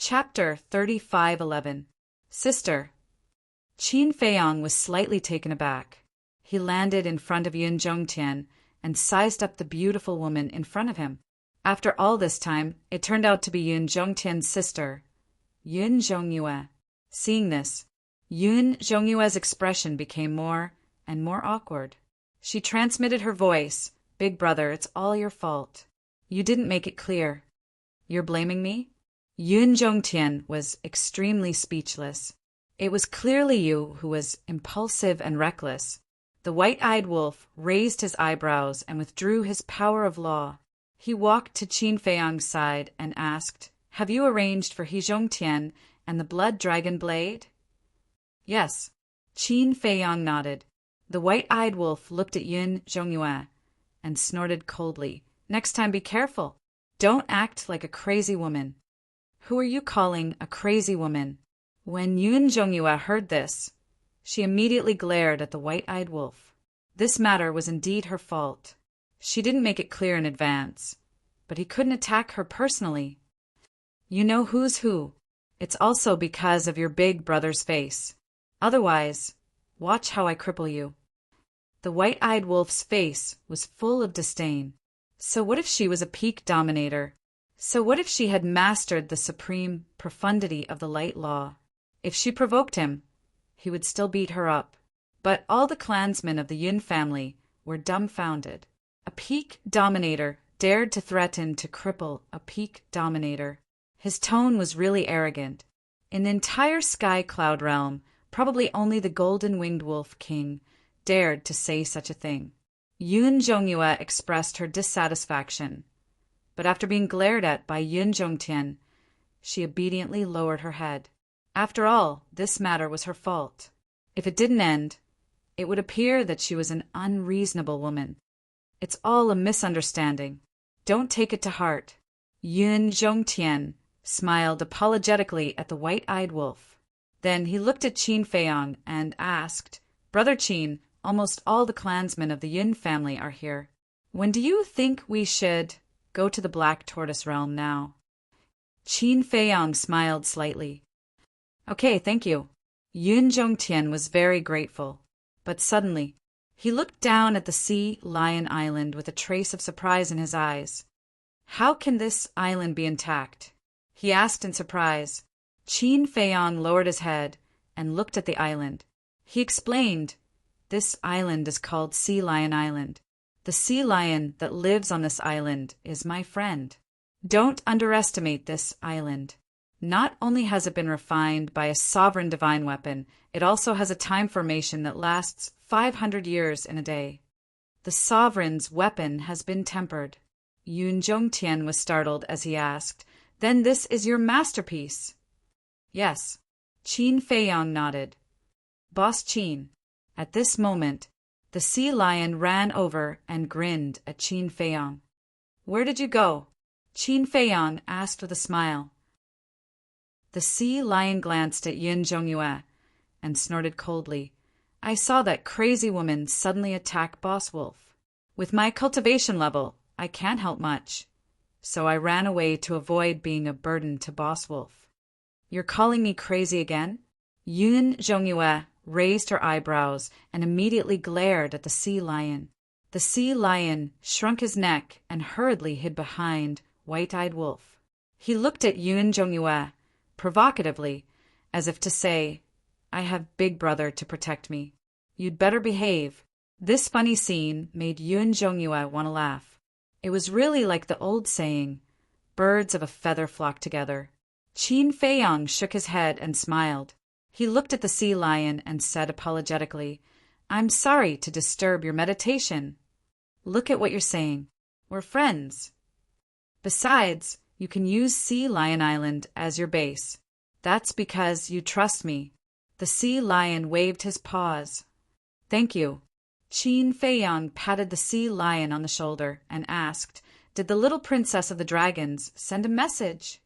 Chapter 35:11. Sister. Qin Feiyang was slightly taken aback. He landed in front of Yun Zhongtian and sized up the beautiful woman in front of him. After all this time, it turned out to be Yun Zhongtian's sister, Yun Zhongyue. Seeing this, Yun Zhongyue's expression became more and more awkward. She transmitted her voice, "Big brother, it's all your fault. You didn't make it clear. You're blaming me?" Yun Zhongtian was extremely speechless. It was clearly you who was impulsive and reckless. The white-eyed wolf raised his eyebrows and withdrew his power of law. He walked to Qin Feiyang's side and asked, "Have you arranged for He Zhongtian and the blood dragon blade?" "Yes." Qin Feiyang nodded. The white-eyed wolf looked at Yun Zhongyue and snorted coldly. "Next time be careful. Don't act like a crazy woman." "Who are you calling a crazy woman?" When Yun Zhongyue heard this, she immediately glared at the white-eyed wolf. This matter was indeed her fault. She didn't make it clear in advance, but he couldn't attack her personally. "You know who's who. It's also because of your big brother's face. Otherwise, watch how I cripple you." The white-eyed wolf's face was full of disdain. So what if she was a peak dominator? So what if she had mastered the supreme profundity of the light law? If she provoked him, he would still beat her up. But all the clansmen of the Yun family were dumbfounded. A peak dominator dared to threaten to cripple a peak dominator. His tone was really arrogant. In the entire sky cloud realm, probably only the golden-winged wolf king dared to say such a thing. Yun Zhongyue expressed her dissatisfaction, but after being glared at by Yun Zhongtian, she obediently lowered her head. After all, this matter was her fault. If it didn't end, it would appear that she was an unreasonable woman. It's all a misunderstanding. Don't take it to heart. Yun Zhongtian smiled apologetically at the white-eyed wolf. Then he looked at Qin Feiyang and asked, "Brother Qin, almost all the clansmen of the Yun family are here. When do you think we should go to the Black Tortoise realm now?" Qin Feiyang smiled slightly. "Okay, thank you." Yun Zhongtian was very grateful, but suddenly he looked down at the Sea Lion Island with a trace of surprise in his eyes. "How can this island be intact?" he asked in surprise. Qin Feiyang lowered his head and looked at the island. He explained, "This island is called Sea Lion Island. The sea lion that lives on this island is my friend. Don't underestimate this island. Not only has it been refined by a sovereign divine weapon, it also has a time formation that lasts 500 years in a day. The sovereign's weapon has been tempered." Yun Zhongtian was startled as he asked, "Then this is your masterpiece?" "Yes." Qin Feiyang nodded. "Boss Qin." At this moment, the sea lion ran over and grinned at Qin Feiyang. "Where did you go?" Qin Feiyang asked with a smile. The sea lion glanced at Yun Zhongyue and snorted coldly. "I saw that crazy woman suddenly attack Boss Wolf. With my cultivation level, I can't help much, so I ran away to avoid being a burden to Boss Wolf." "You're calling me crazy again?" Yun Zhongyue raised her eyebrows and immediately glared at the sea lion. The sea lion shrunk his neck and hurriedly hid behind white-eyed wolf. He looked at Yun Zhongyue provocatively, as if to say, "I have Big Brother to protect me. You'd better behave." This funny scene made Yun Zhongyue want to laugh. It was really like the old saying, "Birds of a feather flock together." Qin Feiyang shook his head and smiled. He looked at the sea lion and said apologetically, "I'm sorry to disturb your meditation. Look at what you're saying. We're friends. Besides, you can use Sea Lion Island as your base. That's because you trust me." The sea lion waved his paws. "Thank you." Qin Feiyang patted the sea lion on the shoulder and asked, "Did the little princess of the dragons send a message?"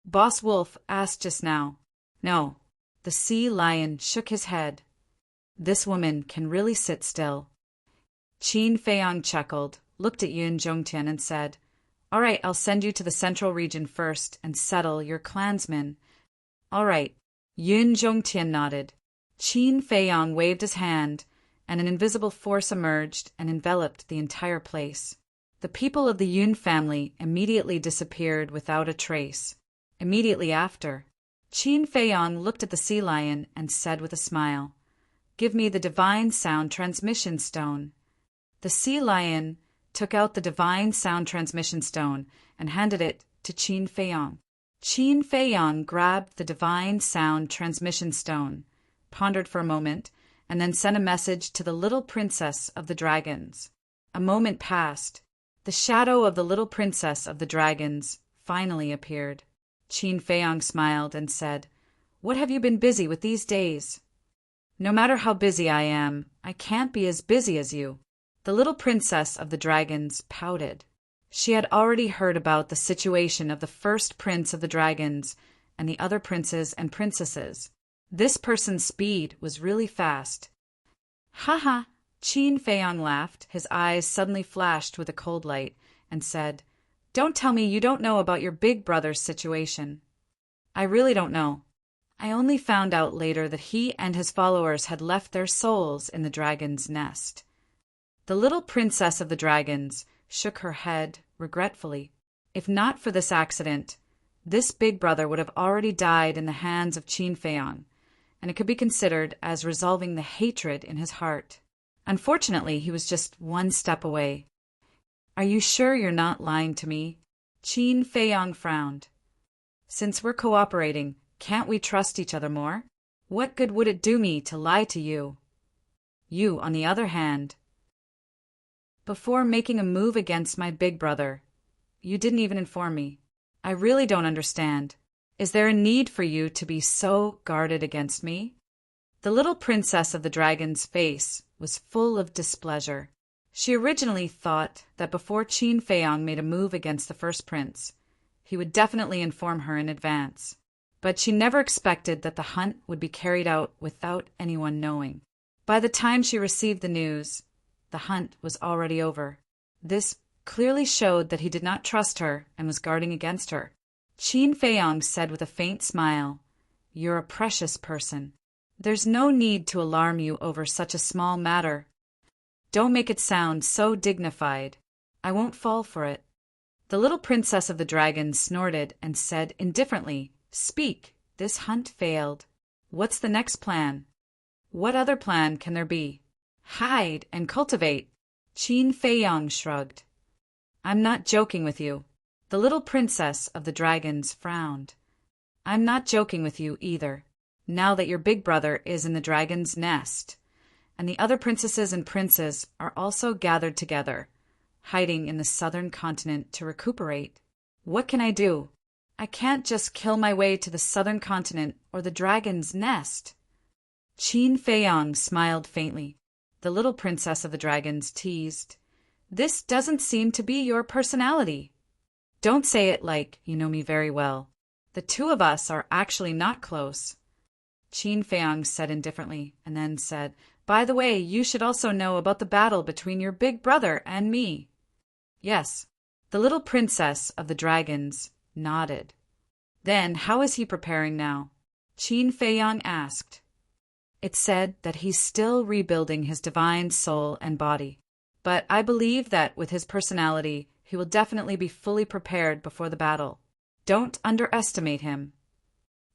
"Boss Wolf asked just now." "No." The sea lion shook his head. "This woman can really sit still." Qin Feiyang chuckled, looked at Yun Zhongtian and said, All right, I'll send you to the central region first and settle your clansmen. All right. Yun Zhongtian nodded. Qin Feiyang waved his hand, and an invisible force emerged and enveloped the entire place. The people of the Yun family immediately disappeared without a trace. Immediately after, Qin Feiyang looked at the sea lion and said with a smile, "Give me the divine sound transmission stone." The sea lion took out the divine sound transmission stone and handed it to Qin Feiyang. Qin Feiyang grabbed the divine sound transmission stone, pondered for a moment, and then sent a message to the little princess of the dragons. A moment passed. The shadow of the little princess of the dragons finally appeared. Qin Feiyang smiled and said, "What have you been busy with these days?" "No matter how busy I am, I can't be as busy as you." The little princess of the dragons pouted. She had already heard about the situation of the first prince of the dragons and the other princes and princesses. This person's speed was really fast. "Ha ha!" Qin Feiyang laughed. His eyes suddenly flashed with a cold light and said, "Don't tell me you don't know about your big brother's situation." "I really don't know. I only found out later that he and his followers had left their souls in the dragon's nest." The little princess of the dragons shook her head regretfully. If not for this accident, this big brother would have already died in the hands of Qin Feiyang, and it could be considered as resolving the hatred in his heart. Unfortunately, he was just one step away. "Are you sure you're not lying to me?" Qin Feiyang frowned. "Since we're cooperating, can't we trust each other more? What good would it do me to lie to you? You, on the other hand, before making a move against my big brother, you didn't even inform me. I really don't understand. Is there a need for you to be so guarded against me?" The little princess of the dragon's face was full of displeasure. She originally thought that before Qin Feiyang made a move against the first prince, he would definitely inform her in advance. But she never expected that the hunt would be carried out without anyone knowing. By the time she received the news, the hunt was already over. This clearly showed that he did not trust her and was guarding against her. Qin Feiyang said with a faint smile, "You're a precious person. There's no need to alarm you over such a small matter. Don't make it sound so dignified. I won't fall for it." The little princess of the dragons snorted and said indifferently, "Speak. This hunt failed. What's the next plan?" "What other plan can there be? Hide and cultivate." Qin Feiyang shrugged. "I'm not joking with you." The little princess of the dragons frowned. "I'm not joking with you either, now that your big brother is in the dragon's nest, and the other princesses and princes are also gathered together, hiding in the southern continent to recuperate. What can I do? I can't just kill my way to the southern continent or the dragon's nest." Qin Feiyang smiled faintly. The little princess of the dragons teased, "This doesn't seem to be your personality." "Don't say it like you know me very well. The two of us are actually not close." Qin Feiyang said indifferently, and then said, "By the way, you should also know about the battle between your big brother and me." "Yes." The little princess of the dragons nodded. "Then how is he preparing now?" Qin Feiyang asked. "It's said that he's still rebuilding his divine soul and body, but I believe that with his personality, he will definitely be fully prepared before the battle. Don't underestimate him.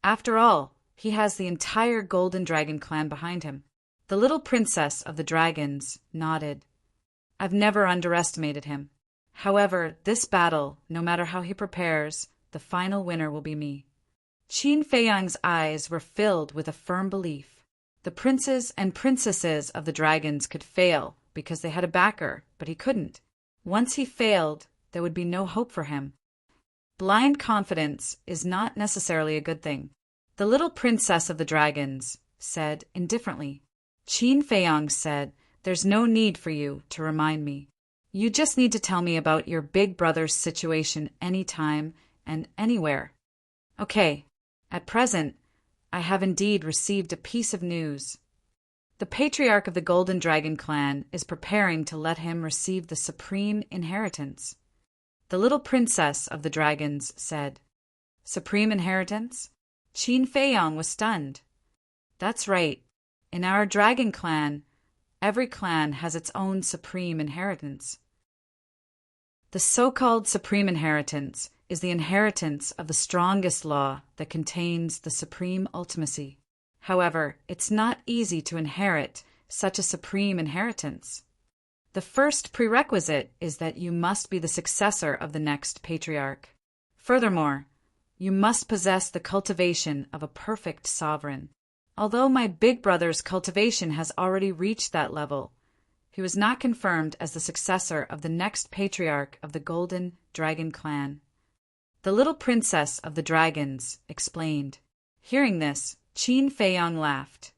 After all, he has the entire Golden Dragon clan behind him." The little princess of the dragons nodded. "I've never underestimated him. However, this battle, no matter how he prepares, the final winner will be me." Qin Feiyang's eyes were filled with a firm belief. The princes and princesses of the dragons could fail because they had a backer, but he couldn't. Once he failed, there would be no hope for him. Blind confidence is not necessarily a good thing. The little princess of the dragons said indifferently. Qin Feiyang said, "There's no need for you to remind me. You just need to tell me about your big brother's situation anytime and anywhere." "Okay, at present, I have indeed received a piece of news. The patriarch of the Golden Dragon clan is preparing to let him receive the supreme inheritance." The little princess of the dragons said. Supreme inheritance? Qin Feiyang was stunned. That's right. In our dragon clan, every clan has its own supreme inheritance. The so-called supreme inheritance is the inheritance of the strongest law that contains the supreme ultimacy. However, it's not easy to inherit such a supreme inheritance. The first prerequisite is that you must be the successor of the next patriarch. Furthermore, you must possess the cultivation of a perfect sovereign. Although my big brother's cultivation has already reached that level, he was not confirmed as the successor of the next patriarch of the Golden Dragon clan. The little princess of the dragons explained. Hearing this, Qin Feiyang laughed.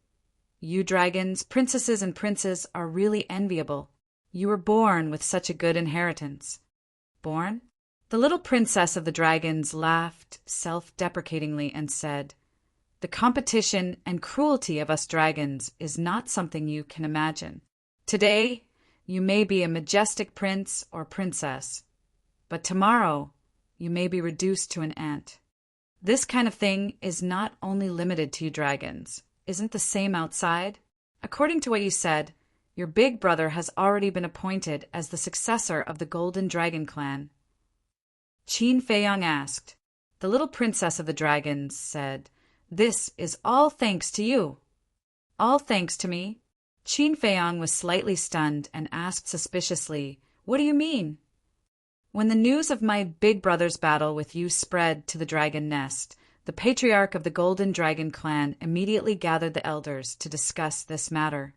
You dragons, princesses and princes, are really enviable. You were born with such a good inheritance. Born? The little princess of the dragons laughed self-deprecatingly and said, The competition and cruelty of us dragons is not something you can imagine. Today, you may be a majestic prince or princess, but tomorrow you may be reduced to an ant. This kind of thing is not only limited to you dragons. Isn't the same outside? According to what you said, your big brother has already been appointed as the successor of the Golden Dragon clan. Qin Feiyang asked. The little princess of the dragons said, This is all thanks to you. All thanks to me? Qin Feiyang was slightly stunned and asked suspiciously, What do you mean? When the news of my big brother's battle with you spread to the dragon nest, the patriarch of the Golden Dragon clan immediately gathered the elders to discuss this matter.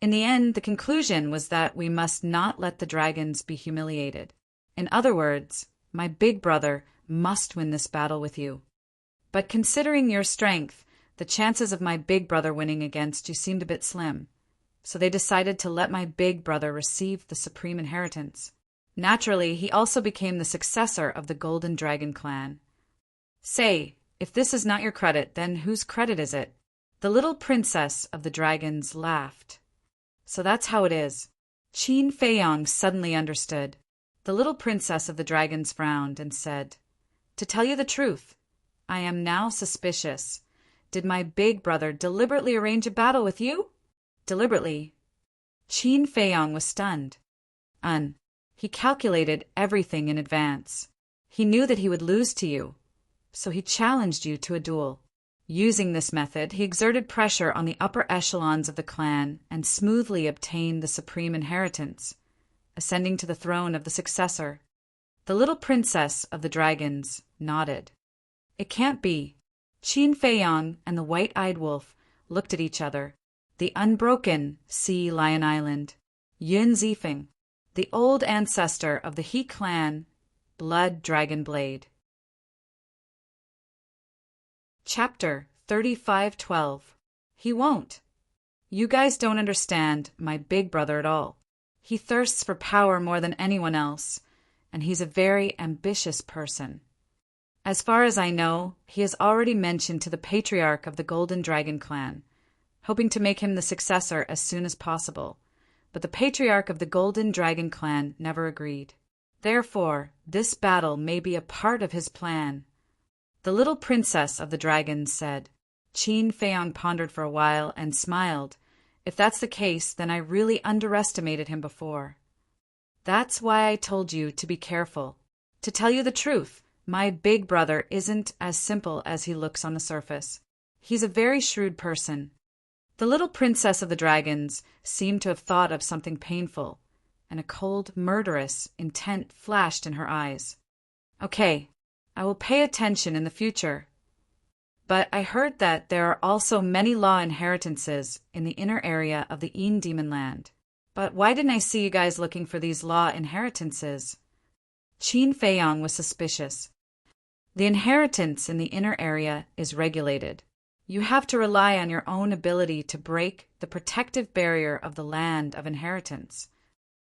In the end, the conclusion was that we must not let the dragons be humiliated. In other words, my big brother must win this battle with you. But considering your strength, the chances of my big brother winning against you seemed a bit slim. So they decided to let my big brother receive the supreme inheritance. Naturally, he also became the successor of the Golden Dragon clan. Say, if this is not your credit, then whose credit is it? The little princess of the dragons laughed. So that's how it is. Qin Feiyang suddenly understood. The little princess of the dragons frowned and said, To tell you the truth, I am now suspicious. Did my big brother deliberately arrange a battle with you? Deliberately. Qin Feiyang was stunned. He calculated everything in advance. He knew that he would lose to you, so he challenged you to a duel. Using this method, he exerted pressure on the upper echelons of the clan and smoothly obtained the supreme inheritance, ascending to the throne of the successor. The little princess of the dragons nodded. It can't be. Qin Feiyang and the white-eyed wolf looked at each other. The unbroken Sea Lion Island. Yun Zifeng, the old ancestor of the He clan, Blood Dragon Blade. Chapter 35:12. He won't. You guys don't understand my big brother at all. He thirsts for power more than anyone else, and he's a very ambitious person. As far as I know, he has already mentioned to the patriarch of the Golden Dragon clan, hoping to make him the successor as soon as possible, but the patriarch of the Golden Dragon clan never agreed. Therefore, this battle may be a part of his plan. The little princess of the dragons said. Qin Feiyang pondered for a while and smiled. If that's the case, then I really underestimated him before. That's why I told you to be careful. To tell you the truth, my big brother isn't as simple as he looks on the surface. He's a very shrewd person. The little princess of the dragons seemed to have thought of something painful, and a cold, murderous intent flashed in her eyes. Okay, I will pay attention in the future. But I heard that there are also many law inheritances in the inner area of the Een Demon Land. But why didn't I see you guys looking for these law inheritances? Qin Feiyang was suspicious. The inheritance in the inner area is regulated. You have to rely on your own ability to break the protective barrier of the land of inheritance.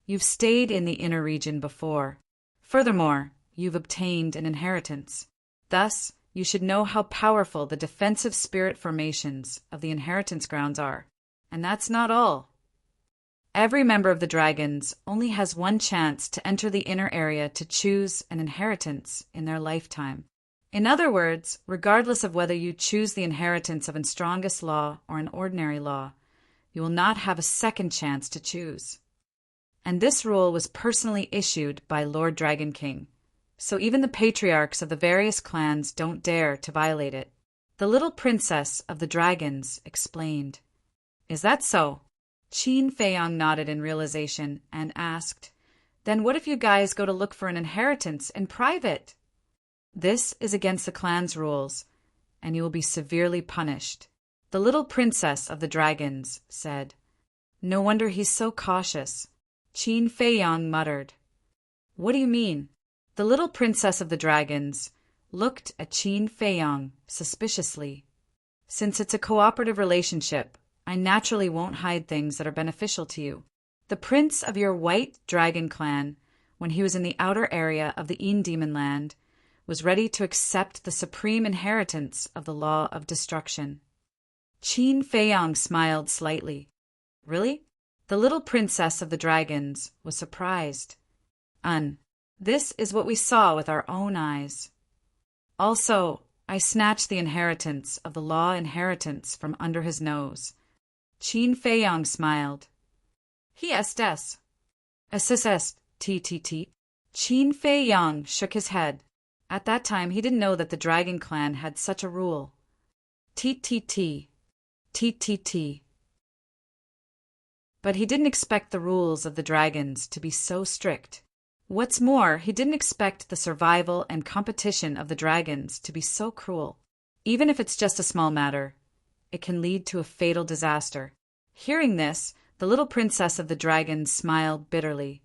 You've stayed in the inner region before. Furthermore, you've obtained an inheritance. Thus, you should know how powerful the defensive spirit formations of the inheritance grounds are. And that's not all. Every member of the dragons only has one chance to enter the inner area to choose an inheritance in their lifetime. In other words, regardless of whether you choose the inheritance of a strongest law or an ordinary law, you will not have a second chance to choose. And this rule was personally issued by Lord Dragon King, so even the patriarchs of the various clans don't dare to violate it. The little princess of the dragons explained. Is that so? Qin Feiyang nodded in realization and asked, Then what if you guys go to look for an inheritance in private? This is against the clan's rules, and you will be severely punished. The little princess of the dragons said. No wonder he's so cautious. Qin Feiyang muttered. What do you mean? The little princess of the dragons looked at Qin Feiyang suspiciously. Since it's a cooperative relationship, I naturally won't hide things that are beneficial to you. The prince of your white dragon clan, when he was in the outer area of the Een Demon Land, was ready to accept the supreme inheritance of the law of destruction. Qin Feiyang smiled slightly. Really? The little princess of the dragons was surprised. This is what we saw with our own eyes. Also, I snatched the inheritance of the law inheritance from under his nose. Qin Feiyang smiled. He estes. Assist, TTT. Qin Feiyang shook his head. At that time, he didn't know that the Dragon Clan had such a rule. TTT. TTT. But he didn't expect the rules of the dragons to be so strict. What's more, he didn't expect the survival and competition of the dragons to be so cruel. Even if it's just a small matter, it can lead to a fatal disaster. Hearing this, the little princess of the dragons smiled bitterly.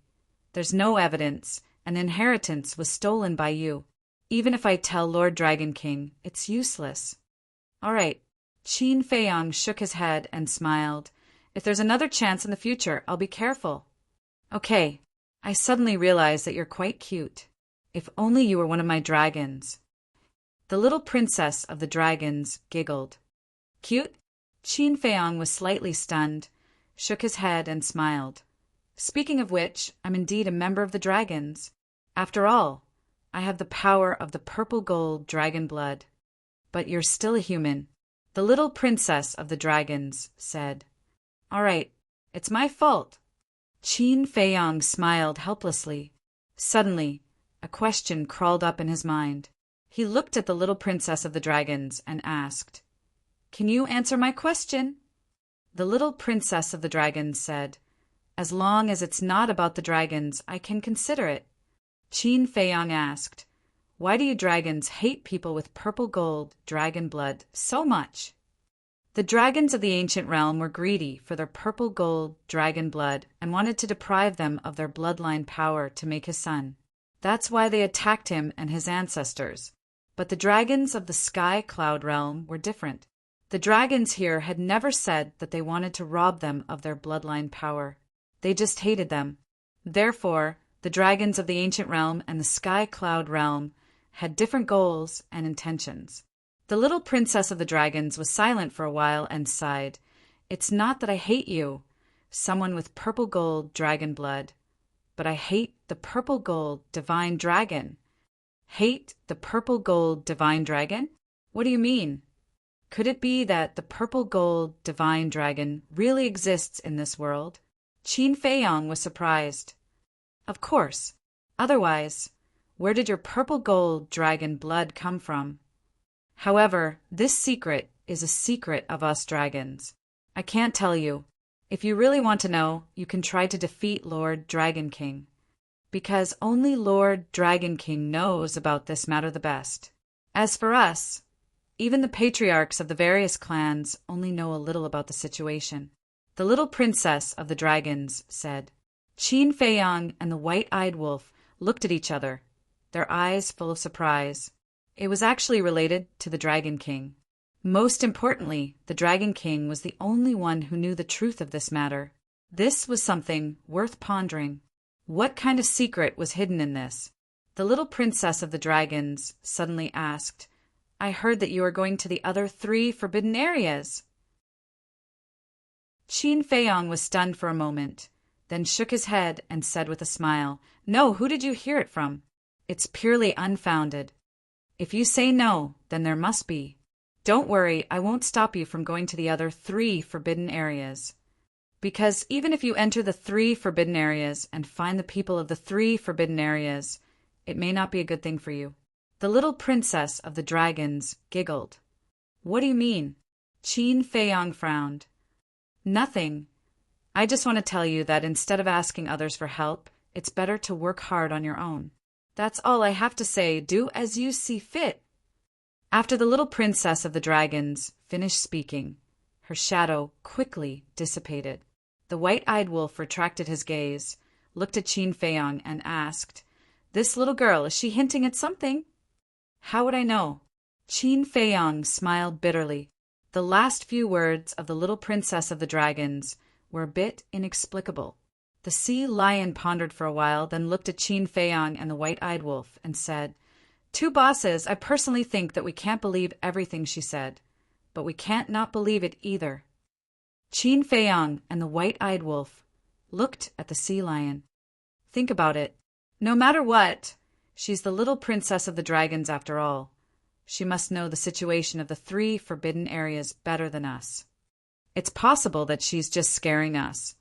There's no evidence. An inheritance was stolen by you. Even if I tell Lord Dragon King, it's useless. All right. Qin Feiyang shook his head and smiled. If there's another chance in the future, I'll be careful. Okay. I suddenly realized that you're quite cute. If only you were one of my dragons. The little princess of the dragons giggled. Cute? Qin Feiyang was slightly stunned, shook his head and smiled. Speaking of which, I'm indeed a member of the dragons. After all, I have the power of the purple gold dragon blood. But you're still a human. The little princess of the dragons said. All right, it's my fault. Qin Feiyang smiled helplessly. Suddenly, a question crawled up in his mind. He looked at the little princess of the dragons and asked, Can you answer my question? The little princess of the dragons said, As long as it's not about the dragons, I can consider it. Qin Feiyang asked, Why do you dragons hate people with purple gold dragon blood so much? The dragons of the ancient realm were greedy for their purple gold dragon blood and wanted to deprive them of their bloodline power to make his son. That's why they attacked him and his ancestors. But the dragons of the sky cloud realm were different. The dragons here had never said that they wanted to rob them of their bloodline power. They just hated them. Therefore, the dragons of the ancient realm and the sky cloud realm had different goals and intentions. The little princess of the dragons was silent for a while and sighed. It's not that I hate you, someone with purple gold dragon blood, but I hate the purple gold divine dragon. Hate the purple gold divine dragon? What do you mean? Could it be that the purple gold divine dragon really exists in this world? Qin Feiyang was surprised. Of course. Otherwise, where did your purple gold dragon blood come from? However, this secret is a secret of us dragons. I can't tell you. If you really want to know, you can try to defeat Lord Dragon King. Because only Lord Dragon King knows about this matter the best. As for us, even the patriarchs of the various clans only know a little about the situation. The little princess of the dragons said. Qin Feiyang and the white-eyed wolf looked at each other, their eyes full of surprise. It was actually related to the Dragon King. Most importantly, the Dragon King was the only one who knew the truth of this matter. This was something worth pondering. What kind of secret was hidden in this? The little princess of the dragons suddenly asked, I heard that you are going to the other 3 forbidden areas. Qin Feiyang was stunned for a moment. then shook his head and said with a smile, "No, who did you hear it from? It's purely unfounded. If you say no, then there must be. Don't worry, I won't stop you from going to the other 3 forbidden areas. Because even if you enter the 3 forbidden areas and find the people of the 3 forbidden areas, it may not be a good thing for you." The little princess of the dragons giggled. "What do you mean?" Qin Feiyang frowned. "Nothing. I just want to tell you that instead of asking others for help, it's better to work hard on your own. That's all I have to say. Do as you see fit." After the little princess of the dragons finished speaking, her shadow quickly dissipated. The white-eyed wolf retracted his gaze, looked at Qin Feiyang, and asked, "This little girl, is she hinting at something?" "How would I know?" Qin Feiyang smiled bitterly. The last few words of the little princess of the dragons were a bit inexplicable. The sea lion pondered for a while, then looked at Qin Feiyang and the white-eyed wolf and said, "Two bosses, I personally think that we can't believe everything she said, but we can't not believe it either." Qin Feiyang and the white-eyed wolf looked at the sea lion. "Think about it. No matter what, she's the little princess of the dragons after all. She must know the situation of the 3 forbidden areas better than us. It's possible that she's just scaring us,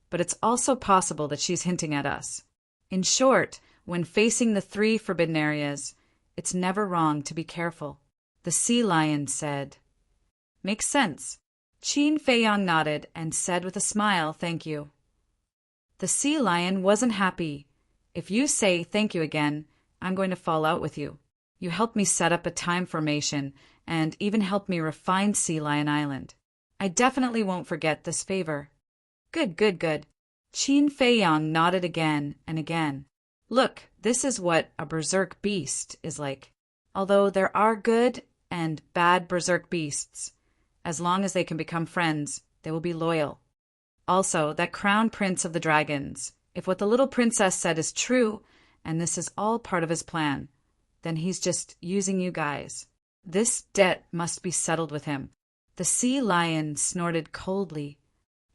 but it's also possible that she's hinting at us. In short, when facing the 3 forbidden areas, it's never wrong to be careful." The sea lion said, "Makes sense." Qin Feiyang nodded and said with a smile, "Thank you." The sea lion wasn't happy. "If you say thank you again, I'm going to fall out with you. You helped me set up a time formation and even helped me refine Sea Lion Island. I definitely won't forget this favor." "Good, good, good." Qin Feiyang nodded again and again. "Look, this is what a berserk beast is like. Although there are good and bad berserk beasts, as long as they can become friends, they will be loyal. Also, that crown prince of the dragons, if what the little princess said is true, and this is all part of his plan, then he's just using you guys. This debt must be settled with him." The sea lion snorted coldly.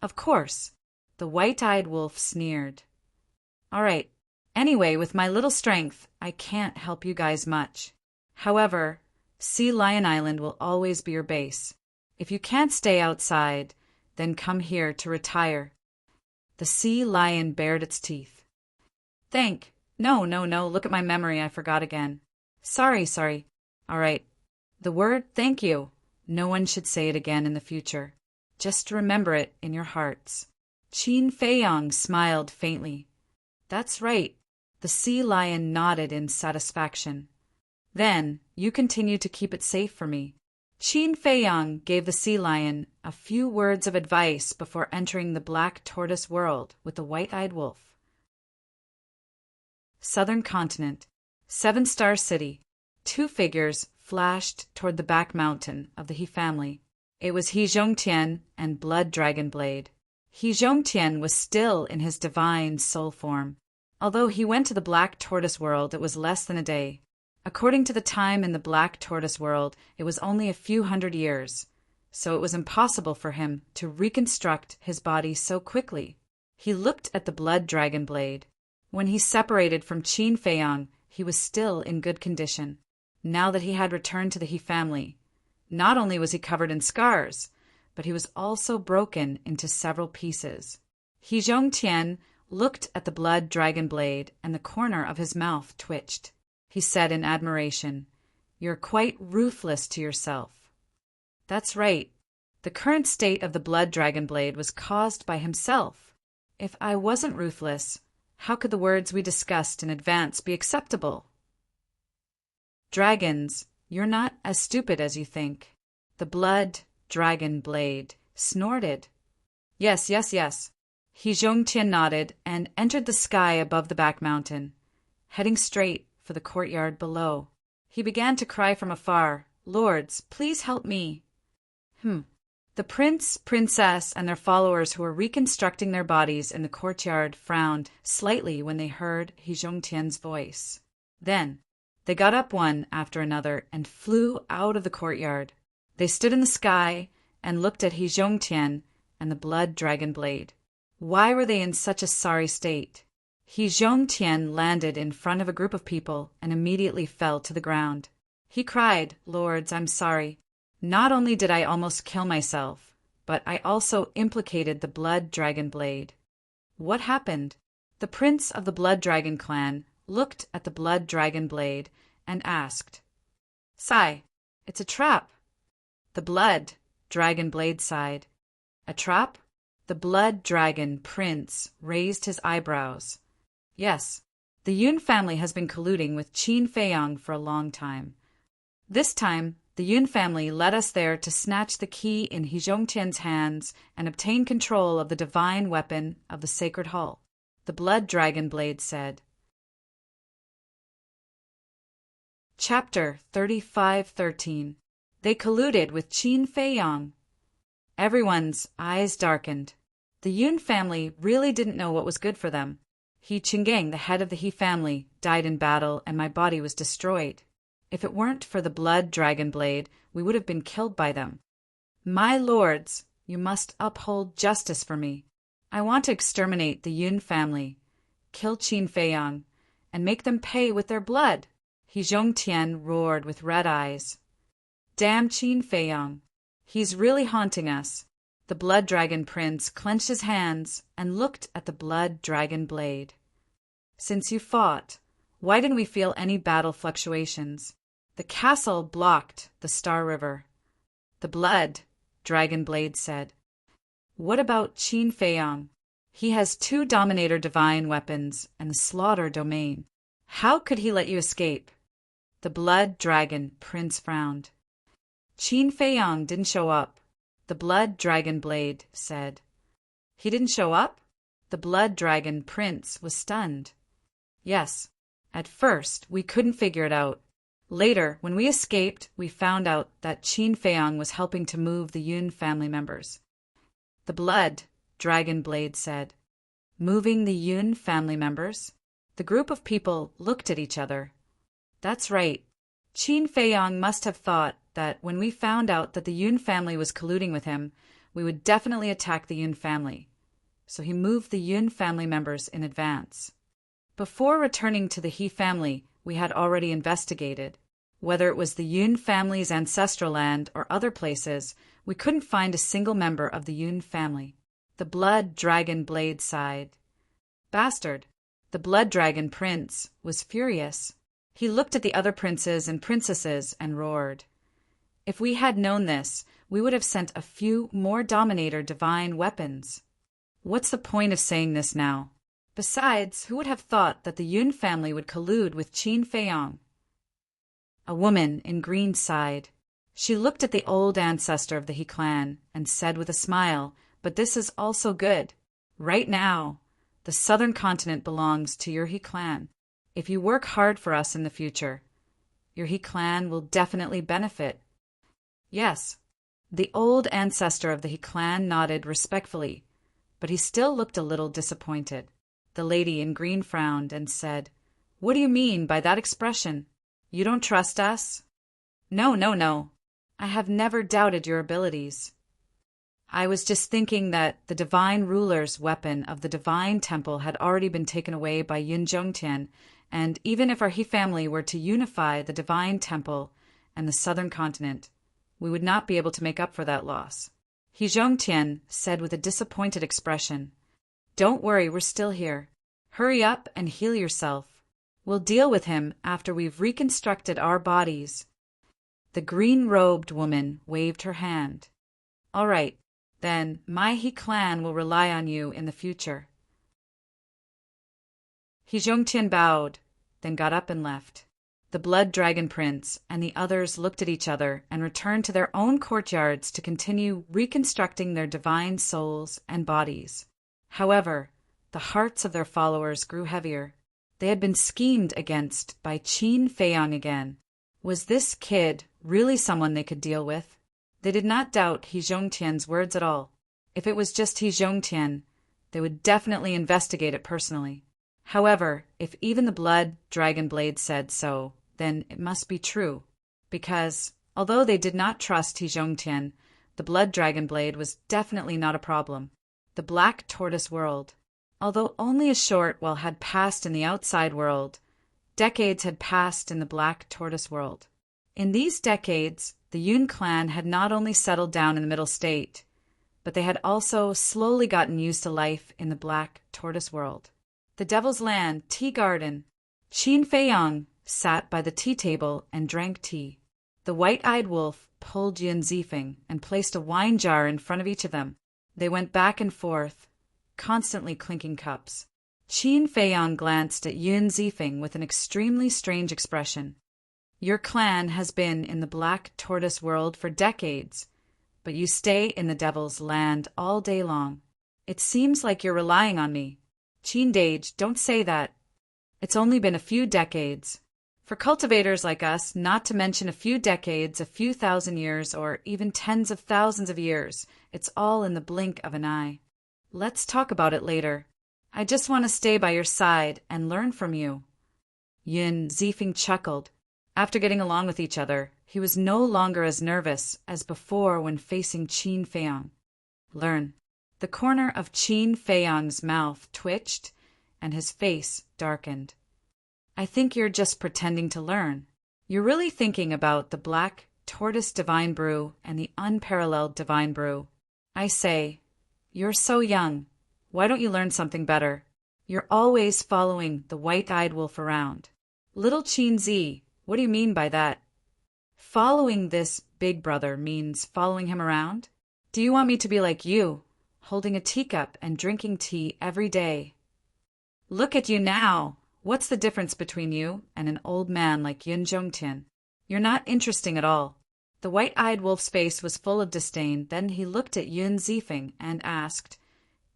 "Of course." The white-eyed wolf sneered. "All right. Anyway, with my little strength, I can't help you guys much. However, Sea Lion Island will always be your base. If you can't stay outside, then come here to retire." The sea lion bared its teeth. No, look at my memory, I forgot again. Sorry. All right. The word thank you. No one should say it again in the future. Just remember it in your hearts." Qin Feiyang smiled faintly. "That's right." The sea lion nodded in satisfaction. "Then you continue to keep it safe for me." Qin Feiyang gave the sea lion a few words of advice before entering the black tortoise world with the white-eyed wolf. Southern Continent, 7-Star City. 2 figures flashed toward the back mountain of the He family. It was He Zhongtian and Blood Dragon Blade. He Zhongtian was still in his divine soul form. Although he went to the Black Tortoise world, it was less than a day. According to the time in the Black Tortoise world, it was only a few hundred years, so it was impossible for him to reconstruct his body so quickly. He looked at the Blood Dragon Blade. When he separated from Qin Feiyang, he was still in good condition. Now that he had returned to the He family, not only was he covered in scars, but he was also broken into several pieces. He Zhongtian looked at the Blood Dragon Blade, and the corner of his mouth twitched. He said in admiration, "You're quite ruthless to yourself." That's right. The current state of the Blood Dragon Blade was caused by himself. If I wasn't ruthless, how could the words we discussed in advance be acceptable? Dragons, you're not as stupid as you think. The Blood Dragon Blade snorted. Yes. He Zhongtian nodded and entered the sky above the back mountain, heading straight for the courtyard below. He began to cry from afar, "Lords, please help me." The prince, princess, and their followers who were reconstructing their bodies in the courtyard frowned slightly when they heard He Zhongtian's voice. Then they got up one after another and flew out of the courtyard. They stood in the sky and looked at He Zhongtian and the Blood Dragon Blade. Why were they in such a sorry state? He Zhongtian landed in front of a group of people and immediately fell to the ground. He cried, "Lords, I'm sorry. Not only did I almost kill myself, but I also implicated the Blood Dragon Blade." What happened? The prince of the Blood Dragon clan looked at the Blood Dragon Blade and asked, "Sai, it's a trap." The Blood Dragon Blade sighed. "A trap?" The Blood Dragon Prince raised his eyebrows. "Yes, the Yun family has been colluding with Qin Feiyang for a long time. This time, the Yun family led us there to snatch the key in He Zhongtian's hands and obtain control of the divine weapon of the Sacred Hall," the Blood Dragon Blade said. Chapter 35:13. They colluded with Qin Feiyang. Everyone's eyes darkened. The Yun family really didn't know what was good for them. He Qinggang, the head of the He family, died in battle and my body was destroyed. If it weren't for the Blood Dragon Blade, we would have been killed by them. My lords, you must uphold justice for me. I want to exterminate the Yun family, kill Qin Feiyang, and make them pay with their blood. He Zhongtian roared with red eyes. Damn Qin Feiyang. He's really haunting us. The Blood Dragon Prince clenched his hands and looked at the Blood Dragon Blade. Since you fought, why didn't we feel any battle fluctuations? The castle blocked the Star River. The Blood Dragon Blade said. What about Qin Feiyang? He has 2 Dominator divine weapons and the Slaughter domain. How could he let you escape? The Blood Dragon Prince frowned. Qin Feiyang didn't show up, the Blood Dragon Blade said. He didn't show up? The Blood Dragon Prince was stunned. Yes, at first we couldn't figure it out. Later, when we escaped, we found out that Qin Feiyang was helping to move the Yun family members. The Blood Dragon Blade said. Moving the Yun family members? The group of people looked at each other. That's right. Qin Feiyang must have thought that when we found out that the Yun family was colluding with him, we would definitely attack the Yun family. So he moved the Yun family members in advance. Before returning to the He family, we had already investigated. Whether it was the Yun family's ancestral land or other places, we couldn't find a single member of the Yun family. The Blood Dragon Blade sighed. Bastard! The Blood Dragon Prince was furious. He looked at the other princes and princesses and roared. If we had known this, we would have sent a few more Dominator divine weapons. What's the point of saying this now? Besides, who would have thought that the Yun family would collude with Qin Feiyang? A woman in green sighed. She looked at the old ancestor of the He clan and said with a smile, "But this is also good. Right now, the southern continent belongs to your He clan. If you work hard for us in the future, your He clan will definitely benefit." Yes, the old ancestor of the He clan nodded respectfully, but he still looked a little disappointed. The lady in green frowned and said, "What do you mean by that expression? You don't trust us?" No. I have never doubted your abilities. I was just thinking that the divine ruler's weapon of the divine temple had already been taken away by Yun Zhongtian, and even if our He family were to unify the divine temple and the southern continent, we would not be able to make up for that loss. He Zhongtian said with a disappointed expression, "Don't worry, we're still here. Hurry up and heal yourself. We'll deal with him after we've reconstructed our bodies." The green-robed woman waved her hand. "All right, then my He clan will rely on you in the future." He Zhongtian bowed, then got up and left. The Blood Dragon Prince and the others looked at each other and returned to their own courtyards to continue reconstructing their divine souls and bodies. However, the hearts of their followers grew heavier. They had been schemed against by Qin Feiyang again. Was this kid really someone they could deal with? They did not doubt He Zhongtian's words at all. If it was just He Zhongtian, they would definitely investigate it personally. However, if even the Blood Dragon Blade said so, then it must be true. Because, although they did not trust He Zhongtian, the Blood Dragon Blade was definitely not a problem. the Black Tortoise world. Although only a short while had passed in the outside world, decades had passed in the Black Tortoise world. In these decades, the Yun clan had not only settled down in the Middle State, but they had also slowly gotten used to life in the Black Tortoise world. The Devil's Land Tea Garden. Qin Feiyang sat by the tea table and drank tea. The white-eyed wolf pulled Yun Zifeng and placed a wine jar in front of each of them. They went back and forth, constantly clinking cups. Qin Feiyang glanced at Yun Zifeng with an extremely strange expression. Your clan has been in the Black Tortoise world for decades, but you stay in the Devil's Land all day long. It seems like you're relying on me. Qin Dage, don't say that. It's only been a few decades. For cultivators like us, not to mention a few decades, a few thousand years, or even tens of thousands of years, it's all in the blink of an eye. Let's talk about it later. I just want to stay by your side and learn from you. Yun Zifeng chuckled. After getting along with each other, he was no longer as nervous as before when facing Qin Feiyang. Learn. The corner of Qin Feiyang's mouth twitched, and his face darkened. I think you're just pretending to learn. You're really thinking about the Black Tortoise Divine Brew and the Unparalleled Divine Brew. I say, you're so young. Why don't you learn something better? You're always following the white-eyed wolf around. Little Qin Zi, what do you mean by that? Following this big brother means following him around? Do you want me to be like you, holding a teacup and drinking tea every day? Look at you now. What's the difference between you and an old man like Yun Zhongtian? You're not interesting at all. The white-eyed wolf's face was full of disdain. Then he looked at Yun Zifeng and asked,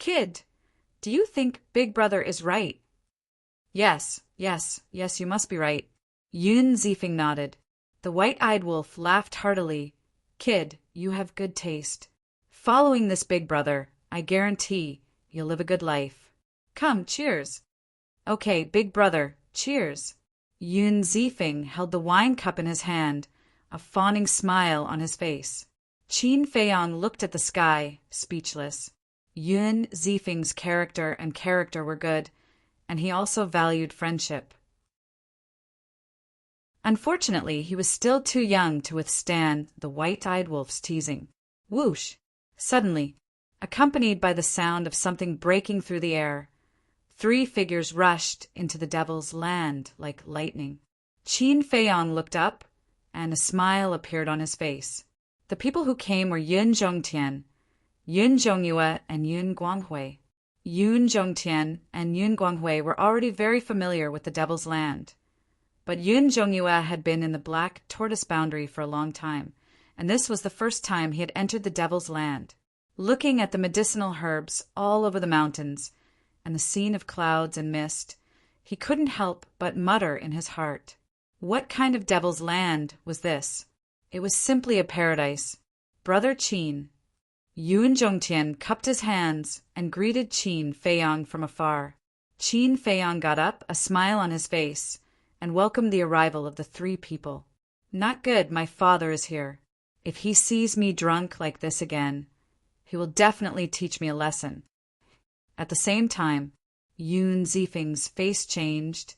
Kid, do you think Big Brother is right? Yes, you must be right. Yun Zifeng nodded. The white-eyed wolf laughed heartily. Kid, you have good taste. Following this Big Brother, I guarantee you'll live a good life. Come, cheers. Okay, Big Brother, cheers. Yun Zifeng held the wine cup in his hand, a fawning smile on his face. Qin Feiyang looked at the sky, speechless. Yun Zifeng's character were good, and he also valued friendship. Unfortunately, he was still too young to withstand the white-eyed wolf's teasing. Whoosh! Suddenly, accompanied by the sound of something breaking through the air, 3 figures rushed into the Devil's Land like lightning. Qin Feiyang looked up, and a smile appeared on his face. The people who came were Yun Zhongtian, Yun Zhongyue, and Yun Guanghui. Yun Zhongtian and Yun Guanghui were already very familiar with the Devil's Land, but Yun Zhongyue had been in the Black Tortoise boundary for a long time, and this was the first time he had entered the Devil's Land. Looking at the medicinal herbs all over the mountains, and the scene of clouds and mist, he couldn't help but mutter in his heart. What kind of Devil's Land was this? It was simply a paradise. Brother Qin. Yun Zhongtian cupped his hands and greeted Qin Feiyang from afar. Qin Feiyang got up, a smile on his face, and welcomed the arrival of the 3 people. Not good, my father is here. If he sees me drunk like this again, he will definitely teach me a lesson. At the same time, Yun Zifeng's face changed,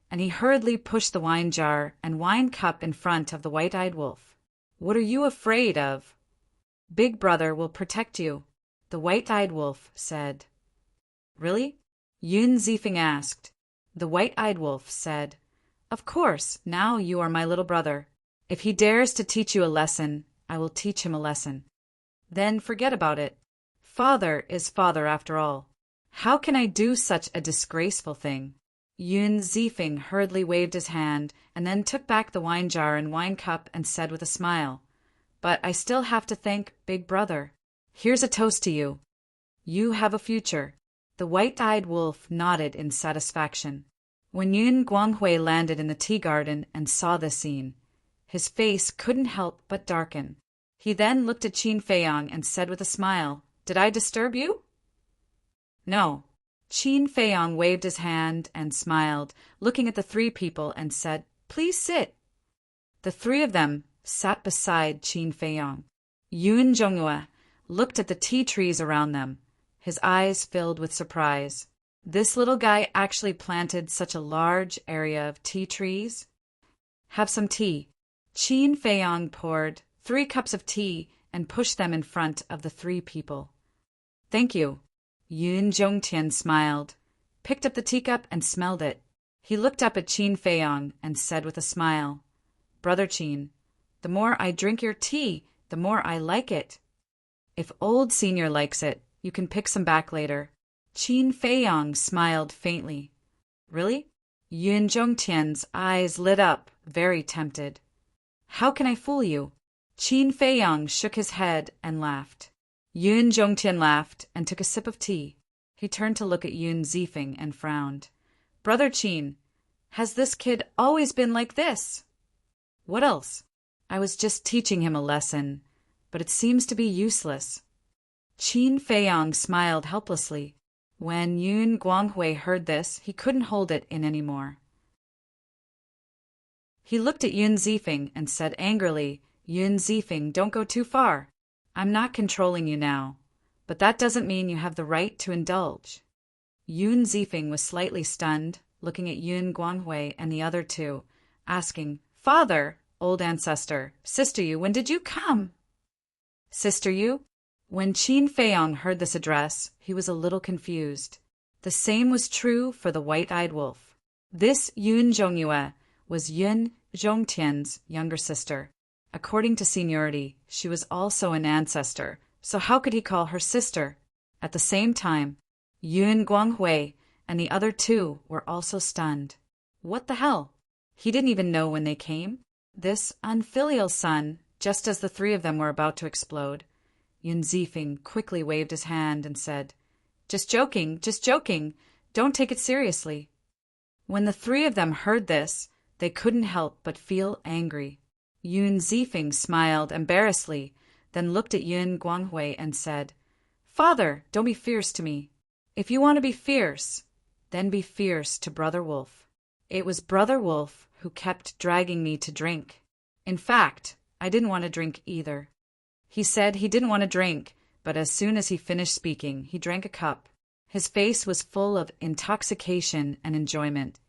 and he hurriedly pushed the wine jar and wine cup in front of the white-eyed wolf. What are you afraid of? Big Brother will protect you, the white-eyed wolf said. Really? Yun Zifeng asked. The white-eyed wolf said, Of course, now you are my little brother. If he dares to teach you a lesson, I will teach him a lesson. Then forget about it. Father is father after all. How can I do such a disgraceful thing? Yun Zifeng hurriedly waved his hand and then took back the wine jar and wine cup and said with a smile, But I still have to thank Big Brother. Here's a toast to you. You have a future. The white-eyed wolf nodded in satisfaction. When Yun Guanghui landed in the tea garden and saw this scene, his face couldn't help but darken. He then looked at Qin Feiyang and said with a smile, Did I disturb you? No. Qin Feiyang waved his hand and smiled, looking at the 3 people and said, Please sit. The 3 of them sat beside Qin Feiyang. Yun Zhongyue looked at the tea trees around them. his eyes filled with surprise. This little guy actually planted such a large area of tea trees? Have some tea. Qin Feiyang poured 3 cups of tea and pushed them in front of the 3 people. Thank you. Yun Zhongtian smiled, picked up the teacup and smelled it. He looked up at Qin Feiyang and said with a smile, Brother Qin, the more I drink your tea, the more I like it. If old senior likes it, you can pick some back later. Qin Feiyang smiled faintly. Really? Yun Zhongtian's eyes lit up, very tempted. How can I fool you? Qin Feiyang shook his head and laughed. Yun Zhongtian laughed and took a sip of tea. He turned to look at Yun Zifeng and frowned. Brother Qin, has this kid always been like this? What else? I was just teaching him a lesson, but it seems to be useless. Qin Feiyang smiled helplessly. When Yun Guanghui heard this, he couldn't hold it in any more. He looked at Yun Zifeng and said angrily, Yun Zifeng, don't go too far. I'm not controlling you now, but that doesn't mean you have the right to indulge. Yun Zifeng was slightly stunned, looking at Yun Guanghui and the other 2, asking, Father, old ancestor, Sister Yu, when did you come? Sister Yu? When Qin Feiyang heard this address, he was a little confused. The same was true for the white-eyed wolf. This Yun Zhongyue was Yun Zhongtian's younger sister. According to seniority, she was also an ancestor, so how could he call her sister? At the same time, Yun Guanghui and the other 2 were also stunned. What the hell? He didn't even know when they came? This unfilial son, just as the 3 of them were about to explode. Yun Zifeng quickly waved his hand and said, Just joking, don't take it seriously. When the 3 of them heard this, they couldn't help but feel angry. Yun Zifeng smiled embarrassedly, then looked at Yun Guanghui and said, Father, don't be fierce to me. If you want to be fierce, then be fierce to Brother Wolf. It was Brother Wolf who kept dragging me to drink. In fact, I didn't want to drink either. He said he didn't want to drink, but as soon as he finished speaking, he drank a cup. His face was full of intoxication and enjoyment.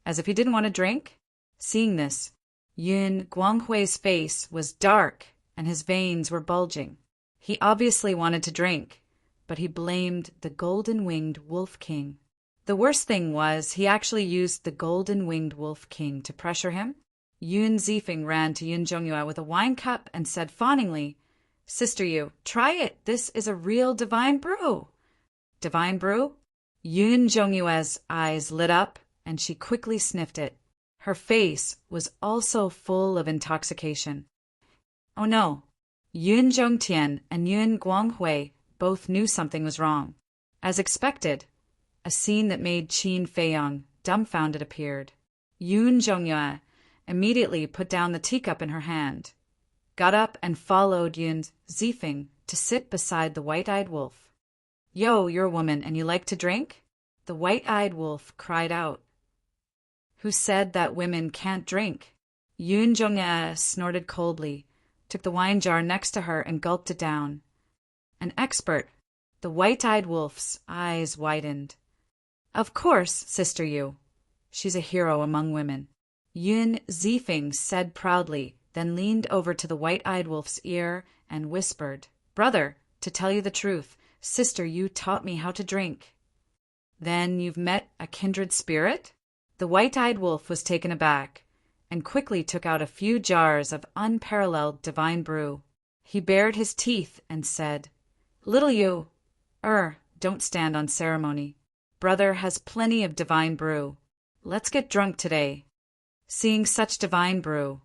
As if he didn't want to drink? Seeing this, Yun Guanghui's face was dark and his veins were bulging. He obviously wanted to drink, but he blamed the golden-winged Wolf King. The worst thing was he actually used the golden-winged Wolf King to pressure him. Yun Zifeng ran to Yun Zhongyue with a wine cup and said fawningly, Sister Yu, try it. This is a real divine brew. Divine brew? Yun Zhongyue's eyes lit up and she quickly sniffed it. Her face was also full of intoxication. Oh no! Yun Zhongtian and Yun Guanghui both knew something was wrong. As expected, a scene that made Qin Feiyang dumbfounded appeared. Yun Zhongyue immediately put down the teacup in her hand, got up and followed Yun Zifeng to sit beside the white-eyed wolf. Yo, you're a woman and you like to drink? The white-eyed wolf cried out. Who said that women can't drink? Yun Zhongyue snorted coldly, took the wine jar next to her and gulped it down. An expert. The white-eyed wolf's eyes widened. Of course, Sister Yu. She's a hero among women. Yun Zifeng said proudly, then leaned over to the white-eyed wolf's ear and whispered, Brother, to tell you the truth, Sister Yu taught me how to drink. Then you've met a kindred spirit? The white-eyed wolf was taken aback and quickly took out a few jars of unparalleled divine brew. He bared his teeth and said, Little Yu, don't stand on ceremony. Brother has plenty of divine brew. Let's get drunk today. Seeing such divine brew,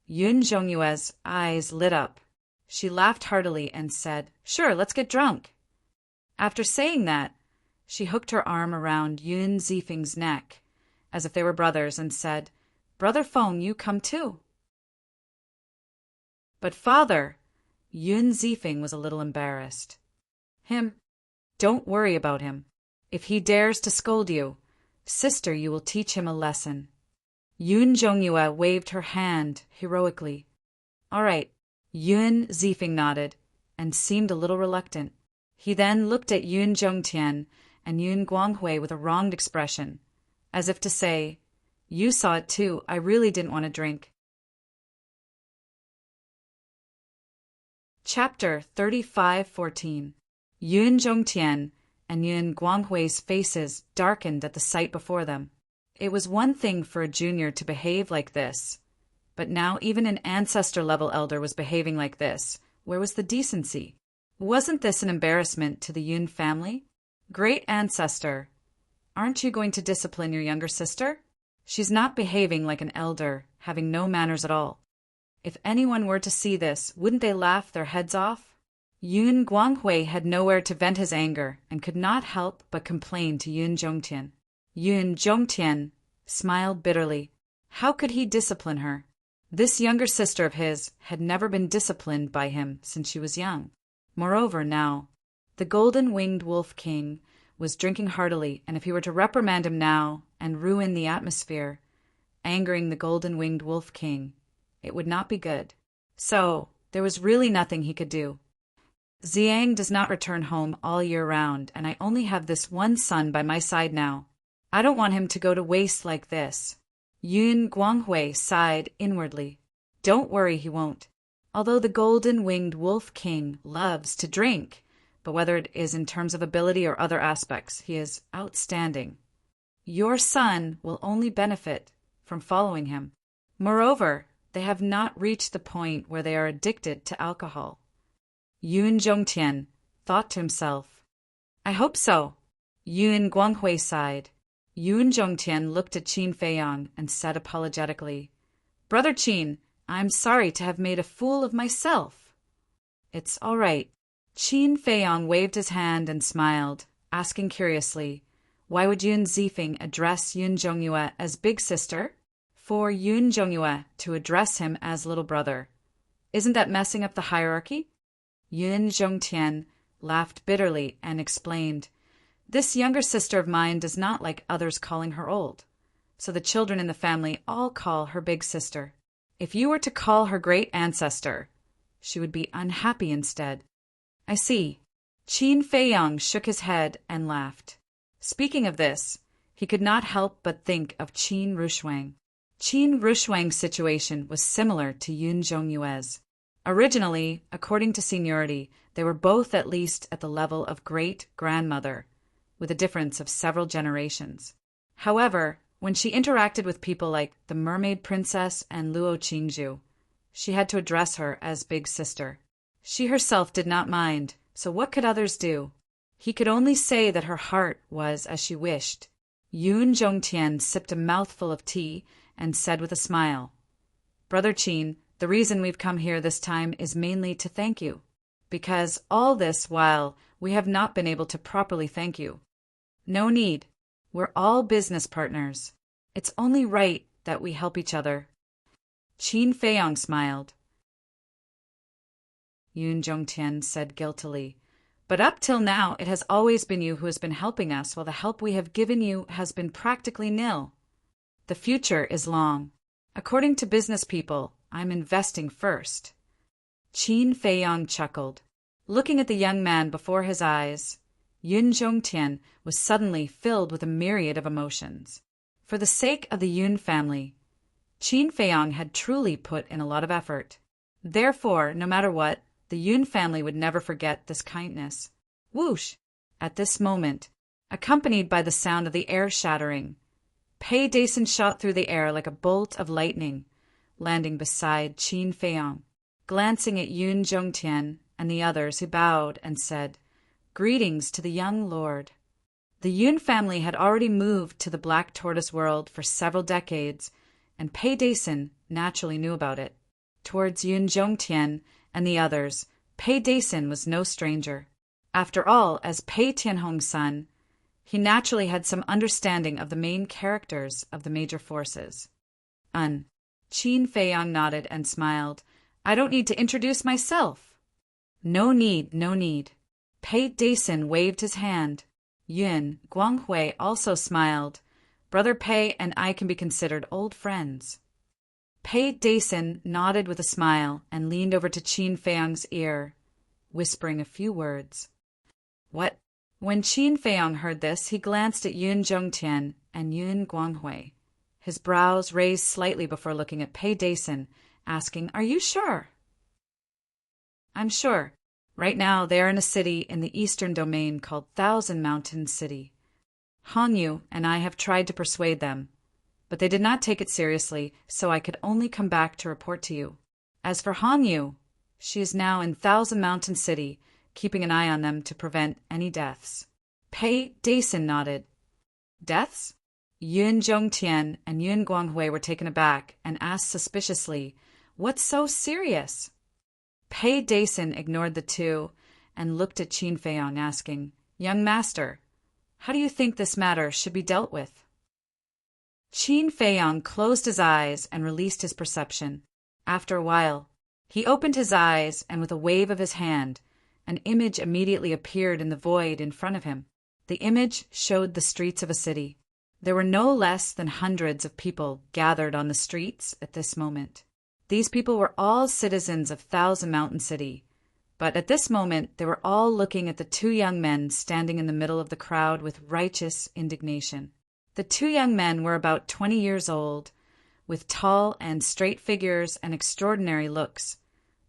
Yun Zhongyue's eyes lit up. She laughed heartily and said, Sure, let's get drunk. After saying that, she hooked her arm around Yun Zifeng's neck, as if they were brothers, and said, Brother Feng, you come too. But father, Yun Zifeng was a little embarrassed. Him? Don't worry about him. If he dares to scold you, Sister, you will teach him a lesson. Yun Zhongyue waved her hand heroically. All right. Yun Zifeng nodded and seemed a little reluctant. He then looked at Yun Zhongtian and Yun Guanghui with a wronged expression, as if to say, "You saw it too, I really didn't want to drink." Chapter 35:14. Yun Zhongtian and Yun Guanghui's faces darkened at the sight before them. It was one thing for a junior to behave like this, but now even an ancestor-level elder was behaving like this. Where was the decency? Wasn't this an embarrassment to the Yun family? Great ancestor, aren't you going to discipline your younger sister? She's not behaving like an elder, having no manners at all. If anyone were to see this, wouldn't they laugh their heads off? Yun Guanghui had nowhere to vent his anger and could not help but complain to Yun Zhongtian. Yun Zhongtian smiled bitterly. How could he discipline her? This younger sister of his had never been disciplined by him since she was young. Moreover, now, the golden-winged wolf king was drinking heartily, and if he were to reprimand him now and ruin the atmosphere, angering the golden-winged wolf king, it would not be good. So, there was really nothing he could do. Xiang does not return home all year round, and I only have this one son by my side now. I don't want him to go to waste like this. Yun Guanghui sighed inwardly. Don't worry, he won't. Although the golden-winged wolf king loves to drink, but whether it is in terms of ability or other aspects, he is outstanding. Your son will only benefit from following him. Moreover, they have not reached the point where they are addicted to alcohol. Yun Zhongtian thought to himself. I hope so. Yun Guanghui sighed. Yun Zhongtian looked at Qin Feiyang and said apologetically, Brother Qin, I'm sorry to have made a fool of myself. It's all right. Qin Feiyang waved his hand and smiled, asking curiously, why would Yun Zifeng address Yun Zhongyue as big sister? For Yun Zhongyue to address him as little brother. Isn't that messing up the hierarchy? Yun Zhongtian laughed bitterly and explained, This younger sister of mine does not like others calling her old, so the children in the family all call her big sister. If you were to call her great ancestor, she would be unhappy instead. I see. Qin Feiyang shook his head and laughed. Speaking of this, he could not help but think of Qin Rushuang. Qin Rushuang's situation was similar to Yun Zhongyue's. Originally, according to seniority, they were both at least at the level of great-grandmother, with a difference of several generations. However, when she interacted with people like the Mermaid Princess and Luo Qingzhu, she had to address her as big sister. She herself did not mind, so what could others do? He could only say that her heart was as she wished. Yun Zhongtian sipped a mouthful of tea and said with a smile, Brother Qin, the reason we've come here this time is mainly to thank you, because all this while we have not been able to properly thank you. No need. We're all business partners. It's only right that we help each other. Qin Feiyang smiled. Yun Zhongtian said guiltily, But up till now it has always been you who has been helping us, while the help we have given you has been practically nil. The future is long. According to business people, I'm investing first. Qin Feiyang chuckled. Looking at the young man before his eyes, Yun Zhongtian was suddenly filled with a myriad of emotions. For the sake of the Yun family, Qin Feiyang had truly put in a lot of effort. Therefore, no matter what, the Yun family would never forget this kindness. Whoosh! At this moment, accompanied by the sound of the air shattering, Pei Dason shot through the air like a bolt of lightning, landing beside Qin Feiyang. Glancing at Yun Zhongtian and the others, he bowed and said, Greetings to the young lord. The Yun family had already moved to the Black Tortoise world for several decades, and Pei Dason naturally knew about it. Towards Yun Zhongtian and the others, Pei Dason was no stranger. After all, as Pei Tianhong's son, he naturally had some understanding of the main characters of the major forces. Qin Feiyang nodded and smiled. I don't need to introduce myself. No need, no need. Pei Dason waved his hand. Yun Guanghui also smiled. Brother Pei and I can be considered old friends. Pei Dason nodded with a smile and leaned over to Qin Feiyang's ear, whispering a few words. What? When Qin Feiyang heard this, he glanced at Yun Zhongtian and Yun Guanghui. His brows raised slightly before looking at Pei Dason, asking, "Are you sure?" "I'm sure. Right now they are in a city in the eastern domain called Thousand Mountain City. Hong Yu and I have tried to persuade them, but they did not take it seriously, so I could only come back to report to you. As for Hong Yu, she is now in Thousand Mountain City, keeping an eye on them to prevent any deaths." Pei Dason nodded. "Deaths?" Yun Zhongtian and Yun Guanghui were taken aback and asked suspiciously, "What's so serious?" Pei Dason ignored the two and looked at Qin Feiyang, asking, "Young master, how do you think this matter should be dealt with?" Qin Feiyang closed his eyes and released his perception. After a while, he opened his eyes, and with a wave of his hand, an image immediately appeared in the void in front of him. The image showed the streets of a city. There were no less than hundreds of people gathered on the streets at this moment. These people were all citizens of Thousand Mountain City, but at this moment they were all looking at the two young men standing in the middle of the crowd with righteous indignation. The two young men were about 20 years old, with tall and straight figures and extraordinary looks,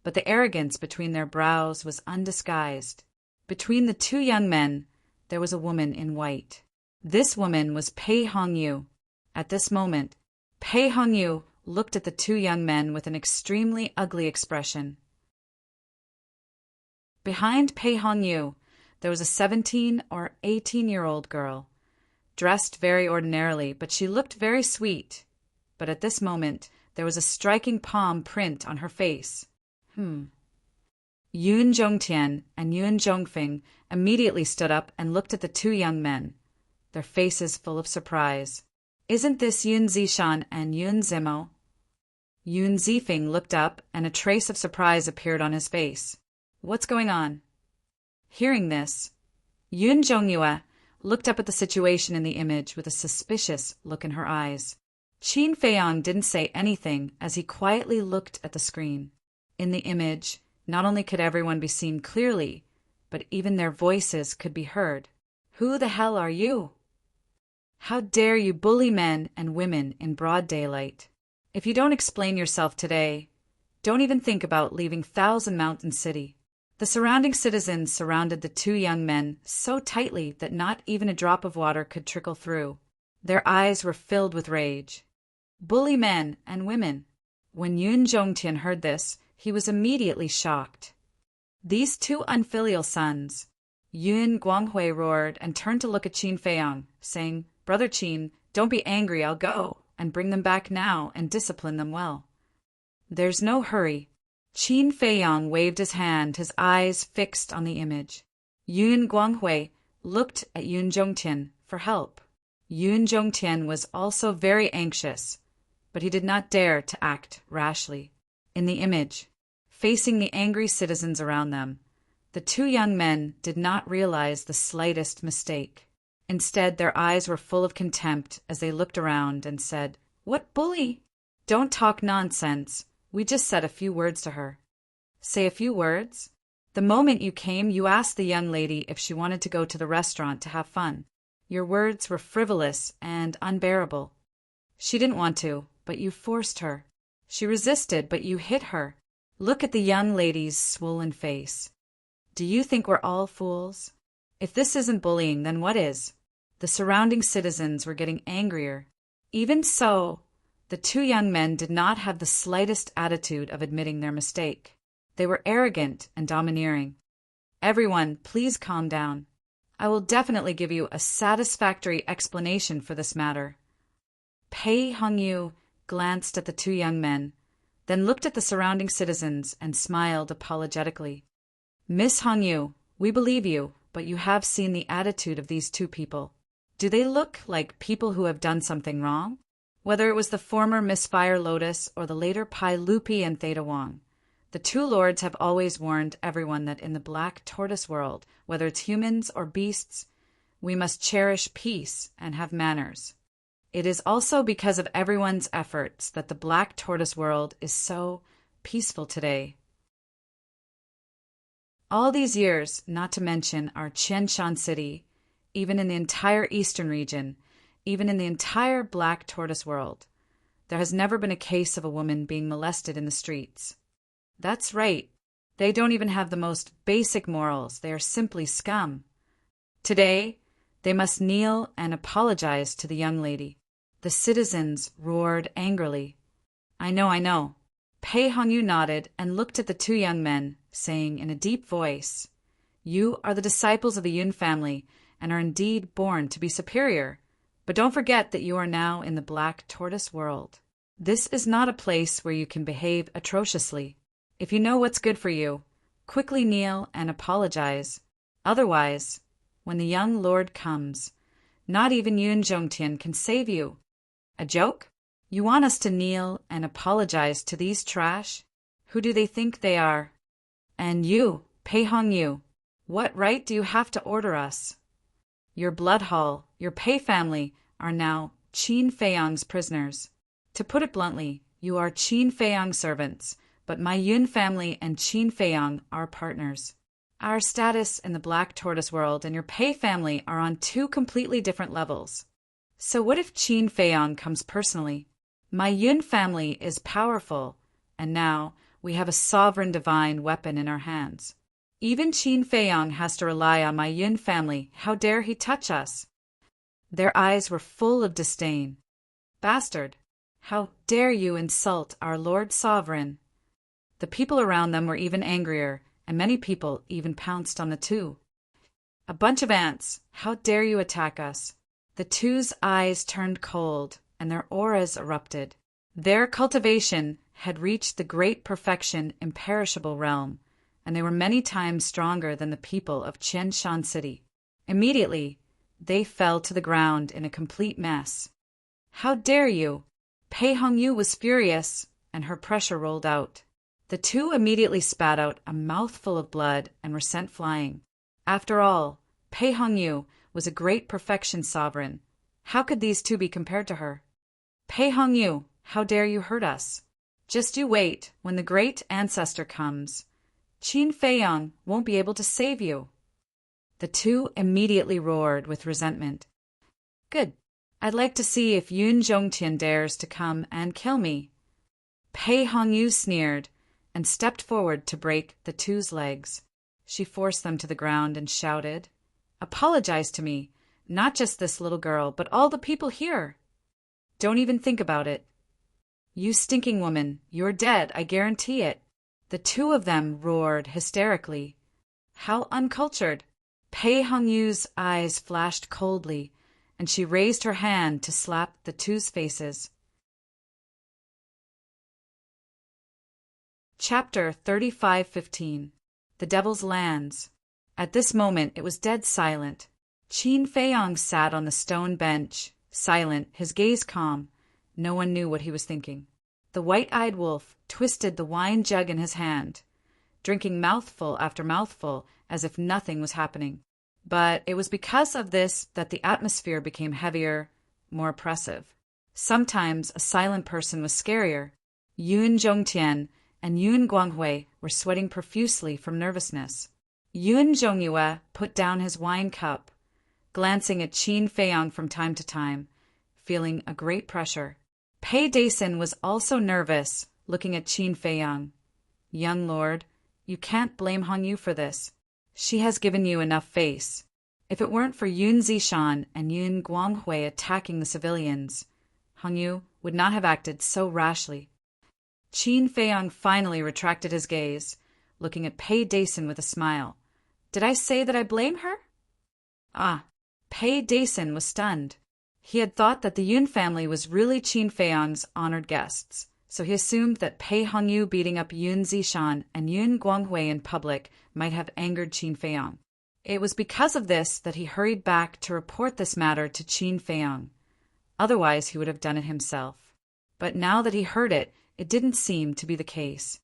but the arrogance between their brows was undisguised. Between the two young men there was a woman in white. This woman was Pei Hongyu. At this moment, Pei Hongyu looked at the two young men with an extremely ugly expression. Behind Pei Hongyu, there was a 17 or 18-year-old girl, dressed very ordinarily, but she looked very sweet. But at this moment, there was a striking palm print on her face. Yun Zhongtian and Yun Zhongfeng immediately stood up and looked at the two young men, their faces full of surprise. "Isn't this Yun Zishan and Yun Zimo?" Yun Zifeng looked up, and a trace of surprise appeared on his face. "What's going on?" Hearing this, Yun Zhongyue looked up at the situation in the image with a suspicious look in her eyes. Qin Feiyang didn't say anything as he quietly looked at the screen. In the image, not only could everyone be seen clearly, but even their voices could be heard. "Who the hell are you? How dare you bully men and women in broad daylight? If you don't explain yourself today, don't even think about leaving Thousand Mountain City." The surrounding citizens surrounded the two young men so tightly that not even a drop of water could trickle through. Their eyes were filled with rage. Bully men and women. When Yun Zhongtian heard this, he was immediately shocked. These two unfilial sons. Yun Guanghui roared and turned to look at Qin Feiyang, saying, "Brother Qin, don't be angry, I'll go and bring them back now and discipline them well." "There's no hurry." Qin Feiyang waved his hand, his eyes fixed on the image. Yun Guanghui looked at Yun Zhongtian for help. Yun Zhongtian was also very anxious, but he did not dare to act rashly. In the image, facing the angry citizens around them, the two young men did not realize the slightest mistake. Instead, their eyes were full of contempt as they looked around and said, "What bully? Don't talk nonsense. We just said a few words to her." "Say a few words? The moment you came, you asked the young lady if she wanted to go to the restaurant to have fun. Your words were frivolous and unbearable. She didn't want to, but you forced her. She resisted, but you hit her. Look at the young lady's swollen face. Do you think we're all fools? If this isn't bullying, then what is?" The surrounding citizens were getting angrier. Even so, the two young men did not have the slightest attitude of admitting their mistake. They were arrogant and domineering. "Everyone, please calm down. I will definitely give you a satisfactory explanation for this matter." Pei Hongyu glanced at the two young men, then looked at the surrounding citizens and smiled apologetically. "Miss Hongyu, we believe you, but you have seen the attitude of these two people. Do they look like people who have done something wrong? Whether it was the former Miss Fire Lotus or the later Pai Lupi and Theta Wong, the two lords have always warned everyone that in the Black Tortoise world, whether it's humans or beasts, we must cherish peace and have manners. It is also because of everyone's efforts that the Black Tortoise world is so peaceful today." All these years, not to mention our Qianshan city, even in the entire eastern region, even in the entire Black Tortoise world, there has never been a case of a woman being molested in the streets. That's right. They don't even have the most basic morals. They are simply scum. Today, they must kneel and apologize to the young lady. The citizens roared angrily. I know. Pei Hongyu nodded and looked at the two young men, saying in a deep voice, You are the disciples of the Yun family and are indeed born to be superior. But don't forget that you are now in the Black Tortoise world. This is not a place where you can behave atrociously. If you know what's good for you, quickly kneel and apologize. Otherwise, when the young lord comes, not even Yun Zhongtian can save you. A joke? You want us to kneel and apologize to these trash? Who do they think they are? And you, Pei Hongyu, what right do you have to order us? Your blood hall, your Pei family, are now Qin Feiyang's prisoners. To put it bluntly, you are Qin Feiyang servants, but my Yun family and Qin Feiyang are partners. Our status in the Black Tortoise world and your Pei family are on two completely different levels. So what if Qin Feiyang comes personally? My Yun family is powerful, and now we have a sovereign divine weapon in our hands. Even Qin Feiyang has to rely on my Yun family. How dare he touch us? Their eyes were full of disdain. Bastard! How dare you insult our Lord Sovereign? The people around them were even angrier, and many people even pounced on the two. A bunch of ants! How dare you attack us? The two's eyes turned cold, and their auras erupted. Their cultivation had reached the great perfection imperishable realm, and they were many times stronger than the people of Qianshan City. Immediately, they fell to the ground in a complete mess. How dare you? Pei Hongyu was furious, and her pressure rolled out. The two immediately spat out a mouthful of blood and were sent flying. After all, Pei Hongyu was a great perfection sovereign. How could these two be compared to her? Pei Hongyu, how dare you hurt us? Just you wait, when the great ancestor comes. Qin Feiyang won't be able to save you. The two immediately roared with resentment. Good. I'd like to see if Yun Zhongtian dares to come and kill me. Pei Hongyu sneered and stepped forward to break the two's legs. She forced them to the ground and shouted, Apologize to me, not just this little girl, but all the people here. Don't even think about it. You stinking woman, you're dead, I guarantee it. The two of them roared hysterically. How uncultured! Pei Hongyu's eyes flashed coldly, and she raised her hand to slap the two's faces. Chapter 35:15. The Devil's Lands. At this moment it was dead silent. Qin Feiyang sat on the stone bench, silent, his gaze calm. No one knew what he was thinking. The white-eyed wolf twisted the wine jug in his hand, drinking mouthful after mouthful as if nothing was happening. But it was because of this that the atmosphere became heavier, more oppressive. Sometimes a silent person was scarier. Yun Zhongtian and Yun Guanghui were sweating profusely from nervousness. Yun Zhongyue put down his wine cup, glancing at Qin Feiyang from time to time, feeling a great pressure. Pei Dason was also nervous, looking at Qin Feiyang. Young lord, you can't blame Hongyu for this. She has given you enough face. If it weren't for Yun Zishan and Yun Guanghui attacking the civilians, Hongyu would not have acted so rashly. Qin Feiyang finally retracted his gaze, looking at Pei Dason with a smile. Did I say that I blame her? Pei Dason was stunned. He had thought that the Yun family was really Qin Feiyang's honored guests, so he assumed that Pei Hongyu beating up Yun Zishan and Yun Guanghui in public might have angered Qin Feiyang. It was because of this that he hurried back to report this matter to Qin Feiyang. Otherwise he would have done it himself. But now that he heard it, it didn't seem to be the case.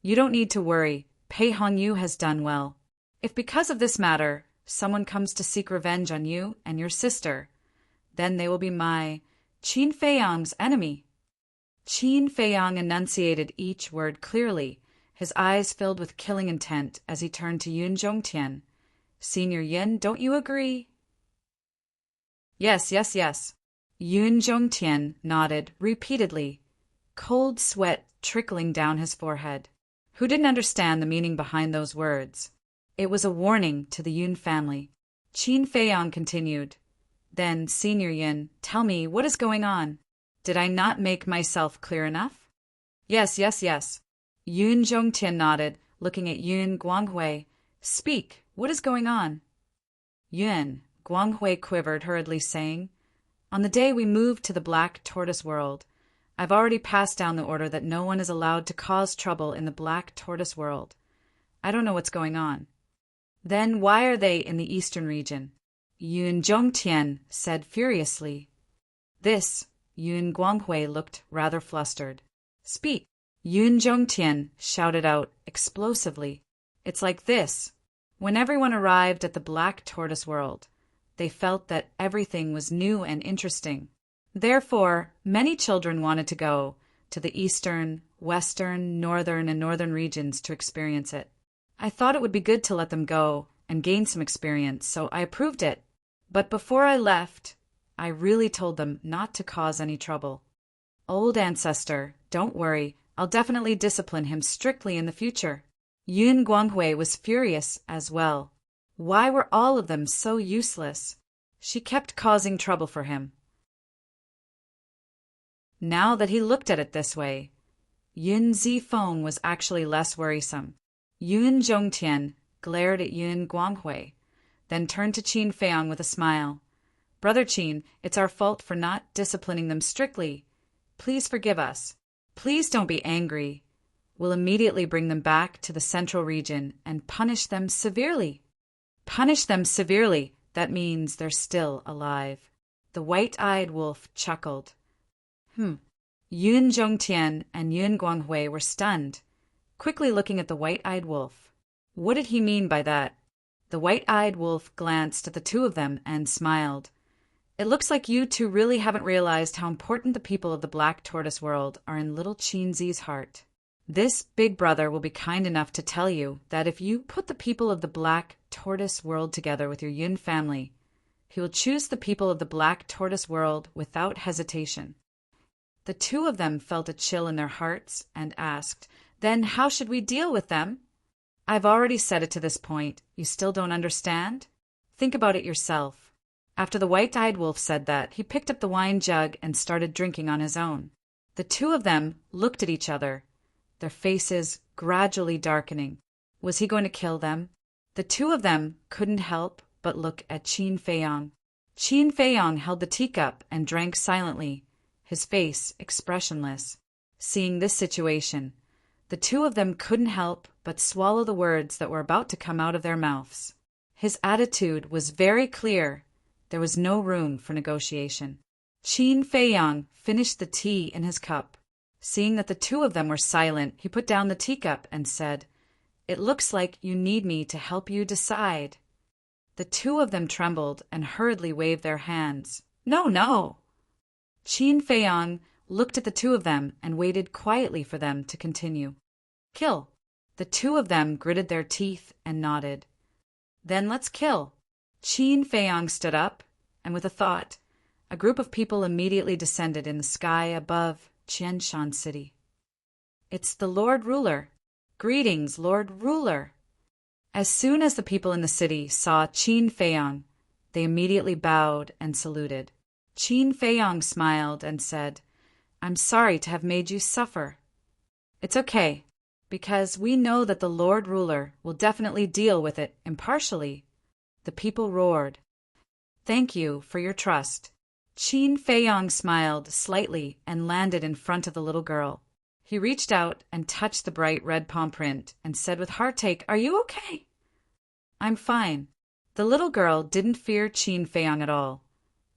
You don't need to worry. Pei Hongyu has done well. If because of this matter, someone comes to seek revenge on you and your sister, then they will be my Qin Feiyang's enemy. Qin Feiyang enunciated each word clearly, his eyes filled with killing intent as he turned to Yun Zhongtian. Senior Yin, don't you agree? Yes, yes, yes. Yun Zhongtian nodded repeatedly, cold sweat trickling down his forehead. Who didn't understand the meaning behind those words? It was a warning to the Yun family. Qin Feiyang continued. Then, Senior Yin, tell me, what is going on? Did I not make myself clear enough? Yes, yes, yes. Yun Zhongtian nodded, looking at Yun Guanghui. Speak, what is going on? Yun, Guanghui quivered, hurriedly saying, on the day we moved to the Black Tortoise world, I've already passed down the order that no one is allowed to cause trouble in the Black Tortoise world. I don't know what's going on. Then why are they in the eastern region? Yun Zhongtian said furiously. This, Yun Guanghui looked rather flustered. Speak, Yun Zhongtian shouted out explosively. It's like this. When everyone arrived at the Black Tortoise world, they felt that everything was new and interesting. Therefore, many children wanted to go to the eastern, western, northern, and northern regions to experience it. I thought it would be good to let them go and gain some experience, so I approved it. But before I left, I really told them not to cause any trouble. Old ancestor, don't worry, I'll definitely discipline him strictly in the future. Yun Guanghui was furious as well. Why were all of them so useless? She kept causing trouble for him. Now that he looked at it this way, Yun Zifeng was actually less worrisome. Yun Zhongtian glared at Yun Guanghui, then turned to Qin Feiyang with a smile. Brother Qin, it's our fault for not disciplining them strictly. Please forgive us. Please don't be angry. We'll immediately bring them back to the central region and punish them severely. Punish them severely, that means they're still alive. The white-eyed wolf chuckled. Yun Zhongtian and Yun Guanghui were stunned, quickly looking at the white-eyed wolf. What did he mean by that? The white-eyed wolf glanced at the two of them and smiled. It looks like you two really haven't realized how important the people of the Black Tortoise world are in little Qinzi's heart. This big brother will be kind enough to tell you that if you put the people of the Black Tortoise world together with your Yun family, he will choose the people of the Black Tortoise world without hesitation. The two of them felt a chill in their hearts and asked, Then how should we deal with them? I've already said it to this point. You still don't understand? Think about it yourself. After the white-eyed wolf said that, he picked up the wine jug and started drinking on his own. The two of them looked at each other, their faces gradually darkening. Was he going to kill them? The two of them couldn't help but look at Qin Feiyang. Qin Feiyang held the teacup and drank silently, his face expressionless. Seeing this situation, the two of them couldn't help but swallow the words that were about to come out of their mouths. His attitude was very clear. There was no room for negotiation. Qin Feiyang finished the tea in his cup. Seeing that the two of them were silent, he put down the teacup and said, It looks like you need me to help you decide. The two of them trembled and hurriedly waved their hands. No, no! Qin Feiyang looked at the two of them and waited quietly for them to continue. Kill. The two of them gritted their teeth and nodded. Then let's kill. Qin Feiyang stood up, and with a thought, a group of people immediately descended in the sky above Qianshan City. It's the Lord Ruler. Greetings, Lord Ruler. As soon as the people in the city saw Qin Feiyang, they immediately bowed and saluted. Qin Feiyang smiled and said, I'm sorry to have made you suffer. It's okay, because we know that the Lord Ruler will definitely deal with it impartially. The people roared. Thank you for your trust. Qin Feiyang smiled slightly and landed in front of the little girl. He reached out and touched the bright red palm print and said with heartache, Are you okay? I'm fine. The little girl didn't fear Qin Feiyang at all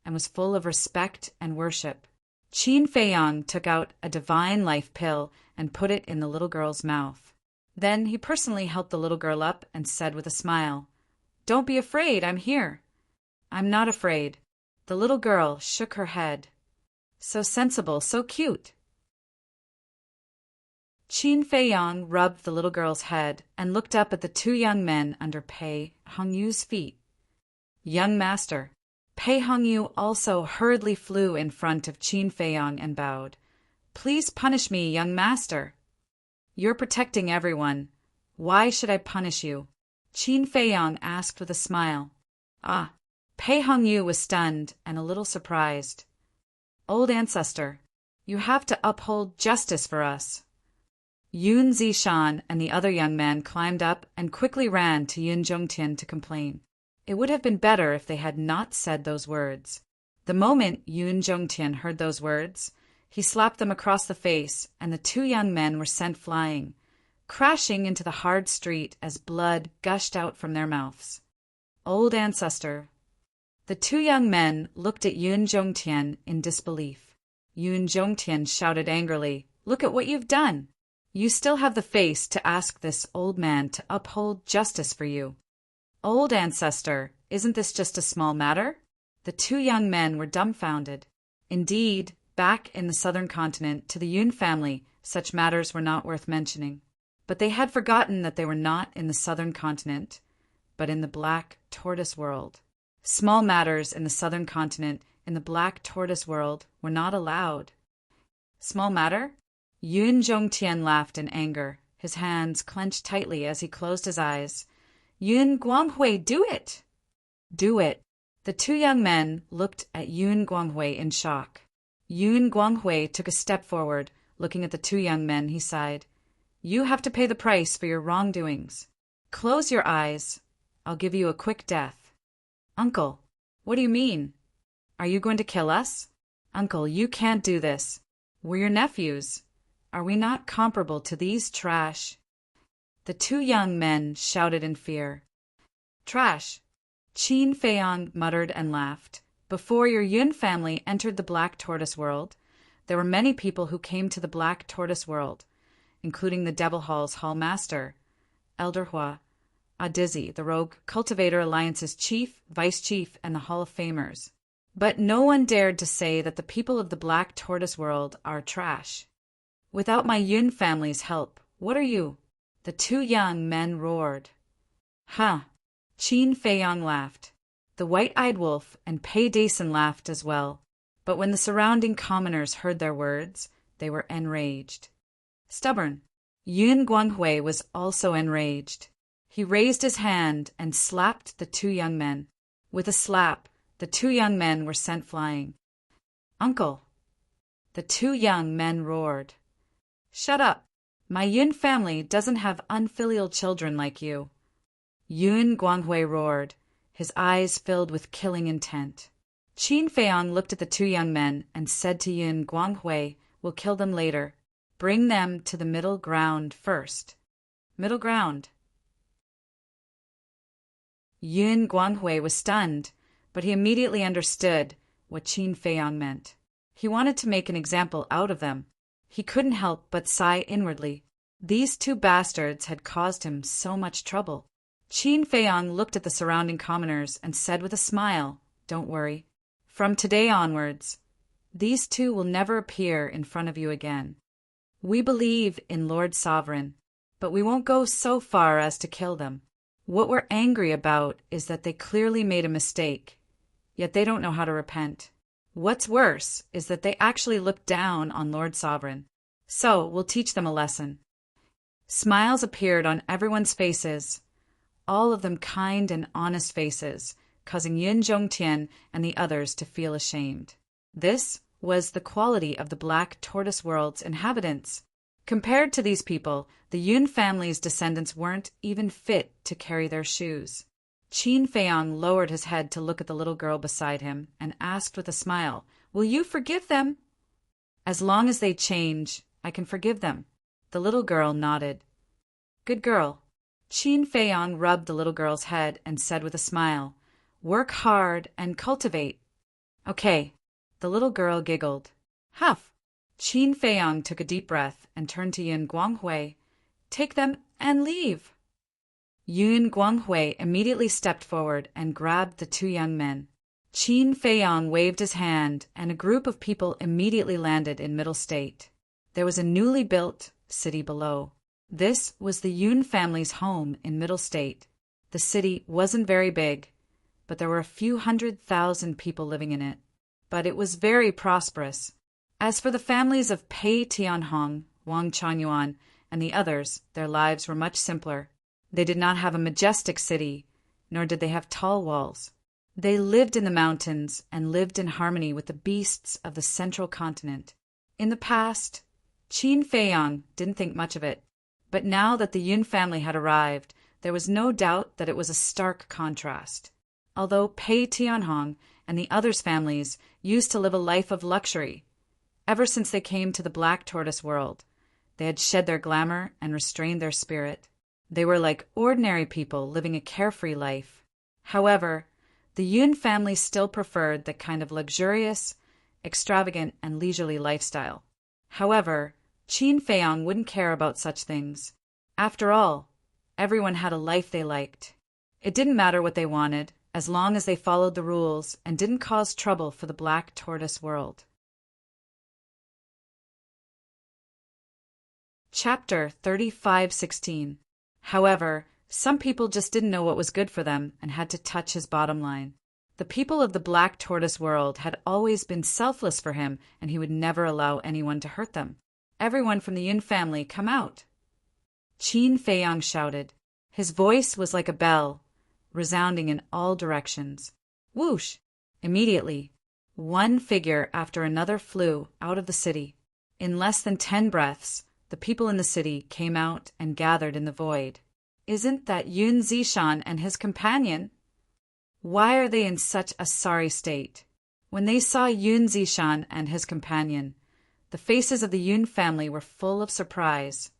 and was full of respect and worship. Qin Feiyang took out a divine life pill and put it in the little girl's mouth. Then he personally helped the little girl up and said with a smile, Don't be afraid, I'm here. I'm not afraid. The little girl shook her head. So sensible, so cute. Qin Feiyang rubbed the little girl's head and looked up at the two young men under Pei Hongyu's feet. Young master. Pei Hongyu also hurriedly flew in front of Qin Feiyang and bowed. Please punish me, young master. You're protecting everyone. Why should I punish you? Qin Feiyang asked with a smile. Ah. Pei Hongyu was stunned and a little surprised. Old ancestor, you have to uphold justice for us. Yun Zishan and the other young man climbed up and quickly ran to Yun Zhongtian to complain. It would have been better if they had not said those words. The moment Yun Zhongtian heard those words, he slapped them across the face, and the two young men were sent flying, crashing into the hard street as blood gushed out from their mouths. Old ancestor. The two young men looked at Yun Zhongtian in disbelief. Yun Zhongtian shouted angrily, "Look at what you've done! You still have the face to ask this old man to uphold justice for you. Old ancestor, isn't this just a small matter?" The two young men were dumbfounded. Indeed, back in the southern continent, to the Yun family, such matters were not worth mentioning. But they had forgotten that they were not in the southern continent, but in the Black Tortoise world. Small matters in the southern continent, in the Black Tortoise world, were not allowed. Small matter? Yun Zhongtian laughed in anger, his hands clenched tightly as he closed his eyes. Yun Guanghui, do it! Do it. The two young men looked at Yun Guanghui in shock. Yun Guanghui took a step forward. Looking at the two young men, he sighed. You have to pay the price for your wrongdoings. Close your eyes. I'll give you a quick death. Uncle, what do you mean? Are you going to kill us? Uncle, you can't do this. We're your nephews. Are we not comparable to these trash? The two young men shouted in fear. Trash! Qin Feiyang muttered and laughed. Before your Yun family entered the Black Tortoise world, there were many people who came to the Black Tortoise world, including the Devil Hall's Hall Master, Elder Hua, Adizi, the Rogue Cultivator Alliance's chief, vice chief, and the Hall of Famers. But no one dared to say that the people of the Black Tortoise world are trash. Without my Yun family's help, what are you? The two young men roared. Huh. Qin Feiyang laughed. The White-Eyed Wolf and Pei Dason laughed as well, but when the surrounding commoners heard their words, they were enraged. Stubborn. Yun Guanghui was also enraged. He raised his hand and slapped the two young men. With a slap, the two young men were sent flying. Uncle! The two young men roared. Shut up! My Yun family doesn't have unfilial children like you. Yun Guanghui roared, his eyes filled with killing intent. Qin Feiyang looked at the two young men and said to Yun Guanghui, We'll kill them later. Bring them to the middle ground first. Middle ground. Yun Guanghui was stunned, but he immediately understood what Qin Feiyang meant. He wanted to make an example out of them. He couldn't help but sigh inwardly. These two bastards had caused him so much trouble. Qin Feiyang looked at the surrounding commoners and said with a smile, Don't worry. From today onwards, these two will never appear in front of you again. We believe in Lord Sovereign, but we won't go so far as to kill them. What we're angry about is that they clearly made a mistake, yet they don't know how to repent. What's worse is that they actually look down on Lord Sovereign. So we'll teach them a lesson. Smiles appeared on everyone's faces, all of them kind and honest faces, causing Yun Zhongtian and the others to feel ashamed. This was the quality of the Black Tortoise world's inhabitants. Compared to these people, the Yun family's descendants weren't even fit to carry their shoes. Qin Feiyang lowered his head to look at the little girl beside him and asked with a smile, Will you forgive them? As long as they change, I can forgive them. The little girl nodded. Good girl. Qin Feiyang rubbed the little girl's head and said with a smile, Work hard and cultivate. Okay. The little girl giggled. Huff. Qin Feiyang took a deep breath and turned to Yun Guanghui. Take them and leave. Yun Guanghui immediately stepped forward and grabbed the two young men. Qin Feiyang waved his hand, and a group of people immediately landed in Middle State. There was a newly built, city below. This was the Yun family's home in Middle State. The city wasn't very big, but there were a few 100,000 people living in it. But it was very prosperous. As for the families of Pei Tianhong, Wang Changyuan, and the others, their lives were much simpler. They did not have a majestic city, nor did they have tall walls. They lived in the mountains and lived in harmony with the beasts of the central continent. In the past, Qin Feiyang didn't think much of it, but now that the Yun family had arrived, there was no doubt that it was a stark contrast. Although Pei Tianhong and the others' families used to live a life of luxury, ever since they came to the Black Tortoise world, they had shed their glamour and restrained their spirit. They were like ordinary people living a carefree life. However, the Yun family still preferred that kind of luxurious, extravagant, and leisurely lifestyle. However, Qin Feiyang wouldn't care about such things. After all, everyone had a life they liked. It didn't matter what they wanted, as long as they followed the rules and didn't cause trouble for the Black Tortoise world. Chapter 35:16. However, some people just didn't know what was good for them and had to touch his bottom line. The people of the Black Tortoise world had always been selfless for him, and he would never allow anyone to hurt them. Everyone from the Yun family, come out! Qin Feiyang shouted. His voice was like a bell, resounding in all directions. Whoosh! Immediately, one figure after another flew out of the city. In less than 10 breaths, the people in the city came out and gathered in the void. Isn't that Yun Zishan and his companion? Why are they in such a sorry state? When they saw Yun Zishan and his companion, the faces of the Yun family were full of surprise.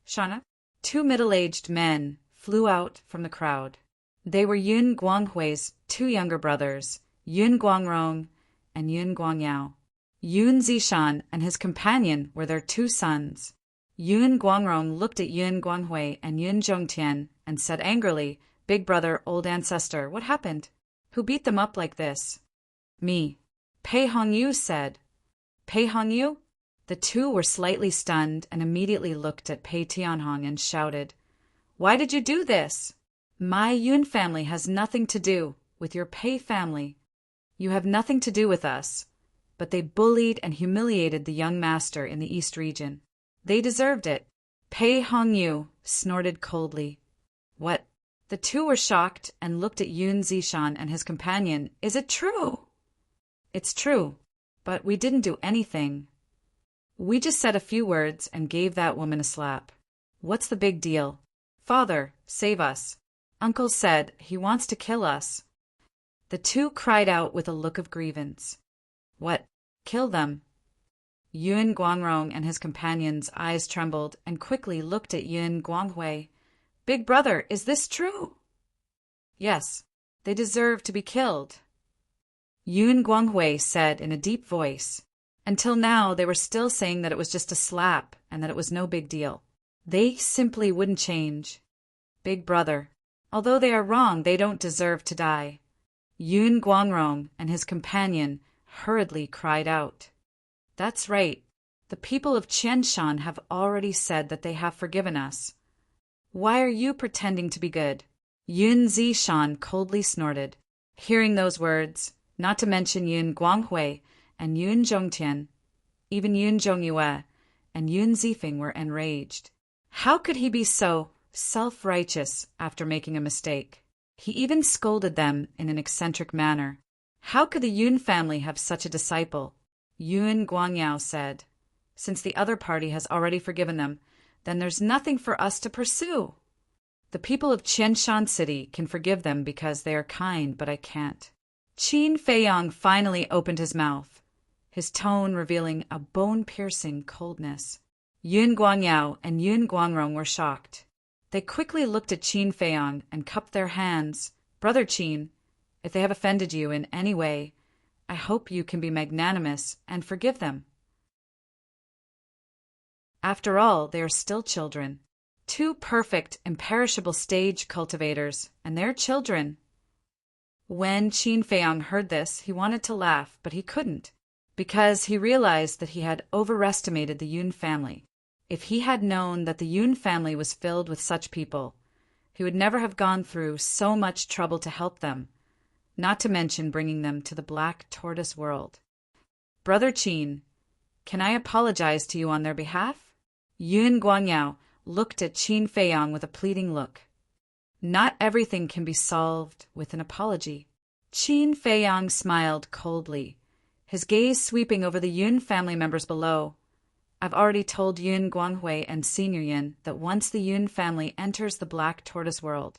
Shana, 2 middle-aged men flew out from the crowd. They were Yun Guanghui's 2 younger brothers, Yun Guangrong and Yun Guangyao. Yun Zishan and his companion were their 2 sons. Yun Guangrong looked at Yun Guanghui and Yun Zhongtian and said angrily, "Big brother, old ancestor, what happened? Who beat them up like this?" "Me," Pei Hongyu said. "Pei Hongyu?" The 2 were slightly stunned and immediately looked at Pei Tianhong and shouted, "Why did you do this? My Yun family has nothing to do with your Pei family. You have nothing to do with us." But they bullied and humiliated the young master in the East region. They deserved it. Pei Hongyu snorted coldly. "What?" The 2 were shocked and looked at Yun Zishan and his companion. "Is it true?" "It's true, but we didn't do anything. We just said a few words and gave that woman a slap. What's the big deal? Father, save us. Uncle said he wants to kill us." The 2 cried out with a look of grievance. "What? Kill them?" Yun Guangrong and his companion's eyes trembled and quickly looked at Yun Guanghui. "Big brother, is this true?" "Yes, they deserve to be killed," Yun Guanghui said in a deep voice. Until now, they were still saying that it was just a slap and that it was no big deal. They simply wouldn't change. "Big brother, although they are wrong, they don't deserve to die." Yun Guangrong and his companion hurriedly cried out. "That's right. The people of Qianshan have already said that they have forgiven us. Why are you pretending to be good?" Yun Zishan coldly snorted. Hearing those words, not to mention Yun Guanghui and Yun Zhongtian, even Yun Zhongyue and Yun Zifeng were enraged. How could he be so self-righteous after making a mistake? He even scolded them in an eccentric manner. How could the Yun family have such a disciple? Yun Guangyao said, "Since the other party has already forgiven them, then there's nothing for us to pursue. The people of Qianshan City can forgive them because they are kind, but I can't." Qin Feiyang finally opened his mouth, his tone revealing a bone-piercing coldness. Yun Guangyao and Yun Guangrong were shocked. They quickly looked at Qin Feiyang and cupped their hands. "Brother Qin, if they have offended you in any way, I hope you can be magnanimous and forgive them. After all, they are still children. 2 perfect, imperishable stage cultivators, and they're children." When Qin Feiyang heard this, he wanted to laugh, but he couldn't, because he realized that he had overestimated the Yun family. If he had known that the Yun family was filled with such people, he would never have gone through so much trouble to help them, not to mention bringing them to the Black Tortoise world. Brother Qin, can I apologize to you on their behalf? Yun Guangyao looked at Qin Feiyang with a pleading look. Not everything can be solved with an apology. Qin Feiyang smiled coldly, his gaze sweeping over the Yun family members below. I've already told Yun Guanghui and Senior Yun that once the Yun family enters the Black Tortoise world,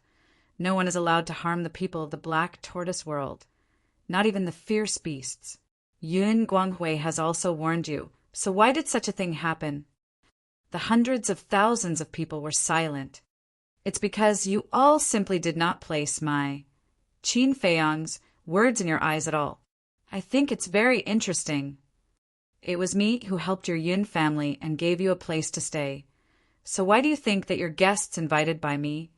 no one is allowed to harm the people of the Black Tortoise world, not even the fierce beasts. Yun Guanghui has also warned you, so why did such a thing happen? The hundreds of thousands of people were silent. It's because you all simply did not place my Qin Feiyang's words in your eyes at all. I think it's very interesting. It was me who helped your Yun family and gave you a place to stay. So why do you think that your guests invited by me,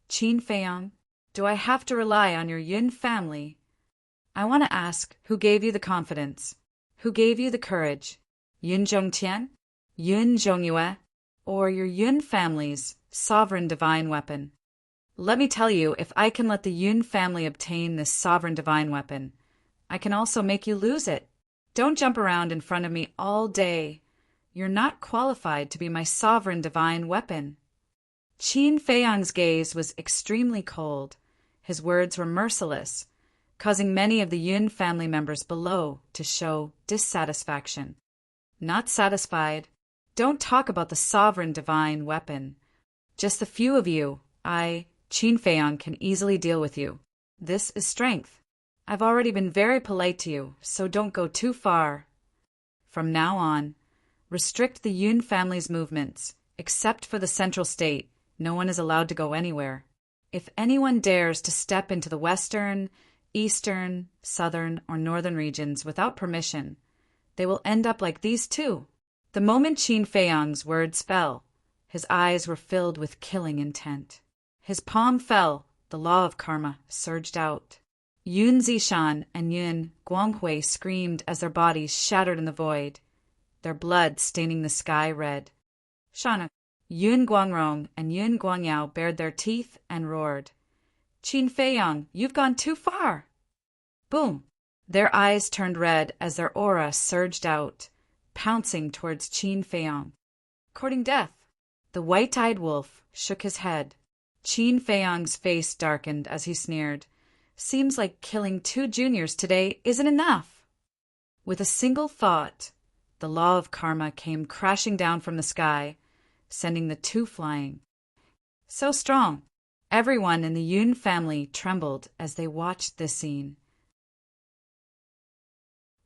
Qin Feiyang? Do I have to rely on your Yun family? I want to ask, who gave you the confidence? Who gave you the courage? Yun Zhongtian? Yun Zhongyue? Or your Yun family's sovereign divine weapon? Let me tell you, if I can let the Yun family obtain this sovereign divine weapon, I can also make you lose it. Don't jump around in front of me all day. You're not qualified to be my sovereign divine weapon. Qin Feiyang's gaze was extremely cold. His words were merciless, causing many of the Yun family members below to show dissatisfaction. Not satisfied? Don't talk about the sovereign divine weapon. Just the few of you, Qin Feiyang, can easily deal with you. This is strength. I've already been very polite to you, so don't go too far. From now on, restrict the Yun family's movements. Except for the central state, no one is allowed to go anywhere. If anyone dares to step into the western, eastern, southern, or northern regions without permission, they will end up like these two. The moment Qin Feiyang's words fell, his eyes were filled with killing intent. His palm fell, the law of karma surged out. Yun Zishan and Yun Guanghui screamed as their bodies shattered in the void, their blood staining the sky red. Shana, Yun Guangrong and Yun Guangyao bared their teeth and roared. Qin Feiyang, you've gone too far! Boom! Their eyes turned red as their aura surged out, pouncing towards Qin Feiyang. Courting death. The white-eyed wolf shook his head. Qin Feiyang's face darkened as he sneered. Seems like killing 2 juniors today isn't enough. With a single thought, the law of karma came crashing down from the sky, sending the 2 flying. So strong. Everyone in the Yun family trembled as they watched this scene.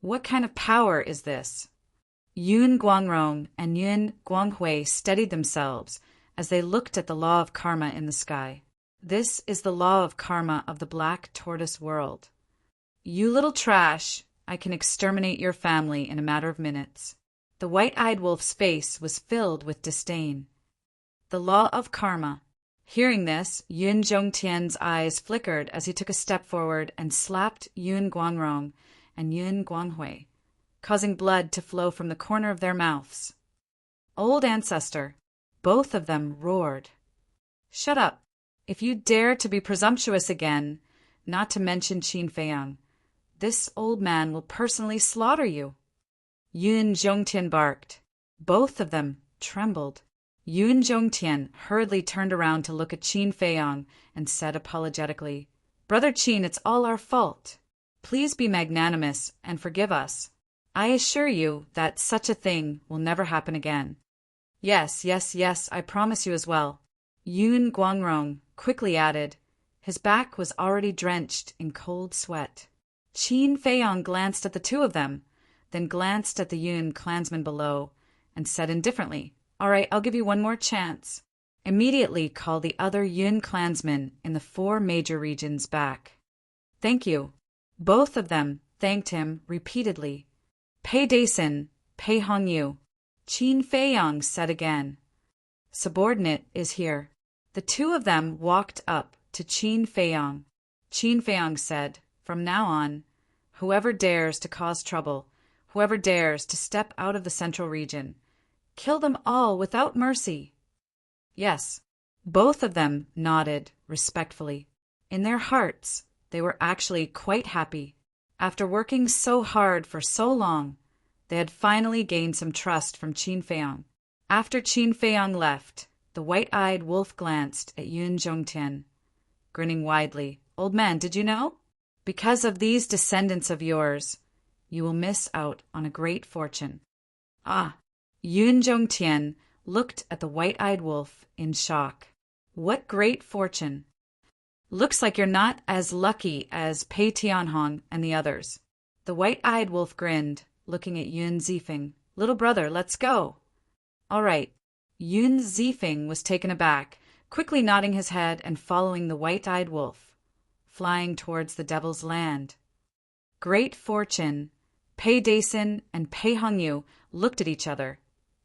What kind of power is this? Yun Guangrong and Yun Guanghui steadied themselves as they looked at the law of karma in the sky. This is the law of karma of the Black Tortoise world. You little trash, I can exterminate your family in a matter of minutes. The white-eyed wolf's face was filled with disdain. The law of karma. Hearing this, Yun Zhongtian's eyes flickered as he took a step forward and slapped Yun Guangrong and Yun Guanghui, causing blood to flow from the corner of their mouths. Old ancestor, both of them roared. Shut up. If you dare to be presumptuous again, not to mention Qin Feiyang, this old man will personally slaughter you. Yun Zhongtian barked. Both of them trembled. Yun Zhongtian hurriedly turned around to look at Qin Feiyang and said apologetically, Brother Qin, it's all our fault. Please be magnanimous and forgive us. I assure you that such a thing will never happen again. Yes, I promise you as well. Yun Guangrong quickly added. His back was already drenched in cold sweat. Qin Feiyang glanced at the 2 of them, then glanced at the Yun clansmen below, and said indifferently, All right, I'll give you one more chance. Immediately called the other Yun clansmen in the 4 major regions back. Thank you. Both of them thanked him repeatedly. Pei Daisen, Pei Hongyu. Qin Feiyang said again. Subordinate is here. The 2 of them walked up to Qin Feiyang. Qin Feiyang said, From now on, whoever dares to cause trouble, whoever dares to step out of the central region, Kill them all without mercy. Yes, both of them nodded respectfully. In their hearts, they were actually quite happy. After working so hard for so long, they had finally gained some trust from Qin Feiyang. After Qin Feiyang left, the white-eyed wolf glanced at Yun Zhongtian, grinning widely. Old man, did you know? Because of these descendants of yours, you will miss out on a great fortune. Ah! Yun Zhongtian looked at the white-eyed wolf in shock. What great fortune! Looks like you're not as lucky as Pei Tianhong and the others. The white-eyed wolf grinned, looking at Yun Zifeng. Little brother, let's go. All right. Yun Zifeng was taken aback, quickly nodding his head and following the white-eyed wolf, flying towards the Devil's Land. Great fortune! Pei Dason and Pei Hongyu looked at each other,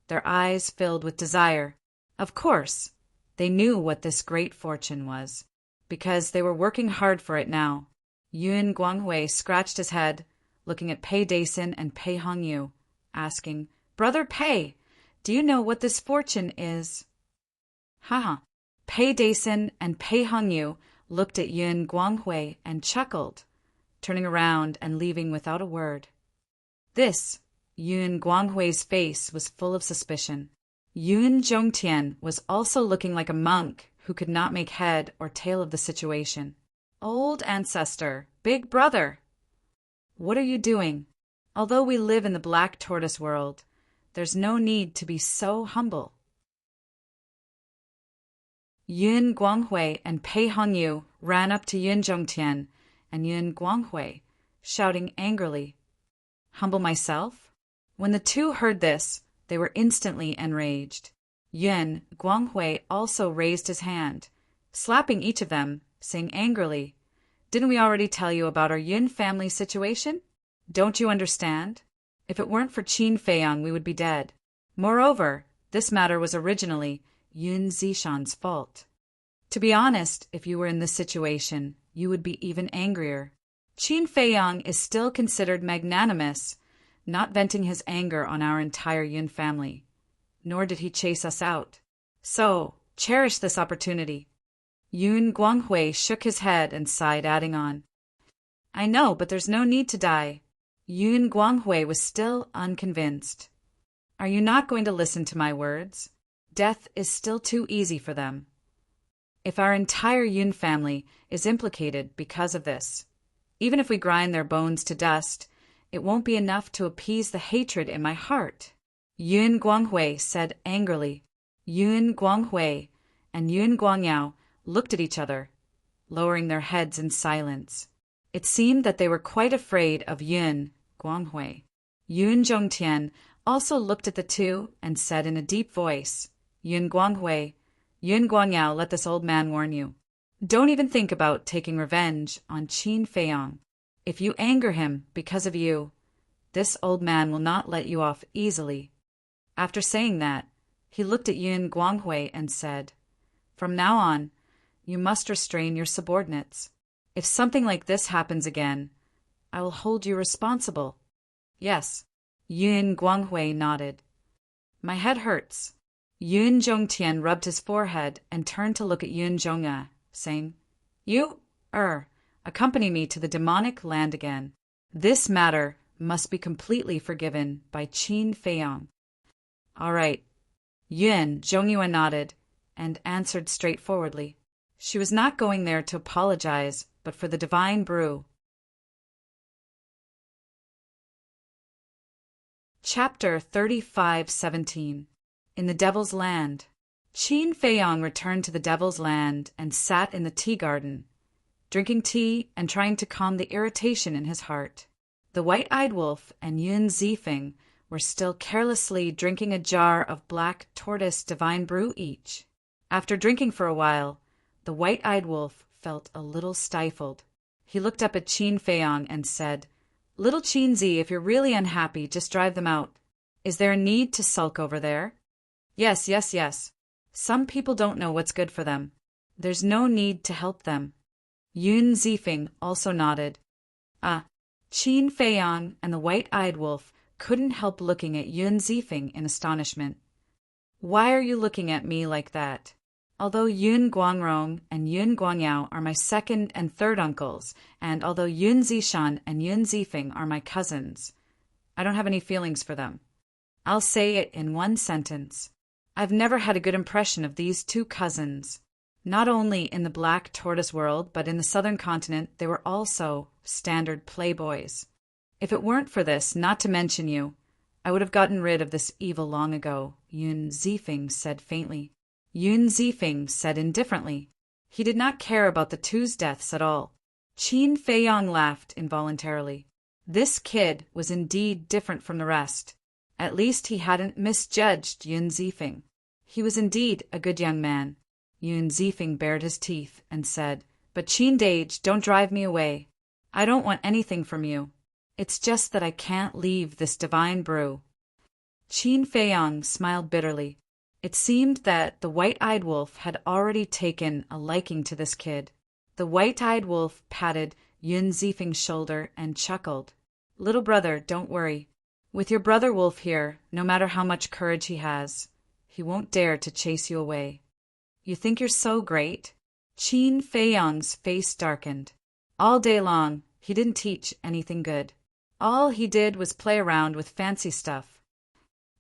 their eyes filled with desire. Of course, they knew what this great fortune was, because they were working hard for it now. Yun Guanghui scratched his head, looking at Pei Dason and Pei Hongyu, asking, Brother Pei, do you know what this fortune is? Haha. Pei Dason and Pei Hongyu looked at Yun Guanghui and chuckled, turning around and leaving without a word. This, Yun Guanghui's face was full of suspicion. Yun Zhongtian was also looking like a monk who could not make head or tail of the situation. Old ancestor, big brother, what are you doing? Although we live in the black tortoise world, there's no need to be so humble. Yun Guanghui and Pei Hongyu ran up to Yun Zhongtian and Yun Guanghui, shouting angrily, Humble myself? When the two heard this, they were instantly enraged. Yun Guanghui also raised his hand, slapping each of them, saying angrily, Didn't we already tell you about our Yun family situation? Don't you understand? If it weren't for Qin Feiyang, we would be dead. Moreover, this matter was originally Yun Zishan's fault. To be honest, if you were in this situation, you would be even angrier. Qin Feiyang is still considered magnanimous, not venting his anger on our entire Yun family. Nor did he chase us out. So, cherish this opportunity. Yun Guanghui shook his head and sighed, adding on, I know, but there's no need to die. Yun Guanghui was still unconvinced. Are you not going to listen to my words? Death is still too easy for them. If our entire Yun family is implicated because of this, even if we grind their bones to dust, it won't be enough to appease the hatred in my heart. Yun Guanghui said angrily. Yun Guanghui and Yun Guangyao looked at each other, lowering their heads in silence. It seemed that they were quite afraid of Yun Guanghui. Yun Zhongtian also looked at the two and said in a deep voice, Yun Guanghui, Yun Guangyao, let this old man warn you. Don't even think about taking revenge on Qin Feiyang. If you anger him because of you, this old man will not let you off easily. After saying that, he looked at Yun Guanghui and said, From now on, you must restrain your subordinates. If something like this happens again, I will hold you responsible. Yes, Yun Guanghui nodded. My head hurts. Yun Zhongtian rubbed his forehead and turned to look at Yun Zhongya, saying, You, accompany me to the demonic land again. This matter must be completely forgiven by Qin Feiyang. All right. Yun Zhongyue nodded and answered straightforwardly. She was not going there to apologize, but for the divine brew. Chapter 35:17. In the Devil's Land. Qin Feiyang returned to the Devil's Land and sat in the tea garden, drinking tea and trying to calm the irritation in his heart. The white-eyed wolf and Yun Zifeng were still carelessly drinking a jar of black tortoise divine brew each. After drinking for a while, the white-eyed wolf felt a little stifled. He looked up at Qin Feiyang and said, Little Qinzi, if you're really unhappy, just drive them out. Is there a need to sulk over there? Yes. Some people don't know what's good for them. There's no need to help them. Yun Zifeng also nodded. Qin Feiyang and the white-eyed wolf couldn't help looking at Yun Zifeng in astonishment. Why are you looking at me like that? Although Yun Guangrong and Yun Guangyao are my second and third uncles, and although Yun Zishan and Yun Zifeng are my cousins, I don't have any feelings for them. I'll say it in one sentence. I've never had a good impression of these two cousins. Not only in the black tortoise world, but in the southern continent, they were also standard playboys. If it weren't for this, not to mention you, I would have gotten rid of this evil long ago, Yun Zifeng said faintly. Yun Zifeng said indifferently. He did not care about the two's deaths at all. Qin Feiyang laughed involuntarily. This kid was indeed different from the rest. At least he hadn't misjudged Yun Zifeng. He was indeed a good young man. Yun Zifeng bared his teeth and said, "But Qin Dage, don't drive me away. I don't want anything from you. It's just that I can't leave this divine brew." Qin Feiyang smiled bitterly. It seemed that the white-eyed wolf had already taken a liking to this kid. The white-eyed wolf patted Yun Zifeng's shoulder and chuckled. "Little brother, don't worry. With your brother wolf here, no matter how much courage he has, he won't dare to chase you away." "You think you're so great?" Qin Feiyang's face darkened. All day long, he didn't teach anything good. All he did was play around with fancy stuff.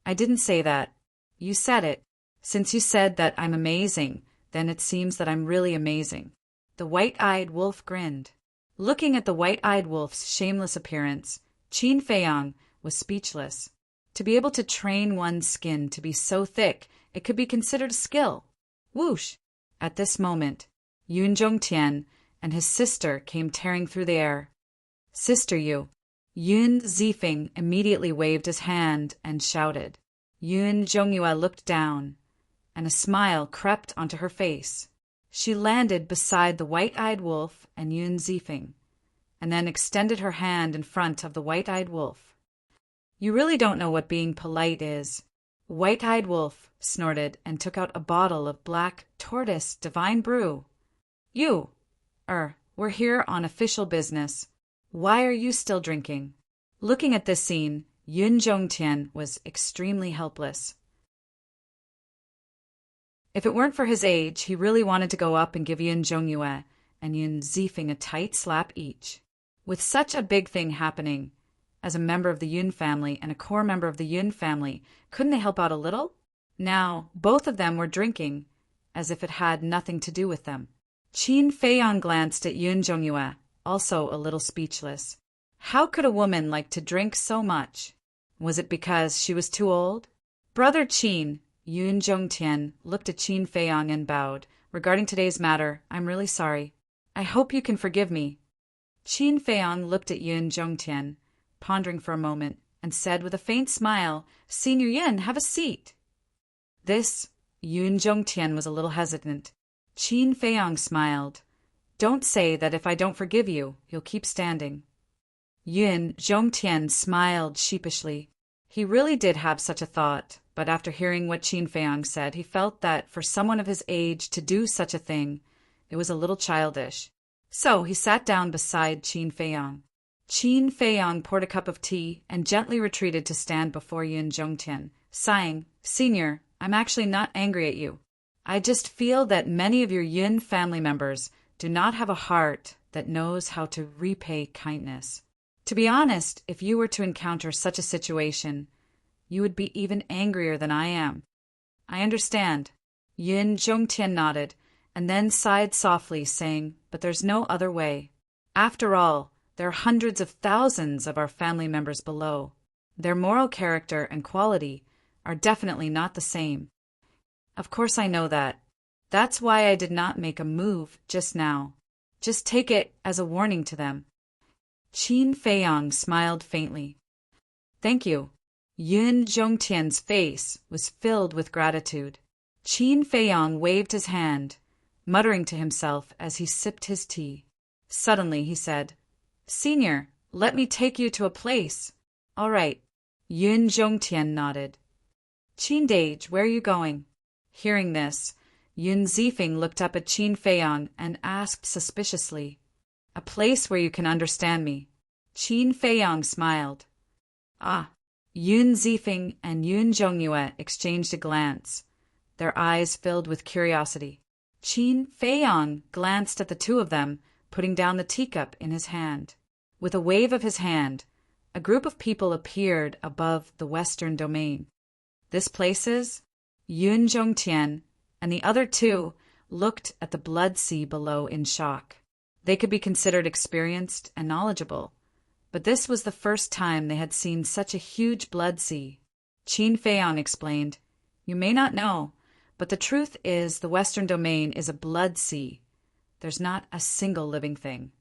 "I didn't say that. You said it. Since you said that I'm amazing, then it seems that I'm really amazing." The white-eyed wolf grinned. Looking at the white-eyed wolf's shameless appearance, Qin Feiyang was speechless. To be able to train one's skin to be so thick, it could be considered a skill. Whoosh! At this moment, Yun Zhongtian and his sister came tearing through the air. "Sister Yu." Yun Zifeng immediately waved his hand and shouted. Yun Zhongyue looked down, and a smile crept onto her face. She landed beside the white-eyed wolf and Yun Zifeng, and then extended her hand in front of the white-eyed wolf. "You really don't know what being polite is." White-eyed wolf snorted and took out a bottle of black tortoise divine brew. We're here on official business. Why are you still drinking?" Looking at this scene, Yun Zhongtian was extremely helpless. If it weren't for his age, he really wanted to go up and give Yun Zhongyue and Yun Zifeng a tight slap each. With such a big thing happening, as a member of the Yun family and a core member of the Yun family, couldn't they help out a little? Now, both of them were drinking, as if it had nothing to do with them. Qin Feiyang glanced at Yun Zhongyue, also a little speechless. How could a woman like to drink so much? Was it because she was too old? "Brother Qin," Yun Zhongtian looked at Qin Feiyang and bowed. "Regarding today's matter, I'm really sorry. I hope you can forgive me." Qin Feiyang looked at Yun Zhongtian, pondering for a moment, and said with a faint smile, "Senior Yun, have a seat." Yun Zhongtian was a little hesitant. Qin Feiyang smiled. "Don't say that if I don't forgive you, you'll keep standing." Yun Zhongtian smiled sheepishly. He really did have such a thought, but after hearing what Qin Feiyang said, he felt that for someone of his age to do such a thing, it was a little childish. So he sat down beside Qin Feiyang. Qin Feiyang poured a cup of tea and gently retreated to stand before Yun Zhongtian, sighing, "Senior, I'm actually not angry at you. I just feel that many of your Yun family members do not have a heart that knows how to repay kindness. To be honest, if you were to encounter such a situation, you would be even angrier than I am." "I understand." Yun Zhongtian nodded, and then sighed softly, saying, "But there's no other way. After all, there are hundreds of thousands of our family members below. Their moral character and quality are definitely not the same." "Of course I know that. That's why I did not make a move just now. Just take it as a warning to them." Qin Feiyang smiled faintly. "Thank you." Yun Zhongtian's face was filled with gratitude. Qin Feiyang waved his hand, muttering to himself as he sipped his tea. Suddenly he said, "Senior, let me take you to a place." "All right." Yun Zhongtian nodded. "Qin Dage, where are you going?" Hearing this, Yun Zifeng looked up at Qin Feiyang and asked suspiciously, "A place where you can understand me." Qin Feiyang smiled. "Ah." Yun Zifeng and Yun Zhongyue exchanged a glance, their eyes filled with curiosity. Qin Feiyang glanced at the two of them, putting down the teacup in his hand. With a wave of his hand, a group of people appeared above the western domain. This places Yun Zhongtian and the other two looked at the blood sea below in shock. They could be considered experienced and knowledgeable, but this was the first time they had seen such a huge blood sea. Qin Feiyang explained, "You may not know, but the truth is the Western Domain is a blood sea. There's not a single living thing."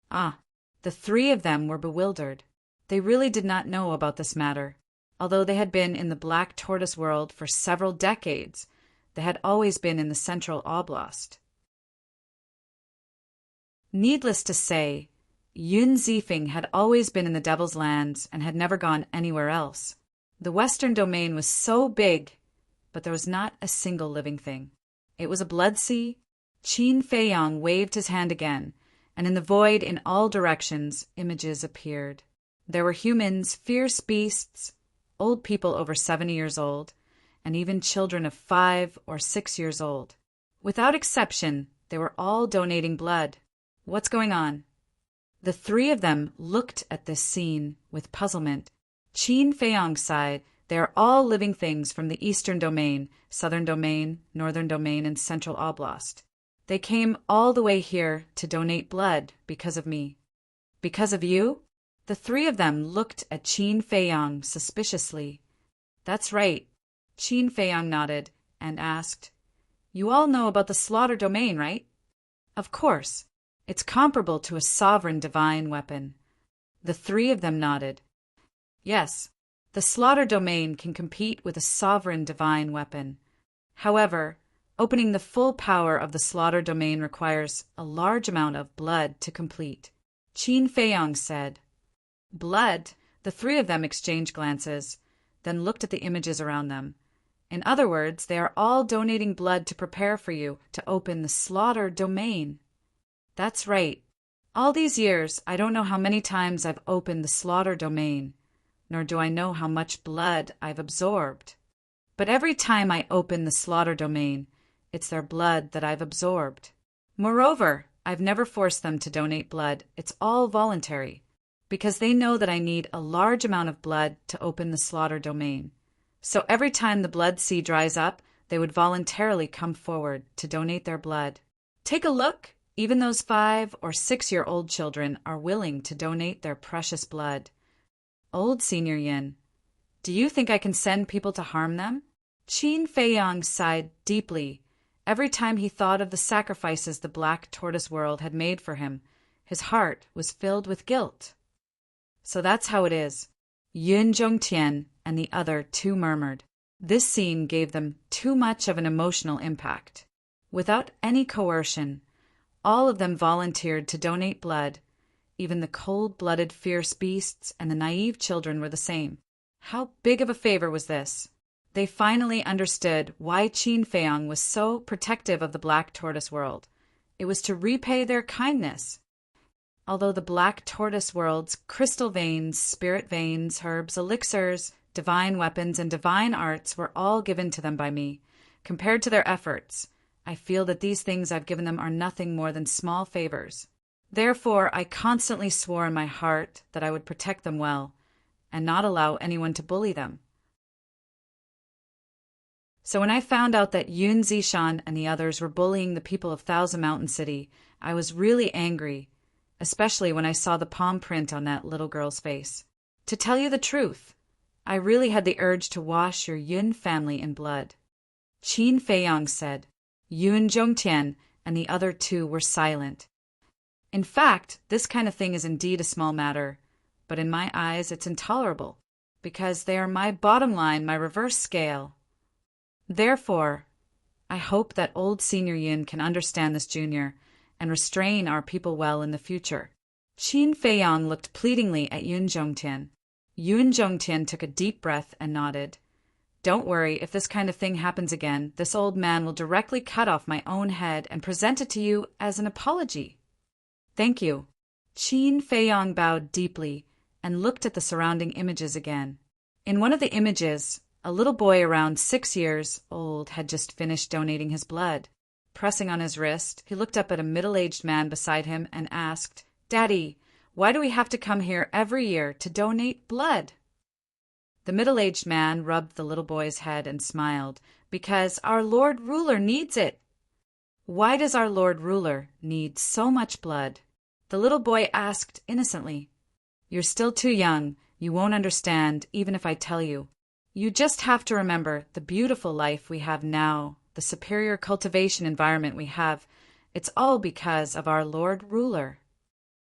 Ah, the three of them were bewildered. They really did not know about this matter. Although they had been in the Black Tortoise world for several decades, they had always been in the Central Oblast. Needless to say, Yun Zifeng had always been in the Devil's Lands and had never gone anywhere else. The Western Domain was so big, but there was not a single living thing. It was a blood sea. Qin Feiyang waved his hand again, and in the void in all directions, images appeared. There were humans, fierce beasts, old people over 70 years old, and even children of 5 or 6 years old. Without exception, they were all donating blood. What's going on? The three of them looked at this scene with puzzlement. Qin Feiyang sighed. They are all living things from the Eastern Domain, Southern Domain, Northern Domain, and Central Oblast. They came all the way here to donate blood because of me. Because of you? The three of them looked at Qin Feiyang suspiciously. That's right. Qin Feiyang nodded and asked, "You all know about the slaughter domain, right?" "Of course. It's comparable to a sovereign divine weapon." The three of them nodded. Yes, the slaughter domain can compete with a sovereign divine weapon. However, opening the full power of the slaughter domain requires a large amount of blood to complete. Qin Feiyang said. Blood? The three of them exchanged glances, then looked at the images around them. In other words, they are all donating blood to prepare for you to open the slaughter domain. That's right. All these years, I don't know how many times I've opened the slaughter domain, nor do I know how much blood I've absorbed. But every time I open the slaughter domain, it's their blood that I've absorbed. Moreover, I've never forced them to donate blood. It's all voluntary, because they know that I need a large amount of blood to open the slaughter domain. So every time the blood sea dries up, they would voluntarily come forward to donate their blood. Take a look. Even those 5 or 6-year-old children are willing to donate their precious blood. Old Senior Yin, do you think I can send people to harm them? Qin Feiyang sighed deeply. Every time he thought of the sacrifices the Black Tortoise world had made for him, his heart was filled with guilt. So that's how it is. Yun Zhongtian and the other two murmured. This scene gave them too much of an emotional impact. Without any coercion, all of them volunteered to donate blood. Even the cold-blooded fierce beasts and the naive children were the same. How big of a favor was this? They finally understood why Qin Feiyang was so protective of the Black Tortoise world. It was to repay their kindness. Although the Black Tortoise world's crystal veins, spirit veins, herbs, elixirs, divine weapons, and divine arts were all given to them by me, compared to their efforts, I feel that these things I've given them are nothing more than small favors. Therefore, I constantly swore in my heart that I would protect them well, and not allow anyone to bully them. So when I found out that Yun Zishan and the others were bullying the people of Thousand Mountain City, I was really angry, especially when I saw the palm print on that little girl's face. To tell you the truth, I really had the urge to wash your Yun family in blood. Qin Feiyang said. Yun Zhongtian and the other two were silent. In fact, this kind of thing is indeed a small matter, but in my eyes it's intolerable, because they are my bottom line, my reverse scale. Therefore, I hope that old Senior Yin can understand this junior and restrain our people well in the future. Qin Feiyang looked pleadingly at Yun Zhongtian. Yun Zhongtian took a deep breath and nodded. Don't worry, if this kind of thing happens again, this old man will directly cut off my own head and present it to you as an apology. Thank you. Qin Feiyang bowed deeply and looked at the surrounding images again. In one of the images, A little boy around 6 years old had just finished donating his blood. Pressing on his wrist, he looked up at a middle-aged man beside him and asked, "Daddy, why do we have to come here every year to donate blood?" The middle-aged man rubbed the little boy's head and smiled. "Because our Lord Ruler needs it." "Why does our Lord Ruler need so much blood?" The little boy asked innocently. "You're still too young. You won't understand, even if I tell you. You just have to remember the beautiful life we have now, the superior cultivation environment we have. It's all because of our Lord Ruler.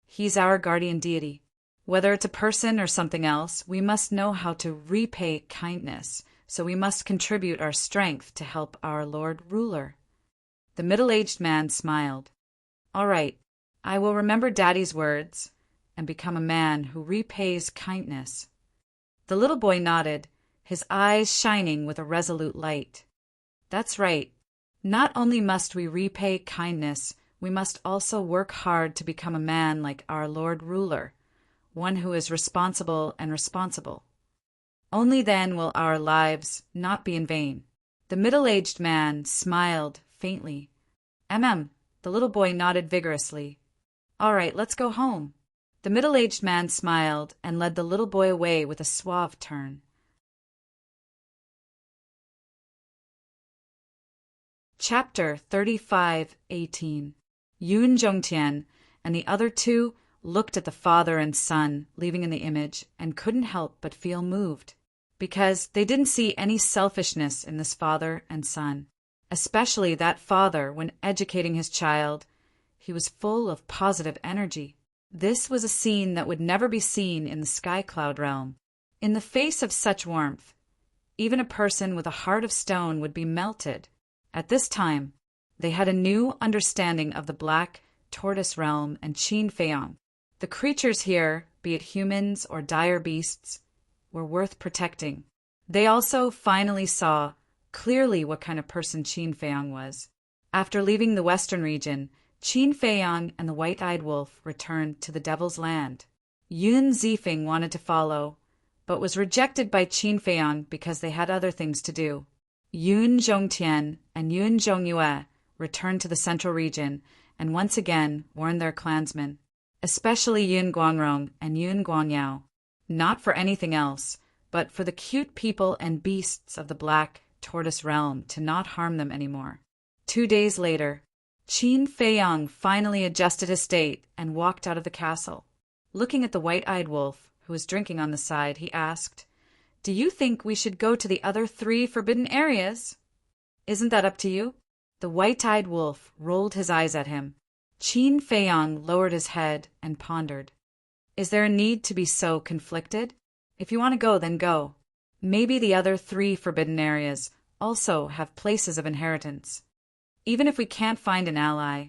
He's our guardian deity. Whether it's a person or something else, we must know how to repay kindness, so we must contribute our strength to help our Lord Ruler." The middle-aged man smiled. "All right, I will remember Daddy's words and become a man who repays kindness." The little boy nodded, his eyes shining with a resolute light. "That's right. Not only must we repay kindness, we must also work hard to become a man like our Lord Ruler, one who is responsible and responsible. Only then will our lives not be in vain." The middle-aged man smiled faintly. The little boy nodded vigorously. "All right, let's go home." The middle-aged man smiled and led the little boy away with a suave turn. Chapter 35:18. Yoon Jongtian and the other two looked at the father and son leaving in the image and couldn't help but feel moved, because they didn't see any selfishness in this father and son, especially that father when educating his child. He was full of positive energy. This was a scene that would never be seen in the sky cloud realm. In the face of such warmth, even a person with a heart of stone would be melted. At this time, they had a new understanding of the black tortoise realm and Qin Feiyang. The creatures here, be it humans or dire beasts, were worth protecting. They also finally saw clearly what kind of person Qin Feiyang was. After leaving the western region, Qin Feiyang and the white-eyed wolf returned to the Devil's Land. Yun Zifeng wanted to follow, but was rejected by Qin Feiyang because they had other things to do. Yun Zhongtian and Yun Zhongyue returned to the central region and once again warned their clansmen, especially Yun Guangrong and Yun Guangyao, not for anything else, but for the cute people and beasts of the black tortoise realm to not harm them anymore. 2 days later, Qin Feiyang finally adjusted his state and walked out of the castle. Looking at the white-eyed wolf, who was drinking on the side, he asked, "Do you think we should go to the other 3 forbidden areas?" "Isn't that up to you?" The white-eyed wolf rolled his eyes at him. Qin Feiyang lowered his head and pondered. "Is there a need to be so conflicted? If you want to go, then go. Maybe the other 3 forbidden areas also have places of inheritance. Even if we can't find an ally,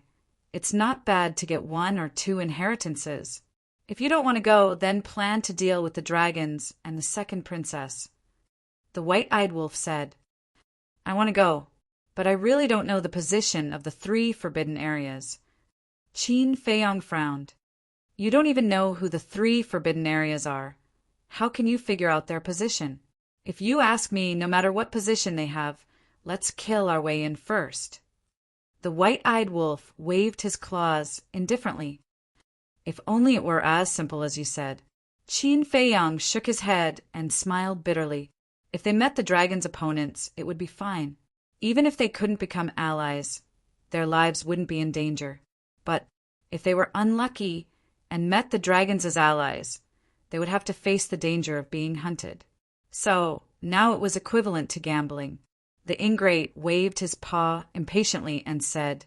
it's not bad to get 1 or 2 inheritances. If you don't want to go, then plan to deal with the dragons and the second princess." The white-eyed wolf said, "I want to go, but I really don't know the position of the 3 forbidden areas." Qin Feiyang frowned. "You don't even know who the 3 forbidden areas are. How can you figure out their position? If you ask me, no matter what position they have, let's kill our way in first." The white-eyed wolf waved his claws indifferently. "If only it were as simple as you said." Qin Feiyang shook his head and smiled bitterly. If they met the dragon's opponents, it would be fine. Even if they couldn't become allies, their lives wouldn't be in danger. But if they were unlucky and met the dragons as allies, they would have to face the danger of being hunted. So now it was equivalent to gambling. The ingrate waved his paw impatiently and said,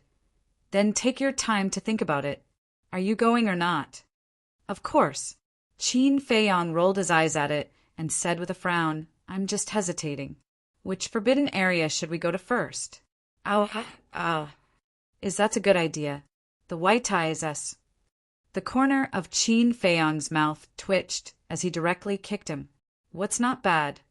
"Then take your time to think about it. Are you going or not?" "Of course." Qin Feiyang rolled his eyes at it and said with a frown, "I'm just hesitating. Which forbidden area should we go to first?" Is that a good idea? The white eyes us. The corner of Qin Feiyang's mouth twitched as he directly kicked him. "What's not bad?"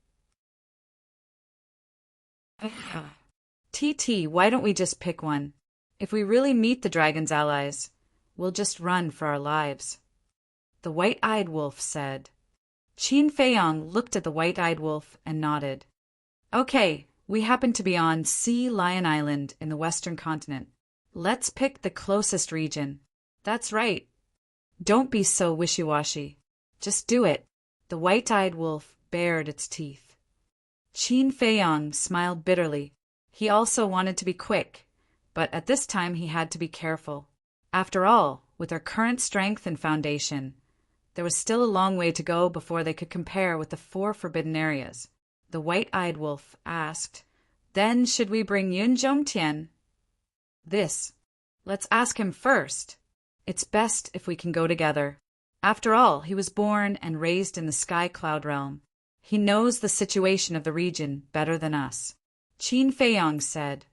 TT, why don't we just pick one? If we really meet the dragon's allies, we'll just run for our lives." The white-eyed wolf said. Qin Feiyang looked at the white-eyed wolf and nodded. Okay, we happen to be on Sea Lion Island in the Western continent. Let's pick the closest region. That's right. Don't be so wishy-washy. Just do it. The white-eyed wolf bared its teeth. Qin Feiyang smiled bitterly. He also wanted to be quick, but at this time he had to be careful. After all, with their current strength and foundation, there was still a long way to go before they could compare with the 4 forbidden areas. The white-eyed wolf asked, "Then should we bring Yun Zhongtian?" Let's ask him first. It's best if we can go together. After all, he was born and raised in the Sky Cloud realm. He knows the situation of the region better than us. Qin Feiyang said,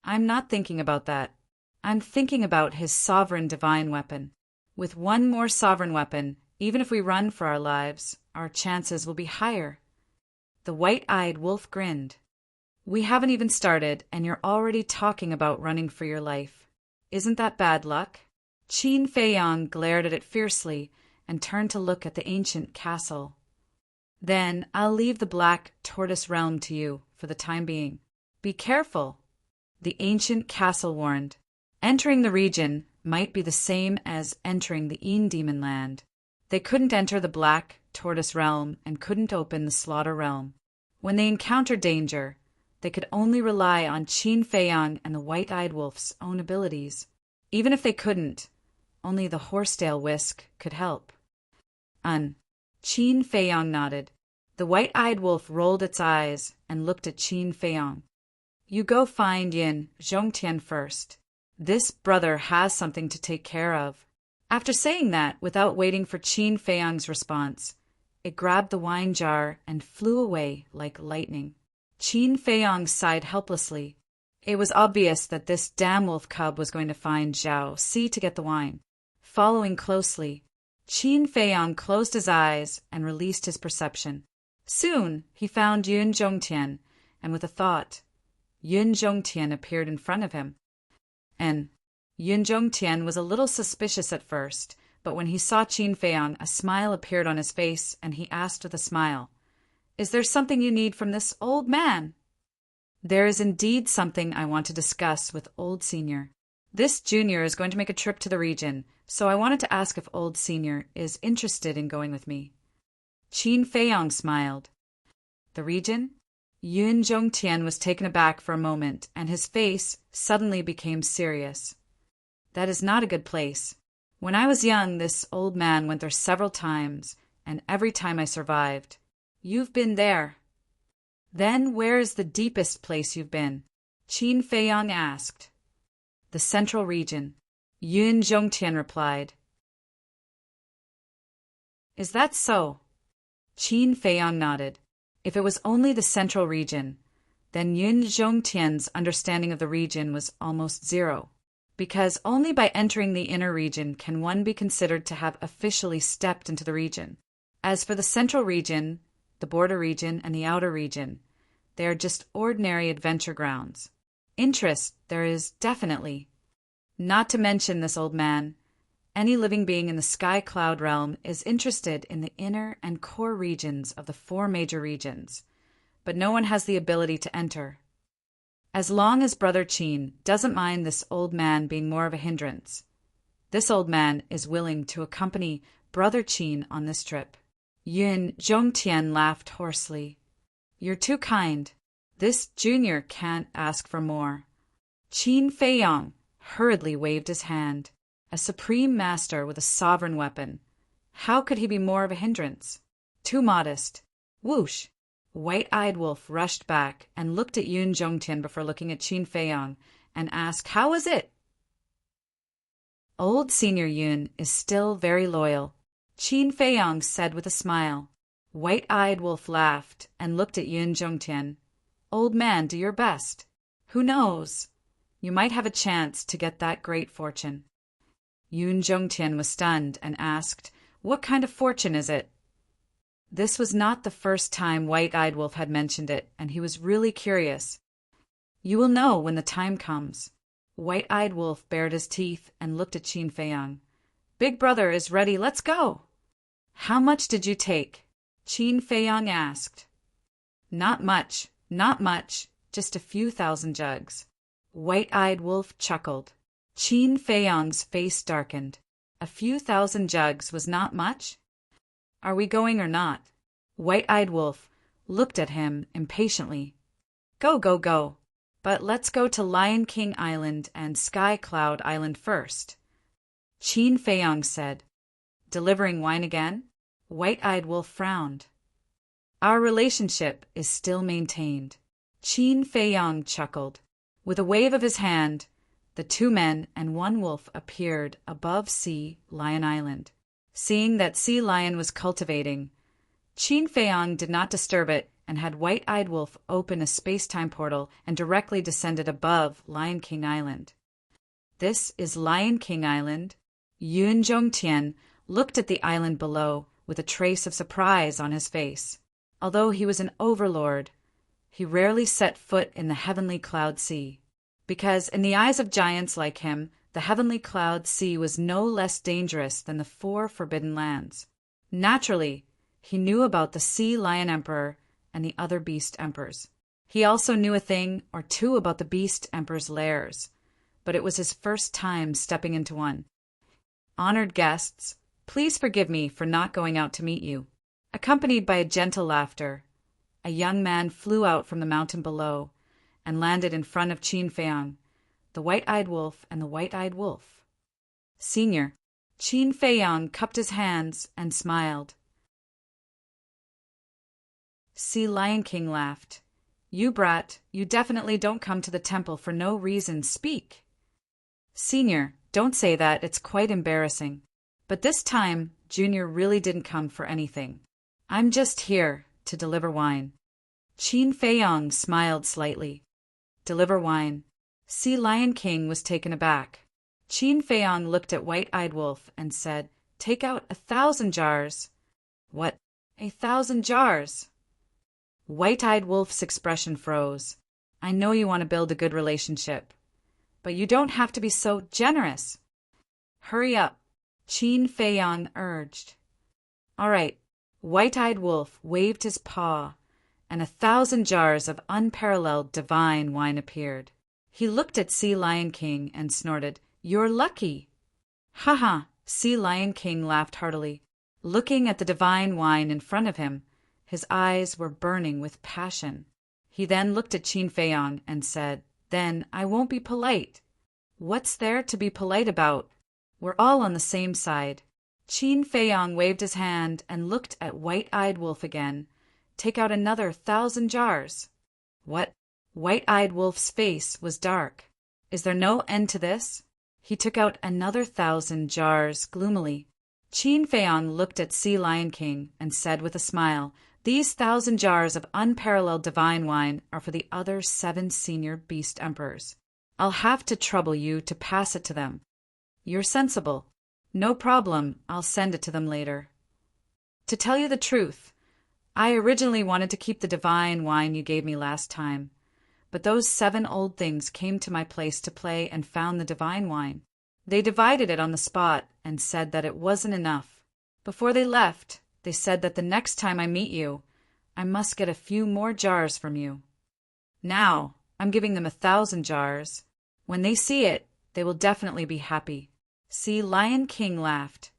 "I'm not thinking about that. I'm thinking about his sovereign divine weapon. With one more sovereign weapon, even if we run for our lives, our chances will be higher." The white-eyed wolf grinned. "We haven't even started, and you're already talking about running for your life. Isn't that bad luck?" Qin Feiyang glared at it fiercely and turned to look at the ancient castle. "Then I'll leave the Black Tortoise realm to you for the time being. Be careful," the ancient castle warned. Entering the region might be the same as entering the Demon land. They couldn't enter the Black Tortoise realm and couldn't open the Slaughter realm. When they encountered danger, they could only rely on Qin Feiyang and the white-eyed wolf's own abilities. Even if they couldn't, only the horsetail whisk could help. Qin Feiyang nodded. The white-eyed wolf rolled its eyes and looked at Qin Feiyang. "You go find Yin Zhongtian first. This brother has something to take care of." After saying that, without waiting for Qin Feiyang's response, it grabbed the wine jar and flew away like lightning. Qin Feiyang sighed helplessly. It was obvious that this damn wolf cub was going to find Zhao Si to get the wine. Following closely, Qin Feiyang closed his eyes and released his perception. Soon he found Yun Zhongtian, and with a thought, Yun Zhongtian appeared in front of him. And Yun Zhongtian was a little suspicious at first, but when he saw Qin Feiyang, a smile appeared on his face, and he asked with a smile, "Is there something you need from this old man?" "There is indeed something I want to discuss with Old Senior. This junior is going to make a trip to the region, so I wanted to ask if Old Senior is interested in going with me." Qin Feiyang smiled. "The region?" Yun Zhongtian was taken aback for a moment, and his face suddenly became serious. "That is not a good place. When I was young, this old man went there several times, and every time I survived. You've been there." "Then where is the deepest place you've been?" Qin Feiyang asked. "The central region," Yun Zhongtian replied. "Is that so?" Qin Feiyang nodded. If it was only the central region, then Yun Zhongtian's understanding of the region was almost zero, because only by entering the inner region can one be considered to have officially stepped into the region. As for the central region, the border region, and the outer region, they are just ordinary adventure grounds. Interest there is definitely. Not to mention this old man. Any living being in the Sky Cloud realm is interested in the inner and core regions of the 4 major regions, but no one has the ability to enter. As long as Brother Qin doesn't mind this old man being more of a hindrance, this old man is willing to accompany Brother Qin on this trip. Yun Zhongtian laughed hoarsely. "You're too kind. This junior can't ask for more." Qin Feiyang hurriedly waved his hand. A supreme master with a sovereign weapon. How could he be more of a hindrance? Too modest. Whoosh! White-eyed wolf rushed back and looked at Yun Zhongtian before looking at Qin Feiyang and asked, "How was it?" "Old Senior Yun is still very loyal," Qin Feiyang said with a smile. White-eyed wolf laughed and looked at Yun Zhongtian. "Old man, do your best. Who knows? You might have a chance to get that great fortune." Yun Zhongtian was stunned and asked, "What kind of fortune is it?" This was not the first time White-eyed Wolf had mentioned it, and he was really curious. "You will know when the time comes." White-eyed Wolf bared his teeth and looked at Qin Feiyang. "Big brother is ready, let's go!" "How much did you take?" Qin Feiyang asked. "Not much," Not much, just a few thousand jugs. White-eyed Wolf chuckled. Qin Feiyong's face darkened. A few thousand jugs was not much? Are we going or not? White-eyed Wolf looked at him impatiently. Go, go, go. But let's go to Lion King Island and Sky Cloud Island first. Qin Feiyong said. Delivering wine again? White-eyed Wolf frowned. Our relationship is still maintained. Qin Feiyong chuckled. With a wave of his hand, the two men and one wolf appeared above Sea Lion Island. Seeing that Sea Lion was cultivating, Qin Feiyong did not disturb it and had White-eyed Wolf open a space-time portal and directly descended above Lion King Island. This is Lion King Island. Yun Zhongtian looked at the island below with a trace of surprise on his face. Although he was an overlord, he rarely set foot in the heavenly cloud sea, because in the eyes of giants like him, the heavenly cloud sea was no less dangerous than the four forbidden lands. Naturally, he knew about the Sea Lion Emperor and the other Beast Emperors. He also knew a thing or two about the Beast Emperor's lairs, but it was his first time stepping into one. Honored guests, please forgive me for not going out to meet you. Accompanied by a gentle laughter, a young man flew out from the mountain below and landed in front of Qin Feiyong, the White-eyed Wolf and the White-eyed Wolf. Senior, Qin Feiyong cupped his hands and smiled. Sea Lion King laughed. You brat, you definitely don't come to the temple for no reason. Speak. Senior, don't say that, it's quite embarrassing. But this time, Junior really didn't come for anything. I'm just here to deliver wine. Qin Feiyong smiled slightly. Deliver wine. Sea Lion King was taken aback. Qin Feiyong looked at White-eyed Wolf and said, Take out 1,000 jars. What? 1,000 jars? White-eyed Wolf's expression froze. I know you want to build a good relationship, but you don't have to be so generous. Hurry up, Qin Feiyong urged. All right. White-eyed Wolf waved his paw, and 1,000 jars of unparalleled divine wine appeared. He looked at Sea Lion King and snorted, You're lucky. Ha ha, Sea Lion King laughed heartily. Looking at the divine wine in front of him, his eyes were burning with passion. He then looked at Qin Feiyong and said, Then I won't be polite. What's there to be polite about? We're all on the same side. Qin Feiyong waved his hand and looked at White-eyed Wolf again. Take out another 1,000 jars. What? White-eyed Wolf's face was dark. Is there no end to this? He took out another 1,000 jars gloomily. Qin Feiyong looked at Sea Lion King and said with a smile, These 1,000 jars of unparalleled divine wine are for the other 7 senior Beast Emperors. I'll have to trouble you to pass it to them. You're sensible. No problem, I'll send it to them later. To tell you the truth, I originally wanted to keep the divine wine you gave me last time, but those 7 old things came to my place to play and found the divine wine. They divided it on the spot and said that it wasn't enough. Before they left, they said that the next time I meet you, I must get a few more jars from you. Now, I'm giving them 1,000 jars. When they see it, they will definitely be happy. Sea Lion King laughed.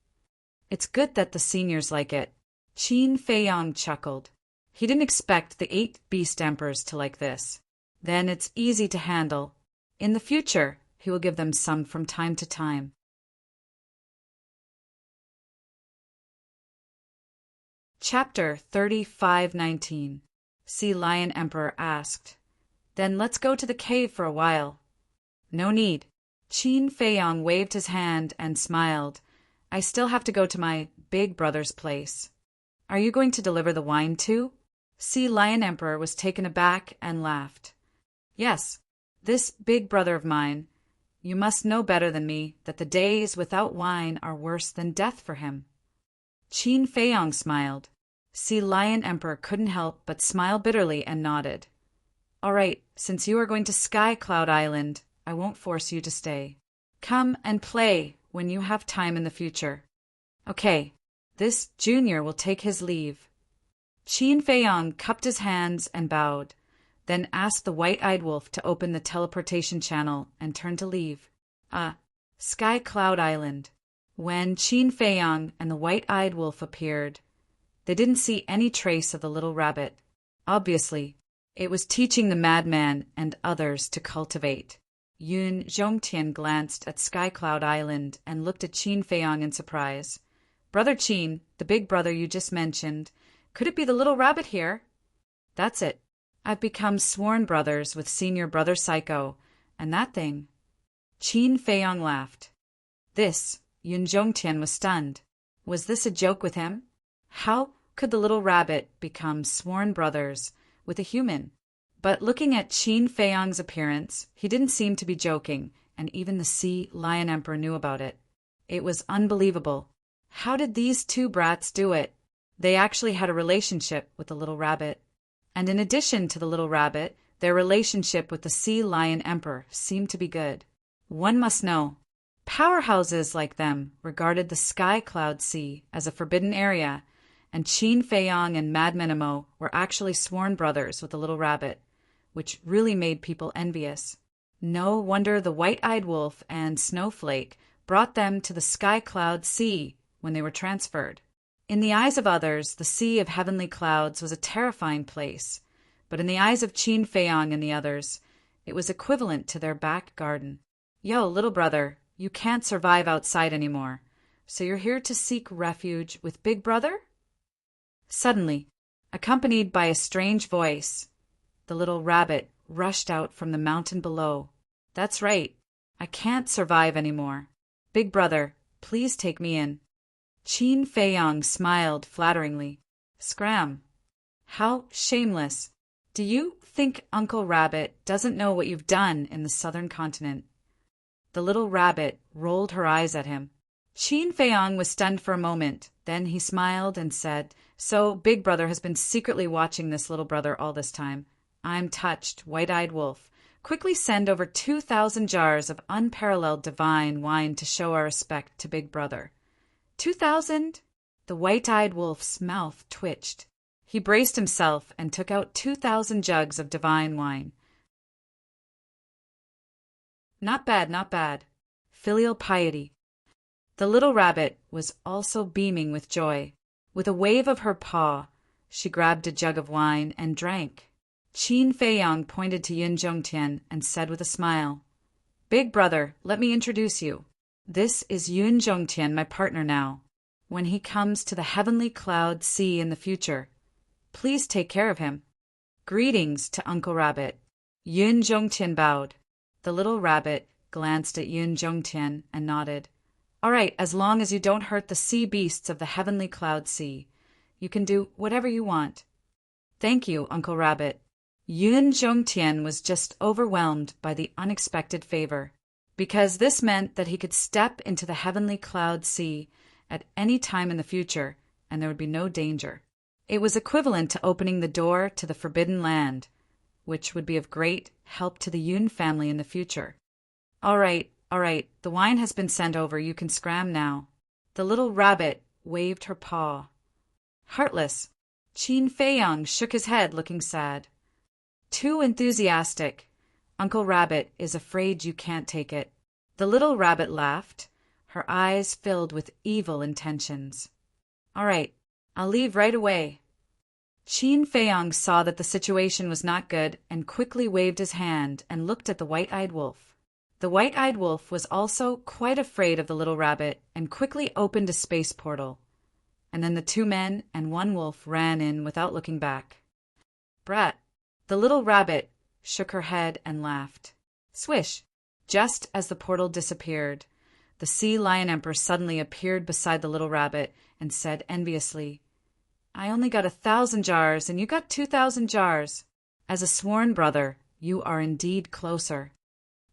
It's good that the seniors like it. Qin Feiyong chuckled. He didn't expect the 8 Beast Emperors to like this. Then it's easy to handle. In the future, he will give them some from time to time. Chapter 35:19. Sea Lion Emperor asked, Then let's go to the cave for a while. No need. Qin Feiyong waved his hand and smiled. I still have to go to my big brother's place. Are you going to deliver the wine too? Sea Lion Emperor was taken aback and laughed. Yes, this big brother of mine. You must know better than me that the days without wine are worse than death for him. Qin Feiyong smiled. Sea Lion Emperor couldn't help but smile bitterly and nodded. All right, since you are going to Sky Cloud Island, I won't force you to stay. Come and play when you have time in the future. Okay, this junior will take his leave. Qin Feiyong cupped his hands and bowed. then asked the white-eyed wolf to open the teleportation channel and turned to leave. Sky Cloud Island. When Qin Feiyang and the white-eyed wolf appeared, they didn't see any trace of the little rabbit. Obviously, it was teaching the madman and others to cultivate. Yun Zhongtian glanced at Sky Cloud Island and looked at Qin Feiyang in surprise. Brother Qin, the big brother you just mentioned, could it be the little rabbit here? That's it. I've become sworn brothers with senior brother Psycho, and that thing. Qin Feiyang laughed. This, Yun Zhongtian was stunned. Was this a joke with him? How could the little rabbit become sworn brothers with a human? But looking at Qin Feiyang's appearance, he didn't seem to be joking, and even the Sea Lion Emperor knew about it. It was unbelievable. How did these two brats do it? They actually had a relationship with the little rabbit. And in addition to the little rabbit, their relationship with the Sea Lion Emperor seemed to be good. One must know. Powerhouses like them regarded the Sky Cloud Sea as a forbidden area, and Qin Feiyang and Madman Amo were actually sworn brothers with the little rabbit, which really made people envious. No wonder the white-eyed wolf and Snowflake brought them to the Sky Cloud Sea when they were transferred. In the eyes of others, the Sea of Heavenly Clouds was a terrifying place, but in the eyes of Qin Feiyang and the others, it was equivalent to their back garden. Yo, little brother, you can't survive outside anymore, so you're here to seek refuge with Big Brother? Suddenly, accompanied by a strange voice, the little rabbit rushed out from the mountain below. That's right, I can't survive anymore. Big Brother, please take me in. Qin Feiyang smiled flatteringly. Scram! How shameless! Do you think Uncle Rabbit doesn't know what you've done in the southern continent? The little rabbit rolled her eyes at him. Qin Feiyang was stunned for a moment. Then he smiled and said, So Big Brother has been secretly watching this little brother all this time. I'm touched, white-eyed wolf. Quickly send over 2,000 jars of unparalleled divine wine to show our respect to Big Brother. 2,000? The white-eyed wolf's mouth twitched. He braced himself and took out 2,000 jugs of divine wine. Not bad, not bad. Filial piety. The little rabbit was also beaming with joy. With a wave of her paw, she grabbed a jug of wine and drank. Qin Feiyang pointed to Yun Zhongtian and said with a smile, Big Brother, let me introduce you. This is Yun Zhongtian, my partner now. When he comes to the Heavenly Cloud Sea in the future, please take care of him. Greetings to Uncle Rabbit. Yun Zhongtian bowed. The little rabbit glanced at Yun Zhongtian and nodded. All right, as long as you don't hurt the sea beasts of the Heavenly Cloud Sea, you can do whatever you want. Thank you, Uncle Rabbit. Yun Zhongtian was just overwhelmed by the unexpected favor, because this meant that he could step into the Heavenly Cloud Sea at any time in the future, and there would be no danger. It was equivalent to opening the door to the Forbidden Land, which would be of great help to the Yun family in the future. All right, the wine has been sent over, you can scram now. The little rabbit waved her paw. Heartless. Qin Feiyang shook his head, looking sad. Too enthusiastic. Uncle Rabbit is afraid you can't take it. The little rabbit laughed, her eyes filled with evil intentions. All right, I'll leave right away. Qin Feiyang saw that the situation was not good and quickly waved his hand and looked at the white-eyed wolf. The white-eyed wolf was also quite afraid of the little rabbit and quickly opened a space portal. And then the two men and one wolf ran in without looking back. Brat. The little rabbit shook her head and laughed. Swish! Just as the portal disappeared, the Sea Lion Emperor suddenly appeared beside the little rabbit and said enviously, I only got 1,000 jars and you got 2,000 jars. As a sworn brother, you are indeed closer.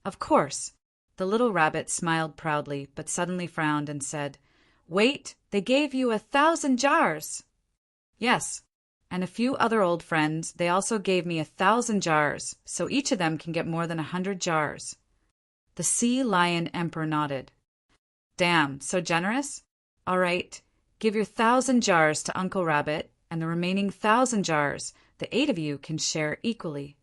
Of course. The little rabbit smiled proudly, but suddenly frowned and said, Wait, they gave you 1,000 jars. Yes. And a few other old friends, they also gave me 1,000 jars, so each of them can get more than 100 jars. The Sea Lion Emperor nodded. Damn, so generous? All right, give your 1,000 jars to Uncle Rabbit, and the remaining 1,000 jars, the 8 of you can share equally.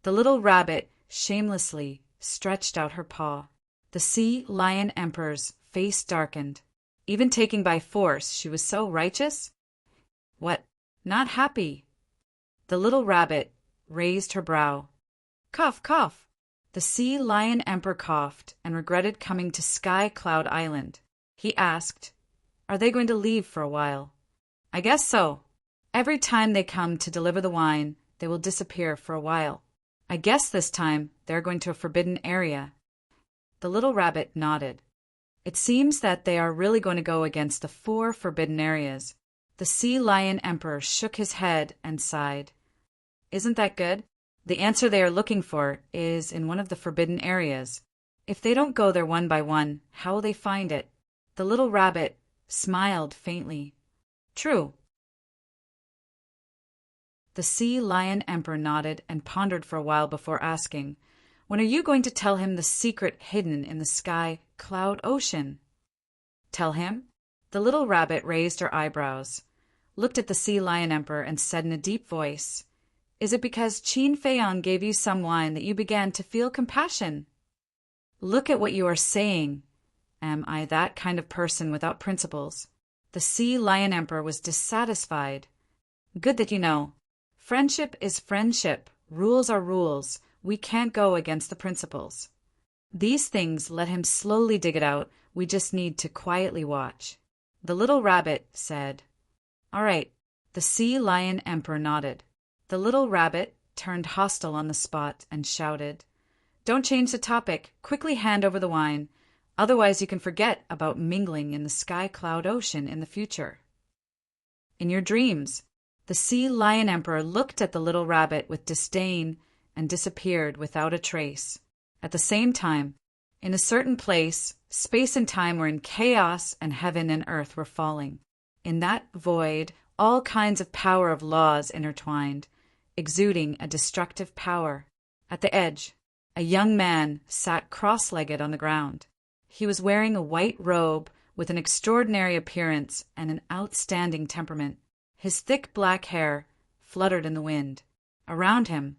The little rabbit shamelessly stretched out her paw. The sea lion emperor's face darkened. Even taken by force, she was so righteous? What, not happy? The little rabbit raised her brow. Cough, cough. The sea lion emperor coughed and regretted coming to Sky Cloud Island. He asked, "Are they going to leave for a while?" "I guess so. Every time they come to deliver the wine, they will disappear for a while. I guess this time they're going to a forbidden area." The little rabbit nodded. "It seems that they are really going to go against the 4 forbidden areas." The sea lion emperor shook his head and sighed. "Isn't that good? The answer they are looking for is in one of the forbidden areas. If they don't go there one by one, how will they find it?" The little rabbit smiled faintly. "True." The sea lion emperor nodded and pondered for a while before asking, "When are you going to tell him the secret hidden in the Sky Cloud Ocean?" "Tell him?" The little rabbit raised her eyebrows, looked at the sea lion emperor, and said in a deep voice, "Is it because Qin Feiyang gave you some wine that you began to feel compassion?" "Look at what you are saying. Am I that kind of person without principles?" The sea lion emperor was dissatisfied. "Good that you know. Friendship is friendship. Rules are rules. We can't go against the principles. These things, let him slowly dig it out. We just need to quietly watch." The little rabbit said, "All right." The sea lion emperor nodded. The little rabbit turned hostile on the spot and shouted, "Don't change the topic. Quickly hand over the wine. Otherwise you can forget about mingling in the Sky Cloud Ocean in the future." "In your dreams." The sea lion emperor looked at the little rabbit with disdain and disappeared without a trace. At the same time, in a certain place, space and time were in chaos and heaven and earth were falling. In that void, all kinds of power of laws intertwined, exuding a destructive power. At the edge, a young man sat cross-legged on the ground. He was wearing a white robe with an extraordinary appearance and an outstanding temperament. His thick black hair fluttered in the wind. Around him,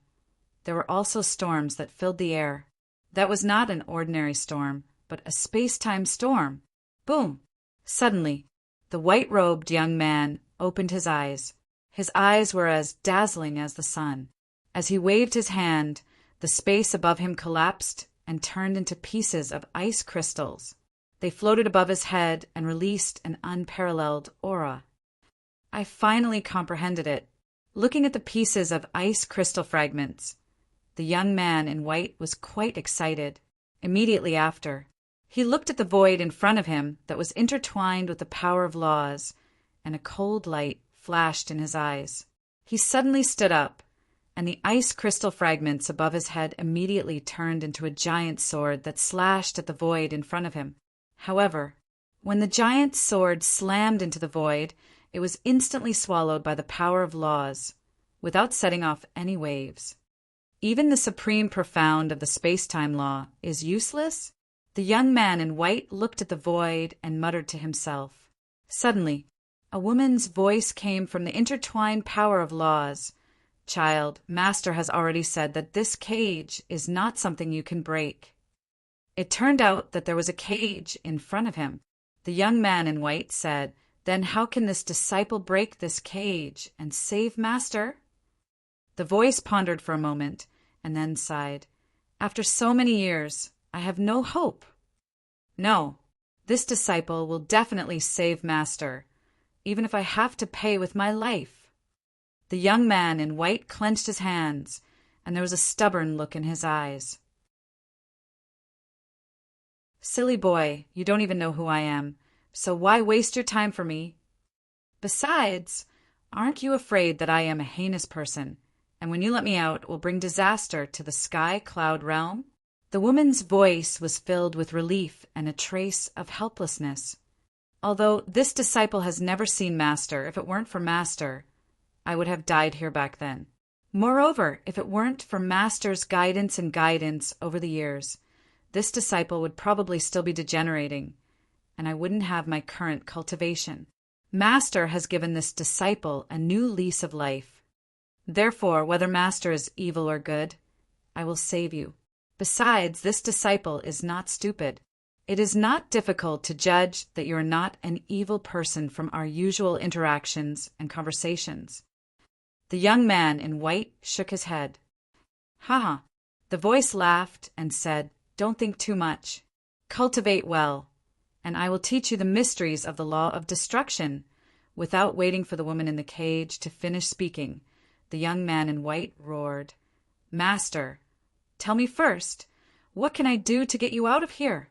there were also storms that filled the air. That was not an ordinary storm, but a space-time storm. Boom! Suddenly, the white-robed young man opened his eyes. His eyes were as dazzling as the sun. As he waved his hand, the space above him collapsed and turned into pieces of ice crystals. They floated above his head and released an unparalleled aura. I finally comprehended it. Looking at the pieces of ice crystal fragments, the young man in white was quite excited. Immediately after, he looked at the void in front of him that was intertwined with the power of laws, and a cold light flashed in his eyes. He suddenly stood up, and the ice crystal fragments above his head immediately turned into a giant sword that slashed at the void in front of him. However, when the giant sword slammed into the void, it was instantly swallowed by the power of laws, without setting off any waves. Even the supreme profound of the space-time law is useless? The young man in white looked at the void and muttered to himself. Suddenly, a woman's voice came from the intertwined power of laws. "Child, Master has already said that this cage is not something you can break." It turned out that there was a cage in front of him. The young man in white said, "Then how can this disciple break this cage and save Master?" The voice pondered for a moment and then sighed. "After so many years, I have no hope." "No, this disciple will definitely save Master, even if I have to pay with my life." The young man in white clenched his hands, and there was a stubborn look in his eyes. "Silly boy, you don't even know who I am, so why waste your time for me? Besides, aren't you afraid that I am a heinous person, and when you let me out, will bring disaster to the Sky Cloud realm?" The woman's voice was filled with relief and a trace of helplessness. "Although this disciple has never seen Master, if it weren't for Master, I would have died here back then. Moreover, if it weren't for Master's guidance over the years, this disciple would probably still be degenerating, and I wouldn't have my current cultivation. Master has given this disciple a new lease of life. Therefore, whether Master is evil or good, I will save you. Besides, this disciple is not stupid. It is not difficult to judge that you are not an evil person from our usual interactions and conversations." The young man in white shook his head. "Ha!" The voice laughed and said, "Don't think too much. Cultivate well, and I will teach you the mysteries of the law of destruction." Without waiting for the woman in the cage to finish speaking, the young man in white roared, "Master, tell me first, what can I do to get you out of here?"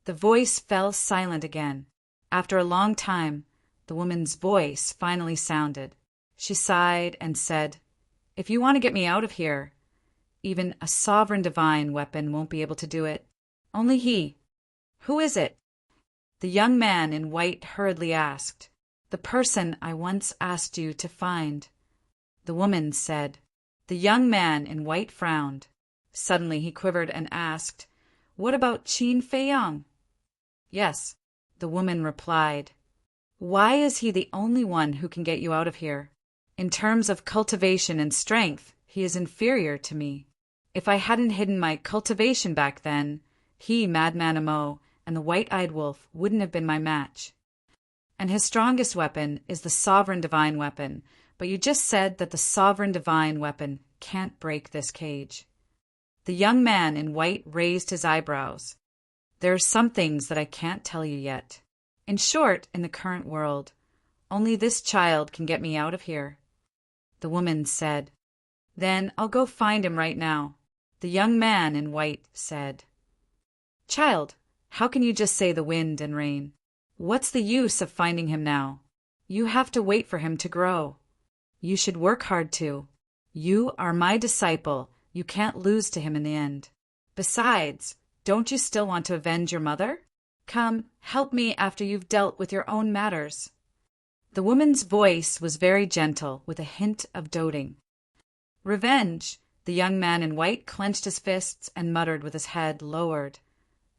The voice fell silent again. After a long time, the woman's voice finally sounded. She sighed and said, "If you want to get me out of here, even a sovereign divine weapon won't be able to do it. Only he." "Who is it?" The young man in white hurriedly asked. "The person I once asked you to find." The woman said. The young man in white frowned. Suddenly he quivered and asked, "What about Qin Feiyang?" "Yes," the woman replied. "Why is he the only one who can get you out of here? In terms of cultivation and strength, he is inferior to me. If I hadn't hidden my cultivation back then, he, Madman Amo, and the white-eyed wolf wouldn't have been my match. And his strongest weapon is the sovereign divine weapon, but you just said that the sovereign divine weapon can't break this cage." The young man in white raised his eyebrows. "There are some things that I can't tell you yet. In short, in the current world, only this child can get me out of here." The woman said, "Then I'll go find him right now." The young man in white said, "Child, how can you just say the wind and rain? What's the use of finding him now? You have to wait for him to grow. You should work hard too. You are my disciple. You can't lose to him in the end. Besides, don't you still want to avenge your mother? Come, help me after you've dealt with your own matters." The woman's voice was very gentle, with a hint of doting. "Revenge!" The young man in white clenched his fists and muttered with his head lowered.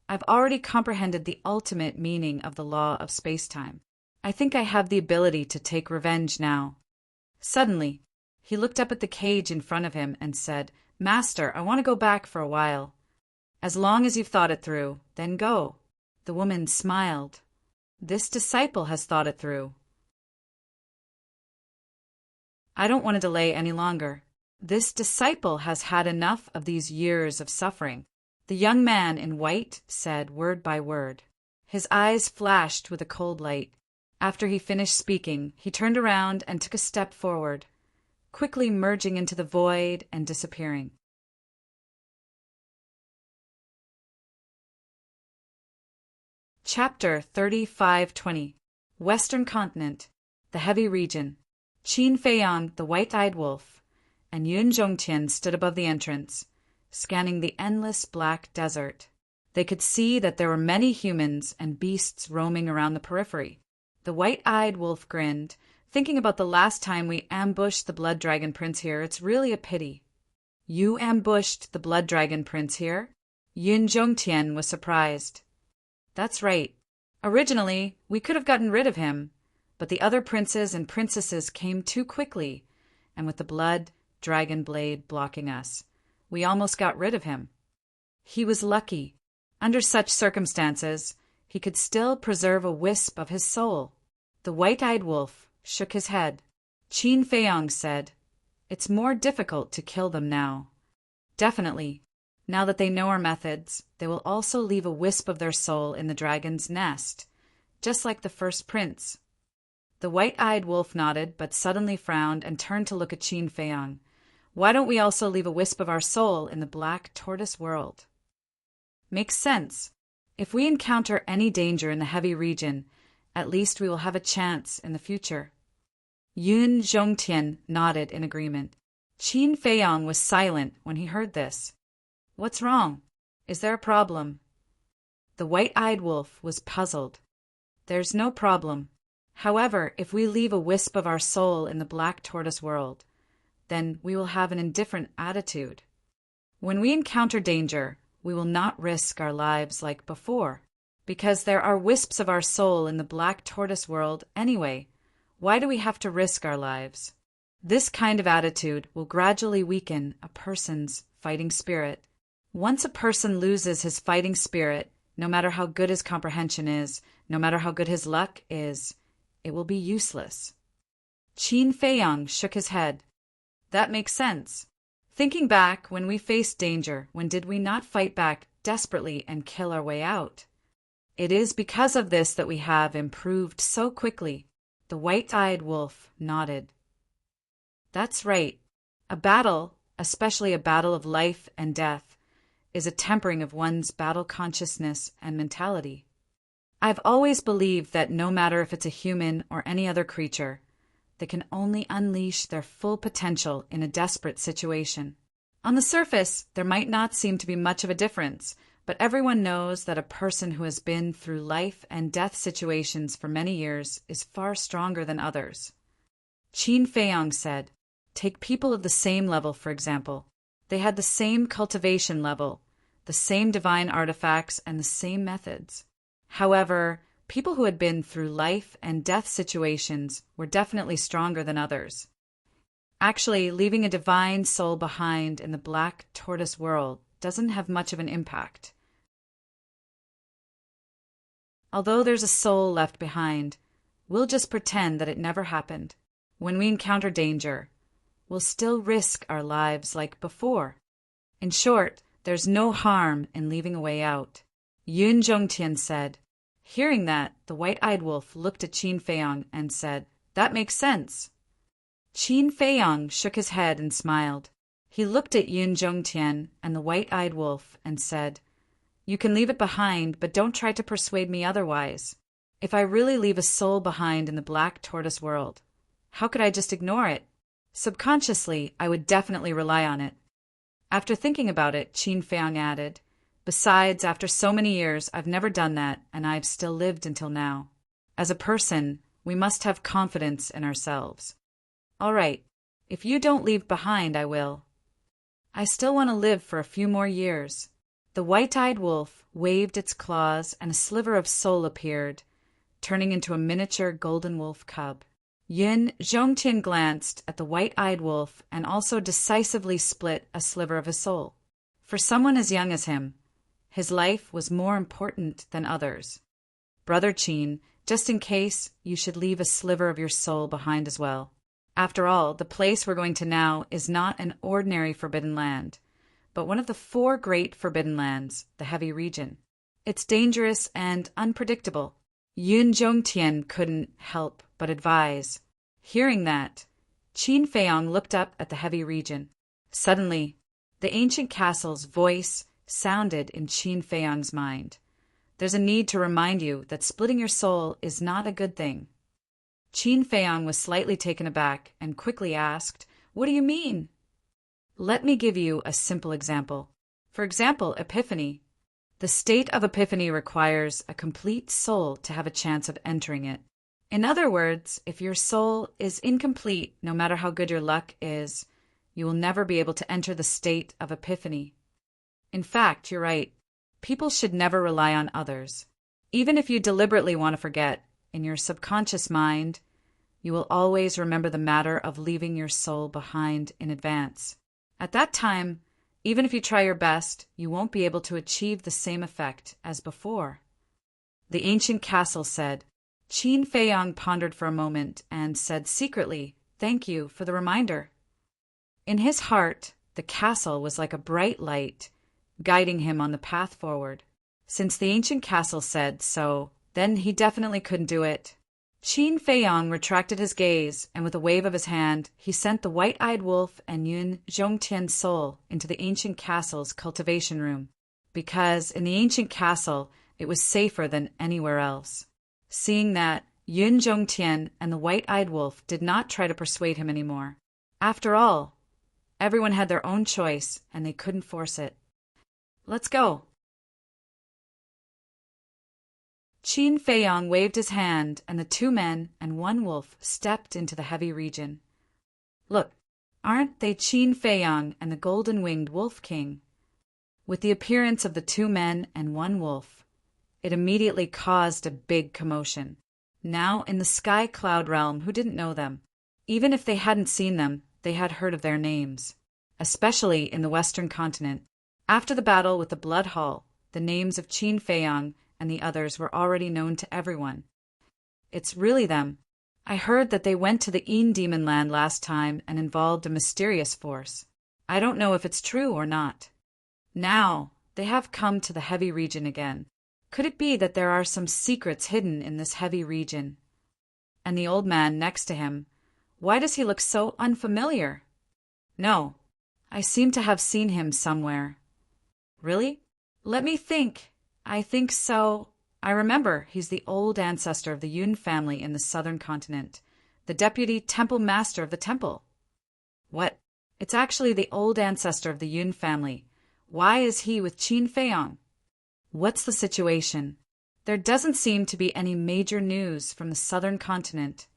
"I've already comprehended the ultimate meaning of the law of space-time. I think I have the ability to take revenge now." Suddenly, he looked up at the cage in front of him and said, "Master, I want to go back for a while." "As long as you've thought it through, then go." The woman smiled. "This disciple has thought it through. I don't want to delay any longer. This disciple has had enough of these years of suffering." The young man in white said word by word. His eyes flashed with a cold light. After he finished speaking, he turned around and took a step forward, quickly merging into the void and disappearing. Chapter 3520. Western Continent, the Heavy Region. Qin Feiyang, the white-eyed wolf, and Yun Zhongtian stood above the entrance, scanning the endless black desert. They could see that there were many humans and beasts roaming around the periphery. The white-eyed wolf grinned. "Thinking about the last time we ambushed the Blood Dragon Prince here, it's really a pity." "You ambushed the Blood Dragon Prince here?" Yun Zhongtian was surprised. "That's right. Originally, we could have gotten rid of him, but the other princes and princesses came too quickly, and with the Blood Dragon Blade blocking us, we almost got rid of him. He was lucky. Under such circumstances, he could still preserve a wisp of his soul." The white-eyed wolf shook his head. Qin Feiyang said, "It's more difficult to kill them now. Definitely, now that they know our methods, they will also leave a wisp of their soul in the dragon's nest, just like the first prince." The white-eyed wolf nodded, but suddenly frowned and turned to look at Qin Feiyang. "Why don't we also leave a wisp of our soul in the black tortoise world?" "Makes sense. If we encounter any danger in the heavy region, at least we will have a chance in the future." Yun Zhongtian nodded in agreement. Qin Feiyang was silent when he heard this. "What's wrong? Is there a problem?" The white-eyed wolf was puzzled. "There's no problem. However, if we leave a wisp of our soul in the black tortoise world, then we will have an indifferent attitude. When we encounter danger, we will not risk our lives like before, because there are wisps of our soul in the black tortoise world anyway. Why do we have to risk our lives?" This kind of attitude will gradually weaken a person's fighting spirit. Once a person loses his fighting spirit, no matter how good his comprehension is, no matter how good his luck is, it will be useless. Qin Feiyang shook his head. That makes sense. Thinking back, when we faced danger, when did we not fight back desperately and kill our way out? It is because of this that we have improved so quickly. The white-eyed wolf nodded. That's right. A battle, especially a battle of life and death, is a tempering of one's battle consciousness and mentality. I've always believed that no matter if it's a human or any other creature, they can only unleash their full potential in a desperate situation. On the surface, there might not seem to be much of a difference, but everyone knows that a person who has been through life and death situations for many years is far stronger than others. Qin Feiyang said, take people of the same level, for example. They had the same cultivation level, the same divine artifacts, and the same methods. However, people who had been through life and death situations were definitely stronger than others. Actually, leaving a divine soul behind in the black tortoise world doesn't have much of an impact. Although there's a soul left behind, we'll just pretend that it never happened. When we encounter danger, we'll still risk our lives like before. In short, there's no harm in leaving a way out. Yun Zhongtian said. Hearing that, the white-eyed wolf looked at Qin Feiyang and said, that makes sense. Qin Feiyang shook his head and smiled. He looked at Yun Zhongtian and the white-eyed wolf and said, you can leave it behind, but don't try to persuade me otherwise. If I really leave a soul behind in the black tortoise world, how could I just ignore it? Subconsciously, I would definitely rely on it. After thinking about it, Qin Feiyang added, besides, after so many years, I've never done that, and I've still lived until now. As a person, we must have confidence in ourselves. All right, if you don't leave behind, I will. I still want to live for a few more years. The white-eyed wolf waved its claws, and a sliver of soul appeared, turning into a miniature golden wolf cub. Yin Zhongtian glanced at the white-eyed wolf and also decisively split a sliver of his soul. For someone as young as him, his life was more important than others. Brother Qin, just in case, you should leave a sliver of your soul behind as well. After all, the place we're going to now is not an ordinary forbidden land, but one of the 4 great forbidden lands, the heavy region. It's dangerous and unpredictable. Yun Zhongtian couldn't help but advise. Hearing that, Qin Feiyang looked up at the heavy region. Suddenly, the ancient castle's voice sounded in Qin Feiyang's mind. There's a need to remind you that splitting your soul is not a good thing. Qin Feiyang was slightly taken aback and quickly asked, what do you mean? Let me give you a simple example. For example, epiphany. The state of epiphany requires a complete soul to have a chance of entering it. In other words, if your soul is incomplete, no matter how good your luck is, you will never be able to enter the state of epiphany. In fact, you're right. People should never rely on others. Even if you deliberately want to forget, in your subconscious mind, you will always remember the matter of leaving your soul behind in advance. At that time, even if you try your best, you won't be able to achieve the same effect as before. The ancient castle said. Qin Feiyang pondered for a moment and said secretly, thank you for the reminder. In his heart, the castle was like a bright light, guiding him on the path forward. Since the ancient castle said so, then he definitely couldn't do it. Qin Feiyang retracted his gaze, and with a wave of his hand, he sent the white-eyed wolf and Yun Zhongtian's soul into the ancient castle's cultivation room, because in the ancient castle it was safer than anywhere else. Seeing that, Yun Zhongtian and the white-eyed wolf did not try to persuade him anymore. After all, everyone had their own choice, and they couldn't force it. Let's go. Qin Feiyang waved his hand, and the 2 men and 1 wolf stepped into the heavy region. Look, aren't they Qin Feiyang and the golden-winged Wolf King? With the appearance of the 2 men and 1 wolf, it immediately caused a big commotion. Now, in the sky cloud realm, who didn't know them? Even if they hadn't seen them, they had heard of their names, especially in the Western continent. After the battle with the Blood Hall, the names of Qin Feiyang and the others were already known to everyone. It's really them. I heard that they went to the Demon Land last time and involved a mysterious force. I don't know if it's true or not. Now, they have come to the heavy region again. Could it be that there are some secrets hidden in this heavy region? And the old man next to him, why does he look so unfamiliar? No, I seem to have seen him somewhere. Really? Let me think. I think so. I remember he's the old ancestor of the Yun family in the southern continent, the deputy temple master of the temple. What? It's actually the old ancestor of the Yun family. Why is he with Qin Feiyang? What's the situation? There doesn't seem to be any major news from the southern continent.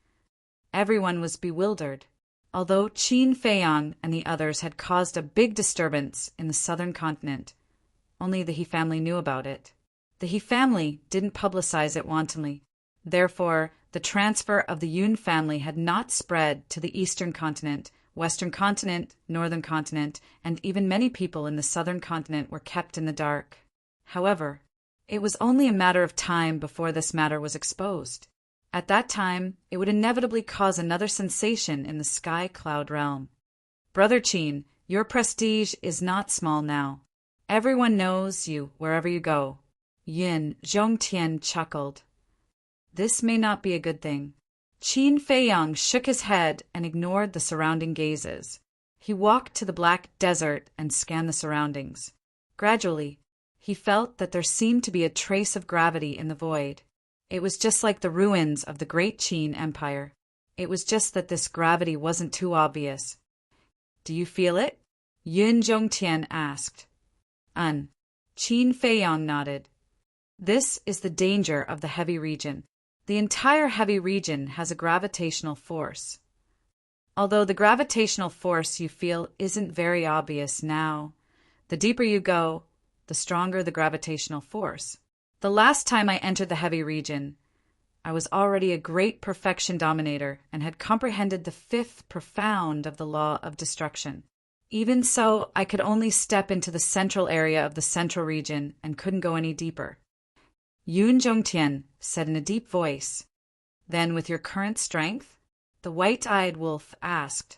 Everyone was bewildered. Although Qin Feiyang and the others had caused a big disturbance in the southern continent, only the He family knew about it. The He family didn't publicize it wantonly. Therefore, the transfer of the Yun family had not spread to the eastern continent, western continent, northern continent, and even many people in the southern continent were kept in the dark. However, it was only a matter of time before this matter was exposed. At that time, it would inevitably cause another sensation in the sky cloud realm. Brother Qin, your prestige is not small now. Everyone knows you wherever you go. Yin Zhongtian chuckled. This may not be a good thing. Qin Feiyang shook his head and ignored the surrounding gazes. He walked to the black desert and scanned the surroundings. Gradually, he felt that there seemed to be a trace of gravity in the void. It was just like the ruins of the great Qin Empire. It was just that this gravity wasn't too obvious. Do you feel it? Yun Zhongtian asked. Qin Feiyang nodded. This is the danger of the heavy region. The entire heavy region has a gravitational force. Although the gravitational force you feel isn't very obvious now, the deeper you go, the stronger the gravitational force. The last time I entered the heavy region, I was already a great perfection dominator and had comprehended the fifth profound of the law of destruction. Even so, I could only step into the central area of the central region and couldn't go any deeper. Yun Zhongtian said in a deep voice. Then with your current strength? The white-eyed wolf asked.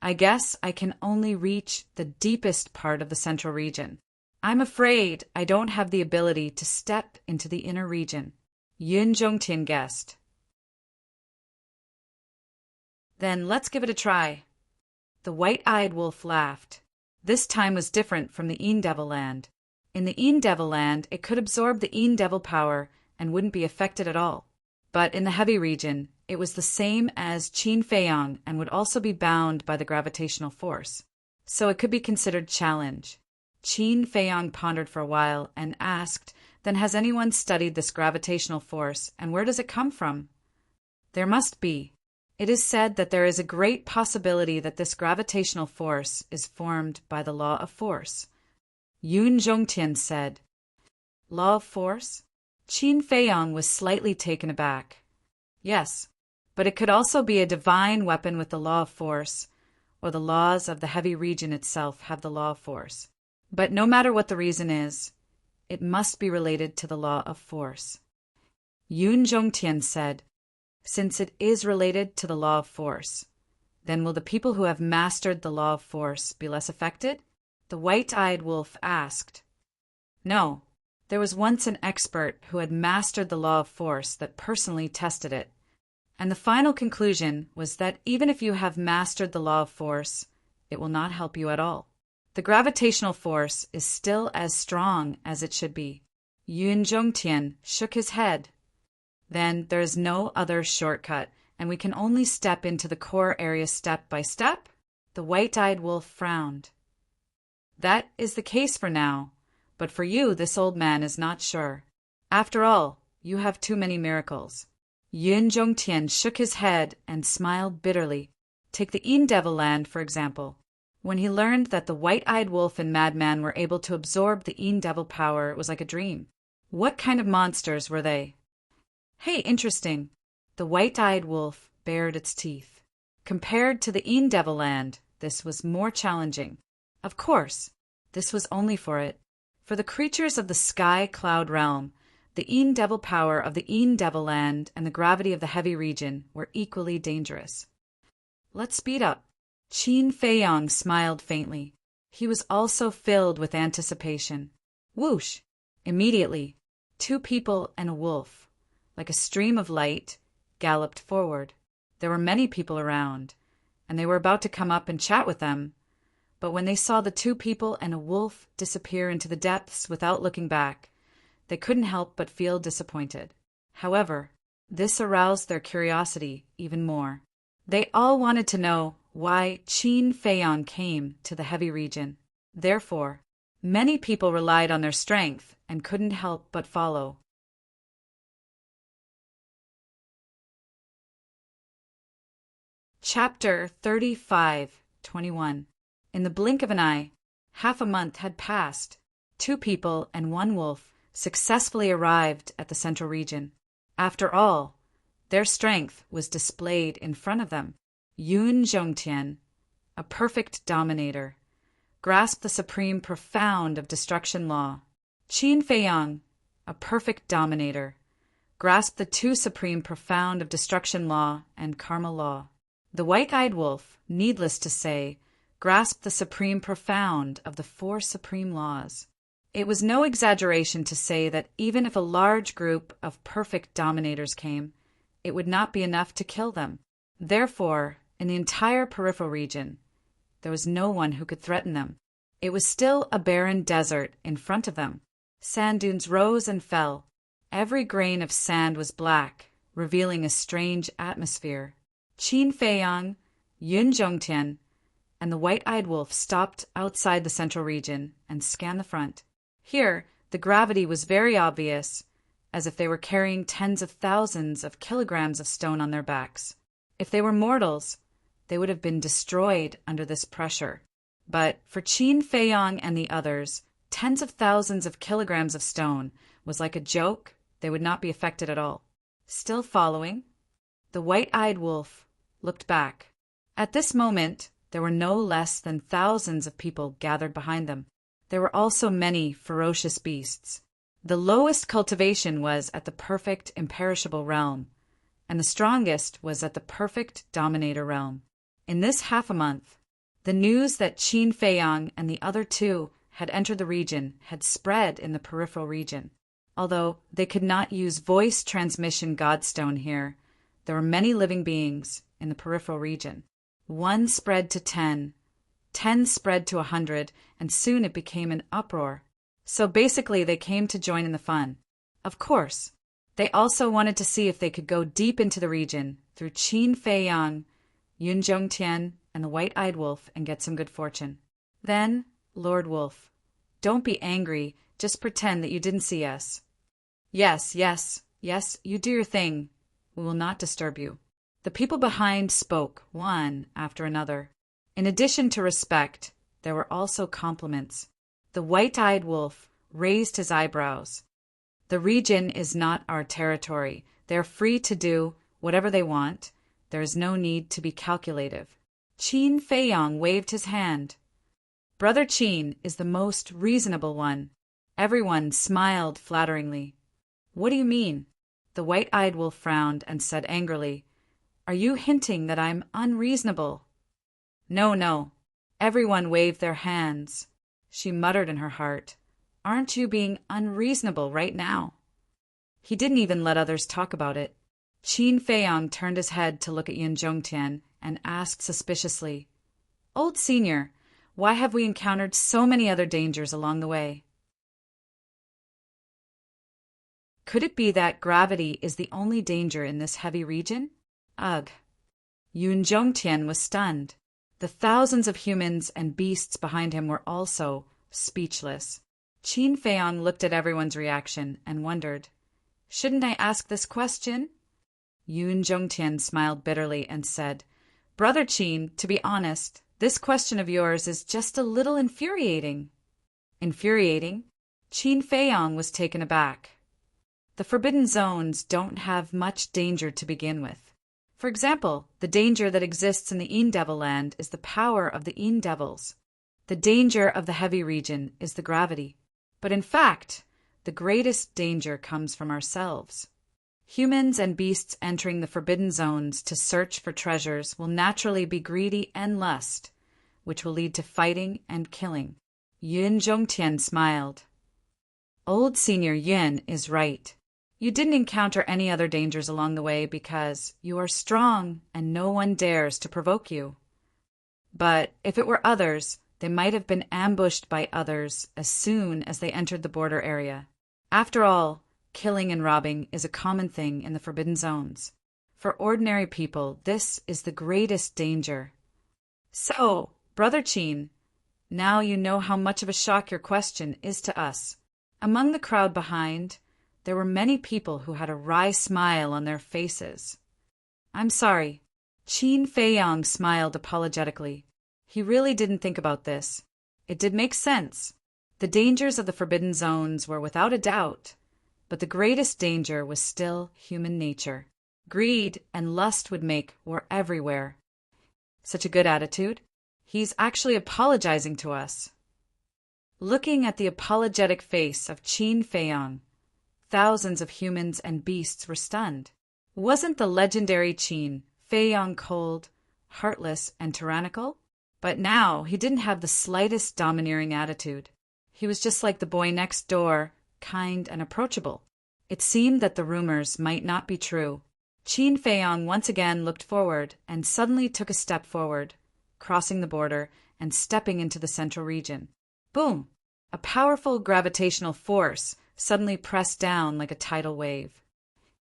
I guess I can only reach the deepest part of the central region. I'm afraid I don't have the ability to step into the inner region, Yun Zhongtian guessed. Then let's give it a try. The white-eyed wolf laughed. This time was different from the Devil Land. In the Devil Land, it could absorb the Devil power and wouldn't be affected at all. But in the heavy region, it was the same as Qin Feiyang and would also be bound by the gravitational force. So it could be considered challenge. Qin Feiyang pondered for a while and asked, then has anyone studied this gravitational force, and where does it come from? There must be. It is said that there is a great possibility that this gravitational force is formed by the law of force. Yun Zhongtian said. Law of force? Qin Feiyang was slightly taken aback. Yes, but it could also be a divine weapon with the law of force, or the laws of the heavy region itself have the law of force. But no matter what the reason is, it must be related to the law of force. Yun Zhongtian said, since it is related to the law of force, then will the people who have mastered the law of force be less affected? The white-eyed wolf asked. No, there was once an expert who had mastered the law of force that personally tested it, and the final conclusion was that even if you have mastered the law of force, it will not help you at all. The gravitational force is still as strong as it should be. Yun Zhongtian shook his head. Then there is no other shortcut, and we can only step into the core area step by step? The white-eyed wolf frowned. That is the case for now, but for you this old man is not sure. After all, you have too many miracles. Yun Zhongtian shook his head and smiled bitterly. Take the Devil Land, for example. When he learned that the white-eyed wolf and madman were able to absorb the Devil power, it was like a dream. What kind of monsters were they? Hey, interesting. The white-eyed wolf bared its teeth. Compared to the Een Devil Land, this was more challenging. Of course, this was only for it. For the creatures of the Sky Cloud Realm, the Een Devil power of the Een Devil Land and the gravity of the heavy region were equally dangerous. Let's speed up. Qin Feiyong smiled faintly. He was also filled with anticipation. Whoosh! Immediately, 2 people and a wolf, like a stream of light, galloped forward. There were many people around, and they were about to come up and chat with them, but when they saw the 2 people and a wolf disappear into the depths without looking back, they couldn't help but feel disappointed. However, this aroused their curiosity even more. They all wanted to know why Qin Feiyong came to the heavy region. Therefore, many people relied on their strength and couldn't help but follow. Chapter 35:21. In the blink of an eye, half a month had passed. 2 people and 1 wolf successfully arrived at the central region. After all, their strength was displayed in front of them. Yun Zhongtian, a perfect dominator, grasped the supreme profound of destruction law. Qin Feiyong, a perfect dominator, grasped the 2 supreme profound of destruction law and karma law. The white-eyed wolf, needless to say, grasped the supreme profound of the 4 supreme laws. It was no exaggeration to say that even if a large group of perfect dominators came, it would not be enough to kill them. Therefore, in the entire peripheral region, there was no one who could threaten them. It was still a barren desert in front of them. Sand dunes rose and fell. Every grain of sand was black, revealing a strange atmosphere. Qin Feiyong, Yun Zhongtian, and the white-eyed wolf stopped outside the central region and scanned the front. Here, the gravity was very obvious, as if they were carrying tens of thousands of kilograms of stone on their backs. If they were mortals, they would have been destroyed under this pressure. But for Qin Feiyong and the others, tens of thousands of kilograms of stone was like a joke. They would not be affected at all. Still following, the white-eyed wolf looked back. At this moment, there were no less than thousands of people gathered behind them. There were also many ferocious beasts. The lowest cultivation was at the perfect imperishable realm, and the strongest was at the perfect dominator realm. In this half a month, the news that Qin Feiyong and the other 2 had entered the region had spread in the peripheral region. Although they could not use voice transmission Godstone here, there were many living beings in the peripheral region. 1 spread to 10, 10 spread to 100, and soon it became an uproar. So basically they came to join in the fun. Of course, they also wanted to see if they could go deep into the region through Qin Feiyong, Yun Zhongtian, and the white-eyed wolf and get some good fortune. Then, Lord Wolf, don't be angry, just pretend that you didn't see us. Yes, you do your thing. We will not disturb you. The people behind spoke, one after another. In addition to respect, there were also compliments. The white-eyed wolf raised his eyebrows. The region is not our territory. They are free to do whatever they want. There is no need to be calculative. Qin Feiyong waved his hand. Brother Qin is the most reasonable one. Everyone smiled flatteringly. What do you mean? The white-eyed wolf frowned and said angrily, Are you hinting that I'm unreasonable? No. Everyone waved their hands. She muttered in her heart, Aren't you being unreasonable right now? He didn't even let others talk about it. Qin Feiyong turned his head to look at Yun Zhongtian and asked suspiciously, Old Senior, why have we encountered so many other dangers along the way? Could it be that gravity is the only danger in this heavy region? Ugh. Yun Zhongtian was stunned. The thousands of humans and beasts behind him were also speechless. Qin Feiyong looked at everyone's reaction and wondered, Shouldn't I ask this question? Yun Zhongtian smiled bitterly and said, Brother Qin, to be honest, this question of yours is just a little infuriating. Infuriating? Qin Feiyong was taken aback. The forbidden zones don't have much danger to begin with. For example, the danger that exists in the Devil land is the power of the Devils. The danger of the heavy region is the gravity. But in fact, the greatest danger comes from ourselves. Humans and beasts entering the forbidden zones to search for treasures will naturally be greedy and lust, which will lead to fighting and killing. Yun Zhongtian smiled. Old Senior Yun is right. You didn't encounter any other dangers along the way because you are strong and no one dares to provoke you. But if it were others, they might have been ambushed by others as soon as they entered the border area. After all, killing and robbing is a common thing in the forbidden zones. For ordinary people, this is the greatest danger. So, Brother Qin, now you know how much of a shock your question is to us. Among the crowd behind, there were many people who had a wry smile on their faces. I'm sorry. Qin Feiyang smiled apologetically. He really didn't think about this. It did make sense. The dangers of the forbidden zones were without a doubt, but the greatest danger was still human nature. Greed and lust would make war everywhere. Such a good attitude. He's actually apologizing to us. Looking at the apologetic face of Qin Feiyang, thousands of humans and beasts were stunned. Wasn't the legendary Qin Feiyang cold, heartless, and tyrannical? But now he didn't have the slightest domineering attitude. He was just like the boy next door, kind and approachable. It seemed that the rumors might not be true. Qin Feiyang once again looked forward and suddenly took a step forward, crossing the border and stepping into the central region. Boom! A powerful gravitational force suddenly pressed down like a tidal wave.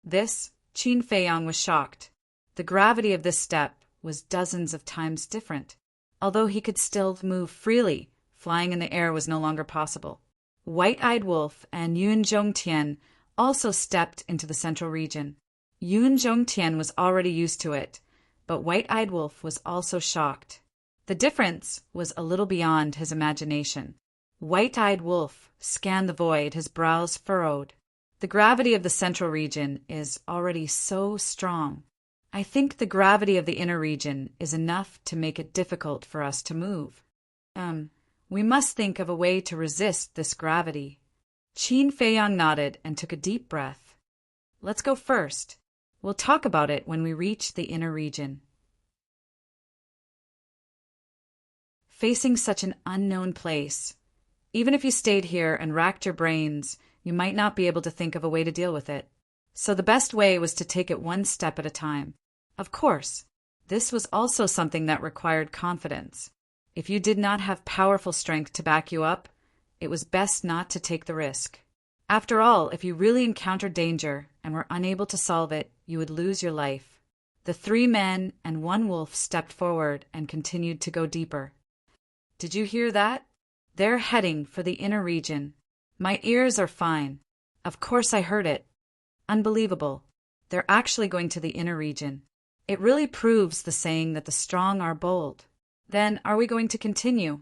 This, Qin Feiyang was shocked. The gravity of this step was dozens of times different. Although he could still move freely, flying in the air was no longer possible. White-Eyed Wolf and Yun Zhongtian also stepped into the central region. Yun Zhongtian was already used to it, but White-Eyed Wolf was also shocked. The difference was a little beyond his imagination. White-Eyed Wolf scanned the void, his brows furrowed. The gravity of the central region is already so strong. I think the gravity of the inner region is enough to make it difficult for us to move. We must think of a way to resist this gravity. Qin Feiyang nodded and took a deep breath. Let's go first. We'll talk about it when we reach the inner region. Facing such an unknown place, even if you stayed here and racked your brains, you might not be able to think of a way to deal with it. So the best way was to take it one step at a time. Of course, this was also something that required confidence. If you did not have powerful strength to back you up, it was best not to take the risk. After all, if you really encountered danger and were unable to solve it, you would lose your life. The 3 men and 1 wolf stepped forward and continued to go deeper. Did you hear that? They're heading for the inner region. My ears are fine. Of course I heard it. Unbelievable. They're actually going to the inner region. It really proves the saying that the strong are bold. Then, are we going to continue?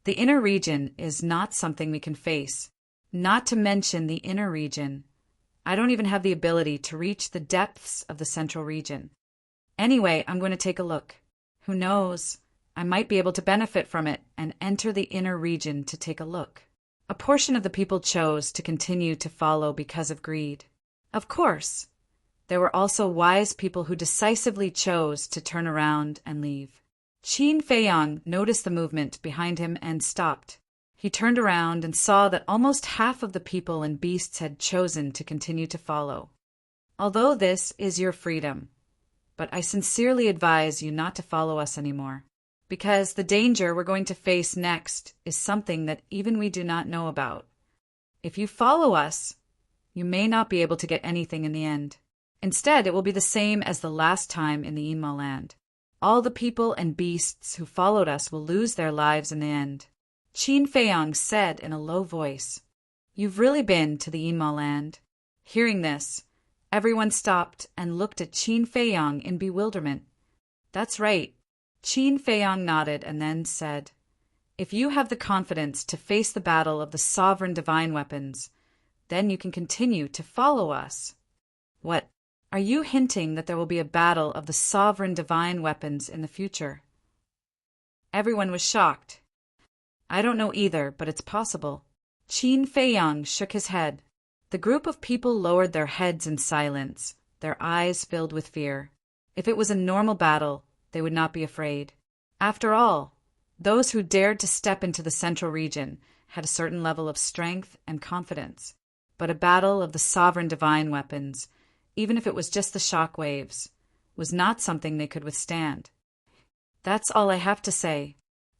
The inner region is not something we can face. Not to mention the inner region. I don't even have the ability to reach the depths of the central region. Anyway, I'm going to take a look. Who knows? I might be able to benefit from it and enter the inner region to take a look. A portion of the people chose to continue to follow because of greed. Of course, there were also wise people who decisively chose to turn around and leave. Qin Feiyang noticed the movement behind him and stopped. He turned around and saw that almost half of the people and beasts had chosen to continue to follow. Although this is your freedom, but I sincerely advise you not to follow us anymore, because the danger we're going to face next is something that even we do not know about. If you follow us, you may not be able to get anything in the end. Instead, it will be the same as the last time in the Inma land. All the people and beasts who followed us will lose their lives in the end. Qin Feiyang said in a low voice, "You've really been to the Inma land." Hearing this, everyone stopped and looked at Qin Feiyang in bewilderment. That's right. Qin Feiyang nodded and then said, "If you have the confidence to face the battle of the sovereign divine weapons, then you can continue to follow us." What? Are you hinting that there will be a battle of the sovereign divine weapons in the future? Everyone was shocked. I don't know either, but it's possible. Qin Feiyang shook his head. The group of people lowered their heads in silence, their eyes filled with fear. If it was a normal battle, they would not be afraid. After all, those who dared to step into the central region had a certain level of strength and confidence. But a battle of the sovereign divine weapons, even if it was just the shock waves, was not something they could withstand. That's all I have to say.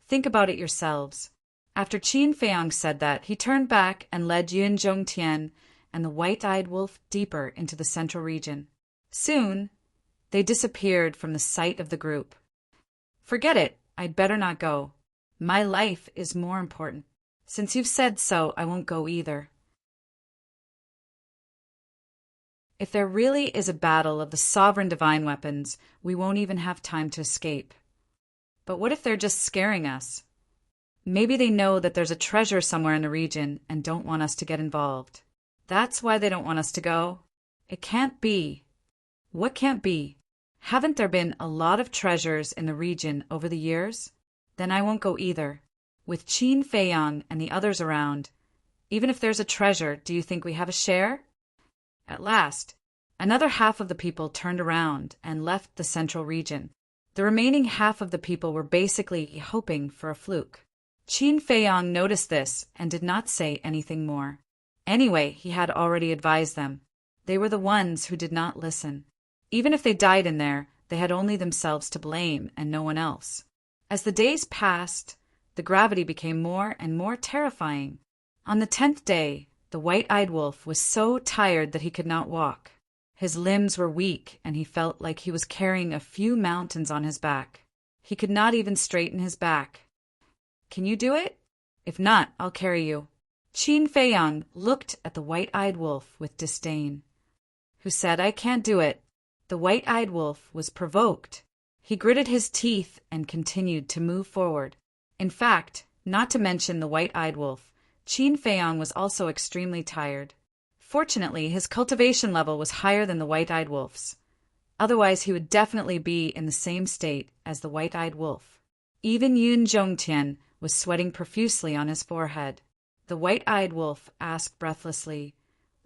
Think about it yourselves. After Qin Feiyang said that, he turned back and led Yun Zhongtian and the white-eyed wolf deeper into the central region. Soon, they disappeared from the sight of the group. Forget it, I'd better not go. My life is more important. Since you've said so, I won't go either. If there really is a battle of the sovereign divine weapons, we won't even have time to escape. But what if they're just scaring us? Maybe they know that there's a treasure somewhere in the region and don't want us to get involved. That's why they don't want us to go. It can't be. What can't be? Haven't there been a lot of treasures in the region over the years? Then I won't go either. With Qin Feiyang and the others around, even if there's a treasure, do you think we have a share? At last, another half of the people turned around and left the central region. The remaining half of the people were basically hoping for a fluke. Qin Feiyang noticed this and did not say anything more. Anyway, he had already advised them. They were the ones who did not listen. Even if they died in there, they had only themselves to blame and no one else. As the days passed, the gravity became more and more terrifying. On the 10th day, the white-eyed wolf was so tired that he could not walk. His limbs were weak, and he felt like he was carrying a few mountains on his back. He could not even straighten his back. Can you do it? If not, I'll carry you. Qin Feiyang looked at the white-eyed wolf with disdain. Who said, I can't do it. The white-eyed wolf was provoked. He gritted his teeth and continued to move forward. In fact, not to mention the white-eyed wolf, Qin Feiyang was also extremely tired. Fortunately, his cultivation level was higher than the white-eyed wolf's. Otherwise, he would definitely be in the same state as the white-eyed wolf. Even Yun Zhongtian was sweating profusely on his forehead. The white-eyed wolf asked breathlessly,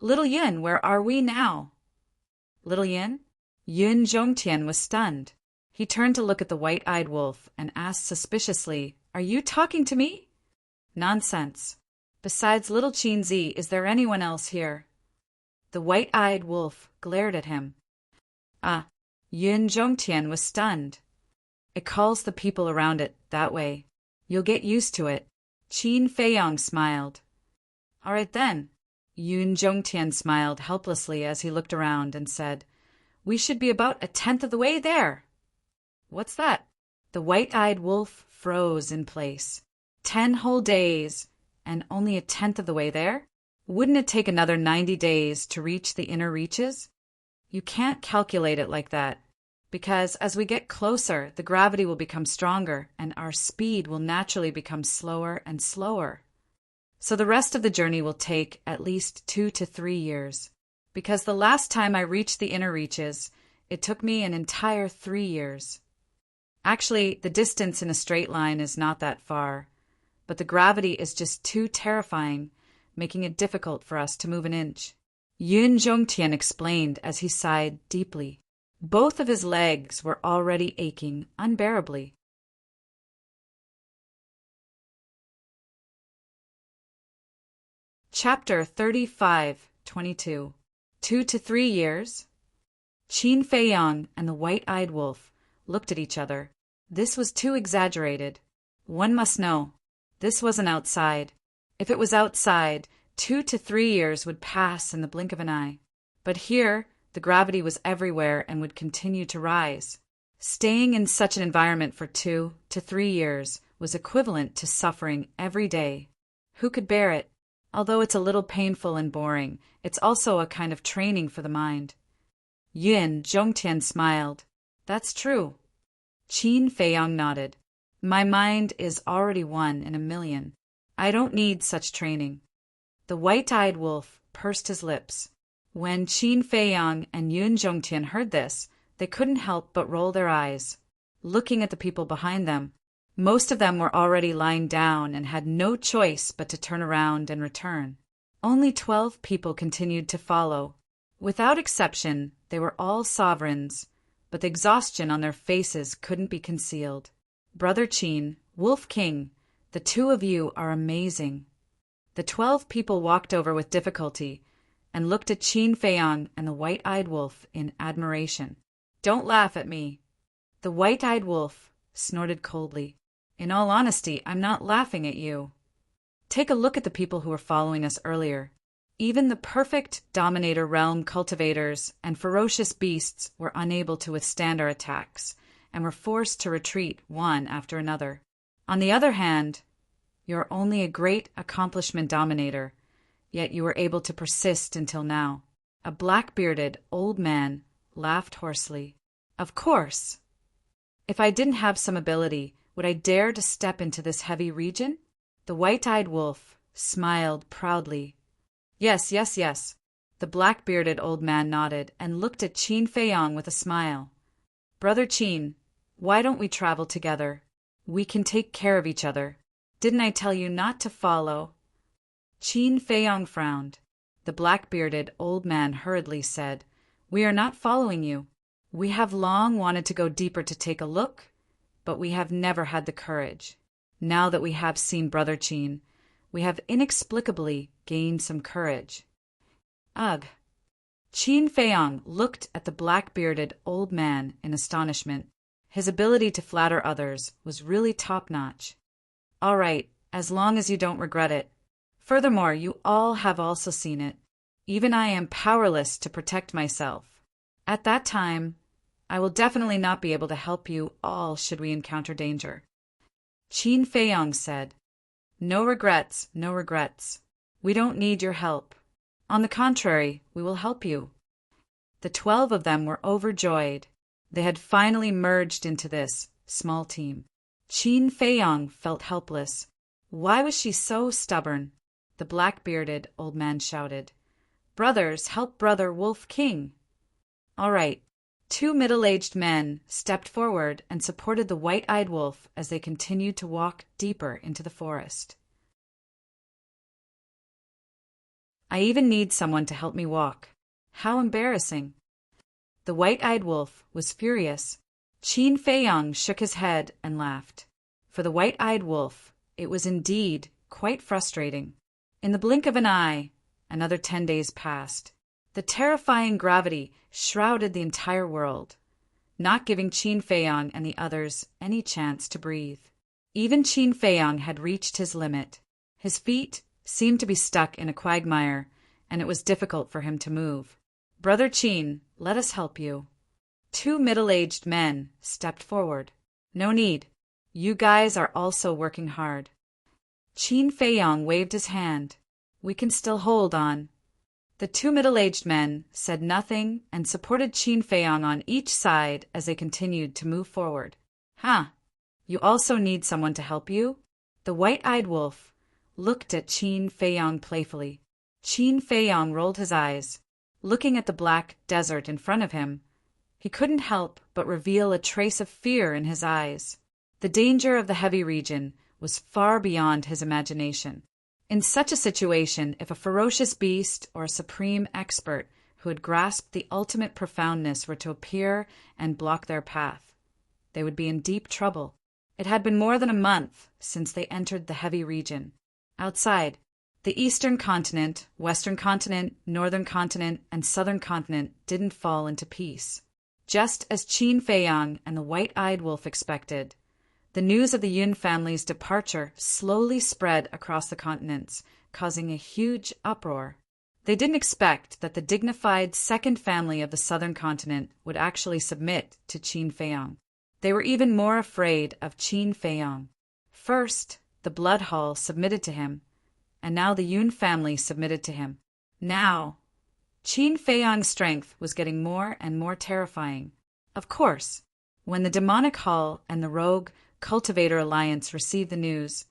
Little Yun, where are we now? Little Yun? Yun Zhongtian was stunned. He turned to look at the white-eyed wolf and asked suspiciously, Are you talking to me? Nonsense. Besides little Qinzi, is there anyone else here? The white-eyed wolf glared at him. Ah, Yun Zhongtian was stunned. It calls the people around it that way. You'll get used to it. Qin Feiyang smiled. All right then. Yun Zhongtian smiled helplessly as he looked around and said, We should be about 1/10 of the way there. What's that? The white-eyed wolf froze in place. 10 whole days, and only 1/10 of the way there? Wouldn't it take another 90 days to reach the inner reaches? You can't calculate it like that. Because as we get closer, the gravity will become stronger, and our speed will naturally become slower and slower. So the rest of the journey will take at least 2 to 3 years. Because the last time I reached the inner reaches, it took me an entire 3 years. Actually, the distance in a straight line is not that far, but the gravity is just too terrifying, making it difficult for us to move an inch. Yun Zhongtian explained as he sighed deeply. Both of his legs were already aching unbearably. Chapter 35:22. 2 to 3 years? Qin Feiyang and the white-eyed wolf looked at each other. This was too exaggerated. One must know. This wasn't outside. If it was outside, 2 to 3 years would pass in the blink of an eye. But here, the gravity was everywhere and would continue to rise. Staying in such an environment for 2 to 3 years was equivalent to suffering every day. Who could bear it? Although it's a little painful and boring, it's also a kind of training for the mind. Yun Zhongtian smiled. That's true. Qin Feiyang nodded. My mind is already 1 in a million. I don't need such training. The white-eyed wolf pursed his lips. When Qin Feiyang and Yun Zhongtian heard this, they couldn't help but roll their eyes, looking at the people behind them. Most of them were already lying down and had no choice but to turn around and return. Only 12 people continued to follow. Without exception, they were all sovereigns, but the exhaustion on their faces couldn't be concealed. Brother Qin, Wolf King, the two of you are amazing. The 12 people walked over with difficulty and looked at Qin Feiyang and the white-eyed wolf in admiration. Don't laugh at me. The white-eyed wolf snorted coldly. In all honesty, I'm not laughing at you. Take a look at the people who were following us earlier. Even the perfect Dominator Realm cultivators and ferocious beasts were unable to withstand our attacks and were forced to retreat one after another. On the other hand, you're only a great accomplishment Dominator, yet you were able to persist until now. A black-bearded old man laughed hoarsely. Of course. If I didn't have some ability, would I dare to step into this heavy region? The white-eyed wolf smiled proudly. Yes. The black-bearded old man nodded and looked at Qin Feiyang with a smile. Brother Qin, why don't we travel together? We can take care of each other. Didn't I tell you not to follow? Qin Feiyang frowned. The black-bearded old man hurriedly said, We are not following you. We have long wanted to go deeper to take a look, but we have never had the courage. Now that we have seen Brother Qin, we have inexplicably gained some courage. Ugh. Qin Feiyang looked at the black-bearded old man in astonishment. His ability to flatter others was really top-notch. All right, as long as you don't regret it. Furthermore, you all have also seen it. Even I am powerless to protect myself. At that time, I will definitely not be able to help you all should we encounter danger. Qin Feiyang said, No regrets. We don't need your help. On the contrary, we will help you. The 12 of them were overjoyed. They had finally merged into this small team. Qin Feiyang felt helpless. Why was she so stubborn? The black-bearded old man shouted. Brothers, help Brother Wolf King. All right. 2 middle-aged men stepped forward and supported the white-eyed wolf as they continued to walk deeper into the forest. I even need someone to help me walk. How embarrassing. The white-eyed wolf was furious. Qin Feiyang shook his head and laughed. For the white-eyed wolf, it was indeed quite frustrating. In the blink of an eye, another 10 days passed. The terrifying gravity shrouded the entire world, not giving Qin Feiyang and the others any chance to breathe. Even Qin Feiyang had reached his limit. His feet seemed to be stuck in a quagmire, and it was difficult for him to move. Brother Qin, let us help you. 2 middle-aged men stepped forward. No need. You guys are also working hard. Qin Feiyang waved his hand. We can still hold on. The 2 middle-aged men said nothing and supported Qin Feiyang on each side as they continued to move forward. You also need someone to help you? The white-eyed wolf looked at Qin Feiyang playfully. Qin Feiyang rolled his eyes. Looking at the black desert in front of him, he couldn't help but reveal a trace of fear in his eyes. The danger of the heavy region was far beyond his imagination. In such a situation, if a ferocious beast or a supreme expert who had grasped the ultimate profoundness were to appear and block their path, they would be in deep trouble. It had been more than a month since they entered the heavy region. Outside, the eastern continent, western continent, northern continent, and southern continent didn't fall into peace. Just as Qin Feiyang and the white-eyed wolf expected, the news of the Yun family's departure slowly spread across the continents, causing a huge uproar. They didn't expect that the dignified second family of the southern continent would actually submit to Qin Feiyang. They were even more afraid of Qin Feiyang. First, the Blood Hall submitted to him, and now the Yun family submitted to him. Now, Qin Feiyang's strength was getting more and more terrifying. Of course, when the Demonic Hall and the Rogue Cultivator Alliance received the news,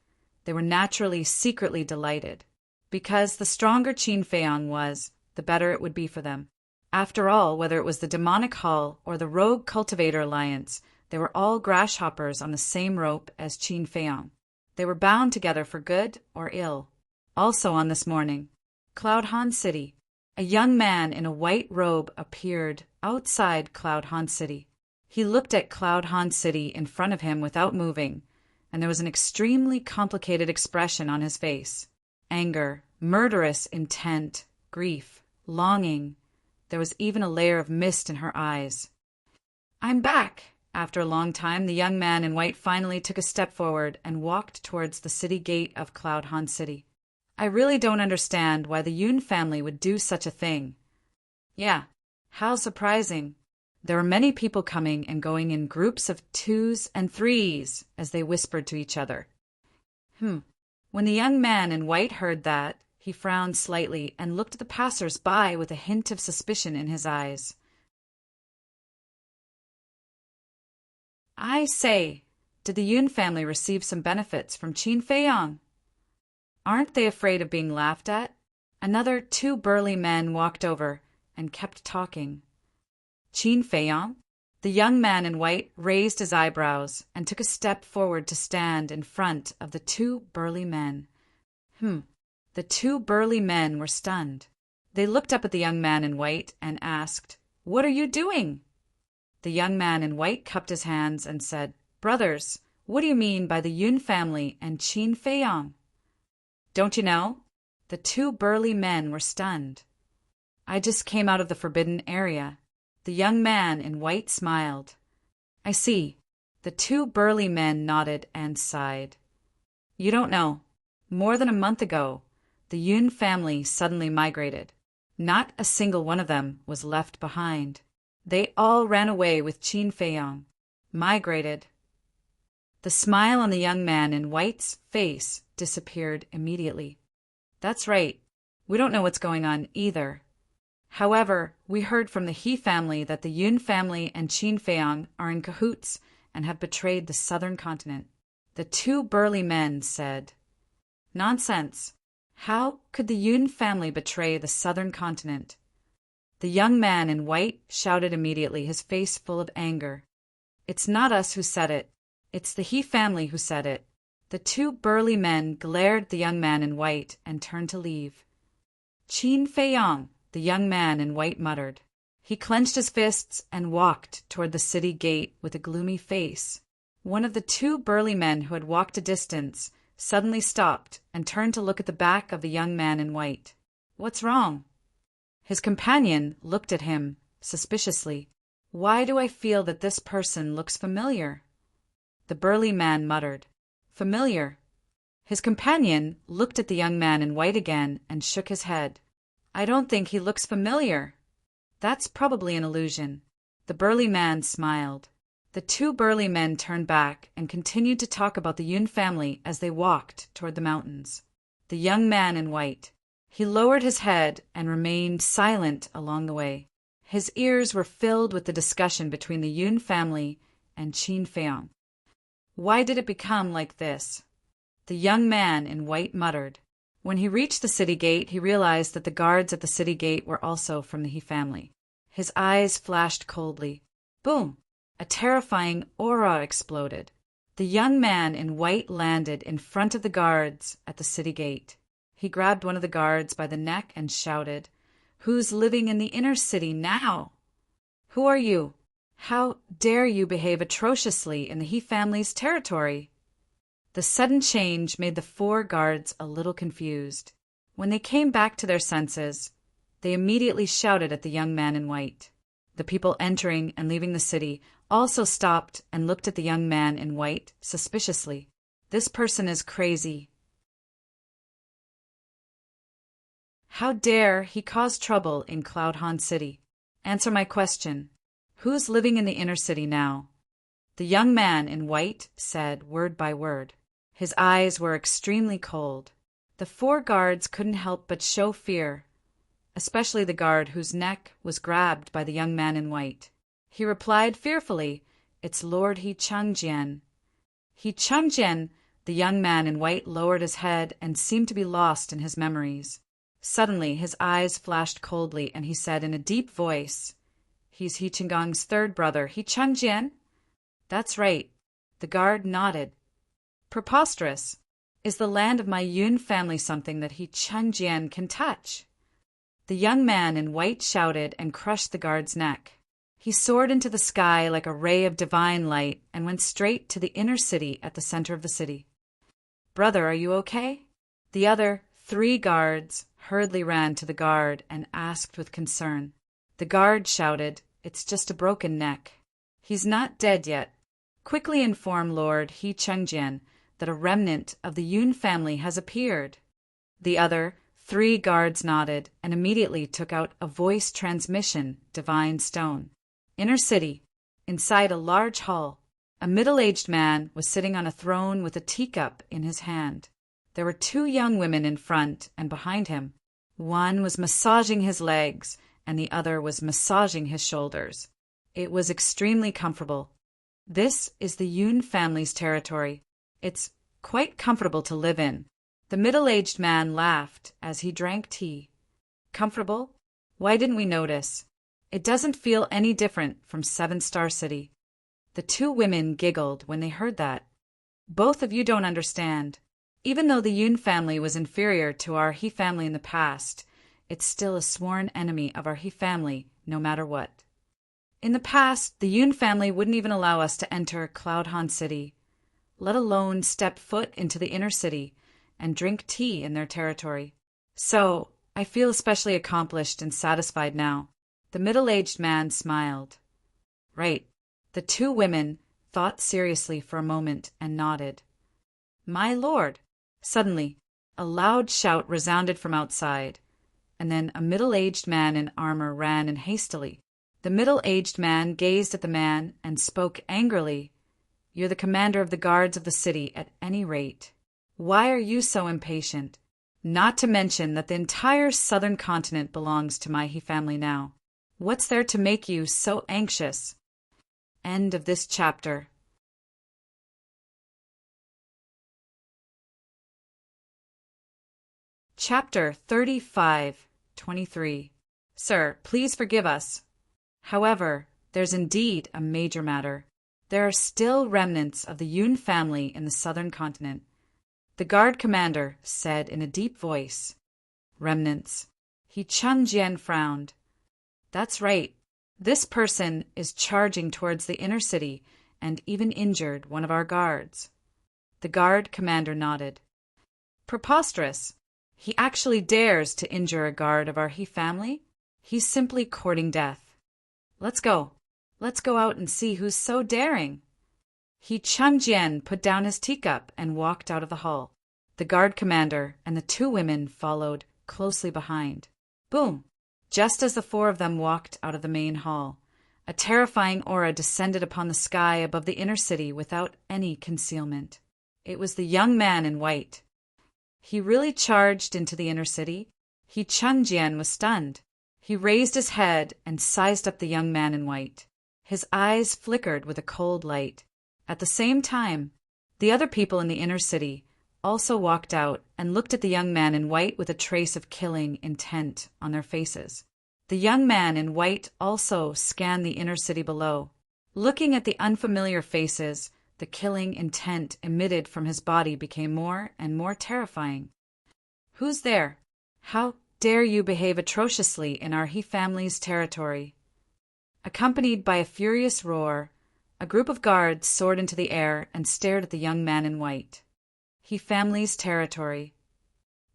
they were naturally secretly delighted. Because the stronger Qin Feiyang was, the better it would be for them. After all, whether it was the demonic hull or the rogue cultivator alliance, they were all grasshoppers on the same rope as Qin Feiyong. They were bound together for good or ill. Also on this morning, Cloud Han City. A young man in a white robe appeared outside Cloud Han City. He looked at Cloud Han City in front of him without moving, and there was an extremely complicated expression on his face. Anger, murderous intent, grief, longing. There was even a layer of mist in her eyes. "I'm back!" After a long time, the young man in white finally took a step forward and walked towards the city gate of Cloud Han City. "I really don't understand why the Yun family would do such a thing." "Yeah, how surprising." There were many people coming and going in groups of 2s and 3s as they whispered to each other. When the young man in white heard that, he frowned slightly and looked at the passers-by with a hint of suspicion in his eyes. "I say, did the Yun family receive some benefits from Qin Feiyong? Aren't they afraid of being laughed at?" Another 2 burly men walked over and kept talking. "Qin Feiyong?" The young man in white raised his eyebrows and took a step forward to stand in front of the 2 burly men. The 2 burly men were stunned. They looked up at the young man in white and asked, "What are you doing?" The young man in white cupped his hands and said, "Brothers, what do you mean by the Yun family and Qin Feiyong?" "Don't you know?" The 2 burly men were stunned. "I just came out of the forbidden area." The young man in white smiled. "I see." The 2 burly men nodded and sighed. "You don't know. More than a month ago, the Yun family suddenly migrated. Not a single one of them was left behind. They all ran away with Qin Feiyong. Migrated." The smile on the young man in white's face disappeared immediately. "That's right. We don't know what's going on either. However, we heard from the He family that the Yun family and Qin Feiyong are in cahoots and have betrayed the southern continent." The 2 burly men said, "Nonsense. How could the Yun family betray the southern continent?" The young man in white shouted immediately, his face full of anger. "It's not us who said it. It's the He family who said it." The 2 burly men glared at the young man in white and turned to leave. "Qin Feiyong," the young man in white muttered. He clenched his fists and walked toward the city gate with a gloomy face. One of the 2 burly men who had walked a distance suddenly stopped and turned to look at the back of the young man in white. "What's wrong?" His companion looked at him suspiciously. "Why do I feel that this person looks familiar?" The burly man muttered, "Familiar?" His companion looked at the young man in white again and shook his head. "I don't think he looks familiar." "That's probably an illusion." The burly man smiled. The 2 burly men turned back and continued to talk about the Yun family as they walked toward the mountains. The young man in white. He lowered his head and remained silent along the way. His ears were filled with the discussion between the Yun family and Qin Feiyong. Why did it become like this? The young man in white muttered. When he reached the city gate, he realized that the guards at the city gate were also from the He family. His eyes flashed coldly. Boom! A terrifying aura exploded. The young man in white landed in front of the guards at the city gate. He grabbed one of the guards by the neck and shouted, "Who's living in the inner city now? Who are you? How dare you behave atrociously in the He family's territory?" The sudden change made the 4 guards a little confused. When they came back to their senses, they immediately shouted at the young man in white. The people entering and leaving the city also stopped and looked at the young man in white suspiciously. This person is crazy. How dare he cause trouble in Cloud Han City? Answer my question. Who's living in the inner city now? The young man in white said word by word. His eyes were extremely cold. The 4 guards couldn't help but show fear, especially the guard whose neck was grabbed by the young man in white. He replied fearfully, "It's Lord He Changjian." He Changjian, the young man in white lowered his head and seemed to be lost in his memories. Suddenly, his eyes flashed coldly, and he said in a deep voice, "He's He Changong's third brother, He Changjian?" "That's right." The guard nodded. "Preposterous. Is the land of my Yun family something that He Changjian can touch?" The young man in white shouted and crushed the guard's neck. He soared into the sky like a ray of divine light and went straight to the inner city at the center of the city. "Brother, are you okay?" The other 3 guards hurriedly ran to the guard and asked with concern. The guard shouted, "It's just a broken neck. He's not dead yet. Quickly inform Lord He Changjian that a remnant of the Yun family has appeared." The other 3 guards nodded and immediately took out a voice transmission divine stone. Inner city, inside a large hall, a middle-aged man was sitting on a throne with a teacup in his hand. There were 2 young women in front and behind him. One was massaging his legs, and the other was massaging his shoulders. It was extremely comfortable. This is the Yun family's territory. It's quite comfortable to live in. The middle-aged man laughed as he drank tea. "Comfortable? Why didn't we notice? It doesn't feel any different from 7-Star City." The 2 women giggled when they heard that. "Both of you don't understand. Even though the Yun family was inferior to our He family in the past, it's still a sworn enemy of our He family, no matter what. In the past, the Yun family wouldn't even allow us to enter Cloudhan City, let alone step foot into the inner city and drink tea in their territory. So, I feel especially accomplished and satisfied now." The middle-aged man smiled. "Right." The 2 women thought seriously for a moment and nodded. "My lord." Suddenly, a loud shout resounded from outside, and then a middle-aged man in armor ran in hastily. The middle-aged man gazed at the man and spoke angrily. "You're the commander of the guards of the city at any rate. Why are you so impatient? Not to mention that the entire southern continent belongs to my He family now. What's there to make you so anxious?" End of this chapter. Chapter 35:23. Sir, please forgive us. However, there's indeed a major matter. There are still remnants of the Yun family in the southern continent. The guard commander said in a deep voice. "Remnants." He Changjian frowned. "That's right. This person is charging towards the inner city and even injured one of our guards." The guard commander nodded. "Preposterous. He actually dares to injure a guard of our He family? He's simply courting death. Let's go. Let's go out and see who's so daring." He Changjian put down his teacup and walked out of the hall. The guard commander and the 2 women followed closely behind. Boom! Just as the 4 of them walked out of the main hall, a terrifying aura descended upon the sky above the inner city without any concealment. It was the young man in white. He really charged into the inner city. He Changjian was stunned. He raised his head and sized up the young man in white. His eyes flickered with a cold light. At the same time, the other people in the inner city also walked out and looked at the young man in white with a trace of killing intent on their faces. The young man in white also scanned the inner city below. Looking at the unfamiliar faces, the killing intent emitted from his body became more and more terrifying. "Who's there? How dare you behave atrociously in our He family's territory?" Accompanied by a furious roar, a group of guards soared into the air and stared at the young man in white. He family's territory.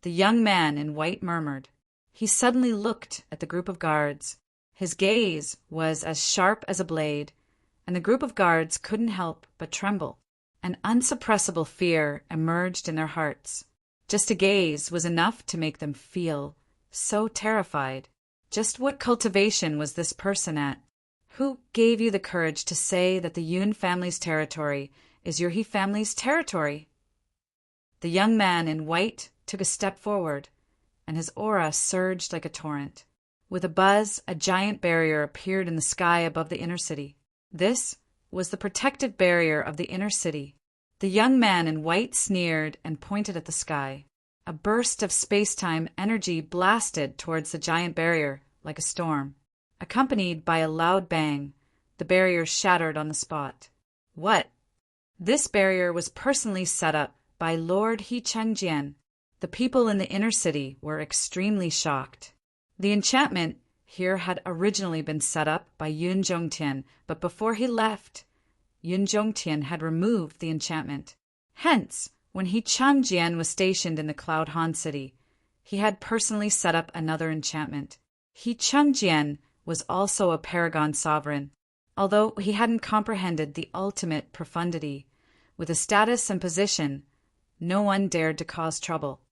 The young man in white murmured. He suddenly looked at the group of guards. His gaze was as sharp as a blade, and the group of guards couldn't help but tremble. An unsuppressible fear emerged in their hearts. Just a gaze was enough to make them feel so terrified. Just what cultivation was this person at? Who gave you the courage to say that the Yun family's territory is your He family's territory? The young man in white took a step forward, and his aura surged like a torrent. With a buzz, a giant barrier appeared in the sky above the inner city. This was the protective barrier of the inner city. The young man in white sneered and pointed at the sky. a burst of space-time energy blasted towards the giant barrier like a storm. Accompanied by a loud bang, the barrier shattered on the spot. What? This barrier was personally set up by Lord He Changjian. The people in the inner city were extremely shocked. The enchantment here had originally been set up by Yun Zhongtian, but before he left, Yun Zhongtian had removed the enchantment. Hence, when He Changjian was stationed in the Cloud Han city, he had personally set up another enchantment. He Changjian was also a paragon sovereign, although he hadn't comprehended the ultimate profundity. With his status and position, no one dared to cause trouble.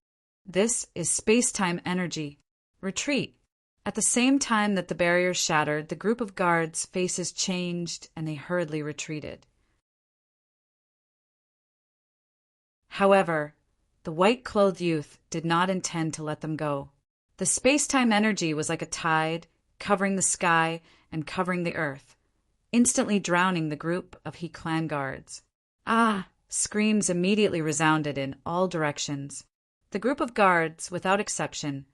This is space-time energy. Retreat. At the same time that the barrier shattered, the group of guards' faces changed and they hurriedly retreated. However, the white-clothed youth did not intend to let them go. The space-time energy was like a tide, covering the sky and covering the earth, instantly drowning the group of He clan guards. Ah! Screams immediately resounded in all directions. The group of guards, without exception,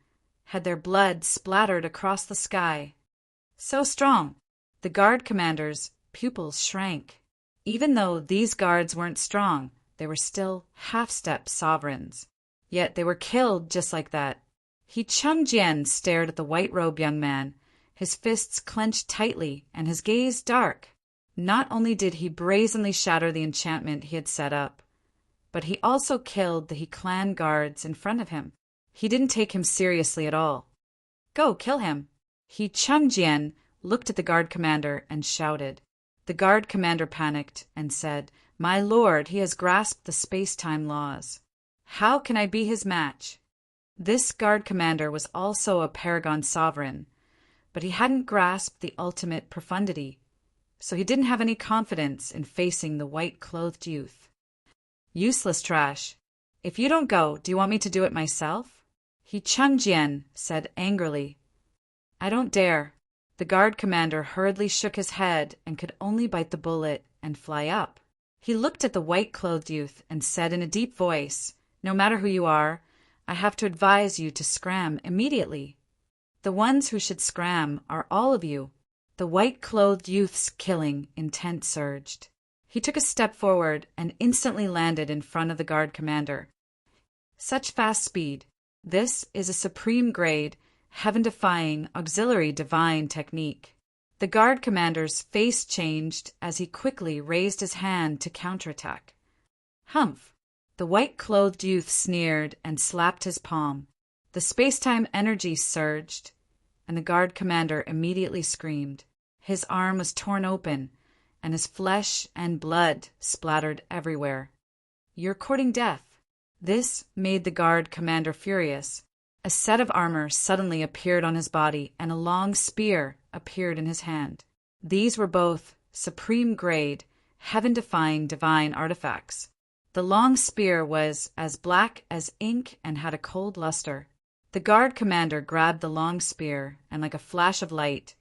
had their blood splattered across the sky. So strong, the guard commanders' pupils shrank. Even though these guards weren't strong, they were still half-step sovereigns. Yet they were killed just like that. He Changjian stared at the white-robed young man, his fists clenched tightly and his gaze dark. Not only did he brazenly shatter the enchantment he had set up, but he also killed the He clan guards in front of him. He didn't take him seriously at all. Go, kill him. He Changjian looked at the guard commander and shouted. The guard commander panicked and said, "My lord, he has grasped the space-time laws. How can I be his match?" This guard commander was also a paragon sovereign, but he hadn't grasped the ultimate profundity, so he didn't have any confidence in facing the white-clothed youth. Useless trash. If you don't go, do you want me to do it myself? He Changjian said angrily. I don't dare. The guard commander hurriedly shook his head and could only bite the bullet and fly up. He looked at the white-clothed youth and said in a deep voice, "No matter who you are, I have to advise you to scram immediately. The ones who should scram are all of you." The white-clothed youth's killing intent surged. He took a step forward and instantly landed in front of the guard commander. Such fast speed. This is a supreme-grade, heaven-defying, auxiliary divine technique. The guard commander's face changed as he quickly raised his hand to counterattack. Humph! The white-clothed youth sneered and slapped his palm. The space-time energy surged, and the guard commander immediately screamed. His arm was torn open, and his flesh and blood splattered everywhere. You're courting death. This made the guard commander furious. A set of armor suddenly appeared on his body, and a long spear appeared in his hand. These were both supreme-grade, heaven-defying divine artifacts. The long spear was as black as ink and had a cold luster. The guard commander grabbed the long spear, and like a flash of light,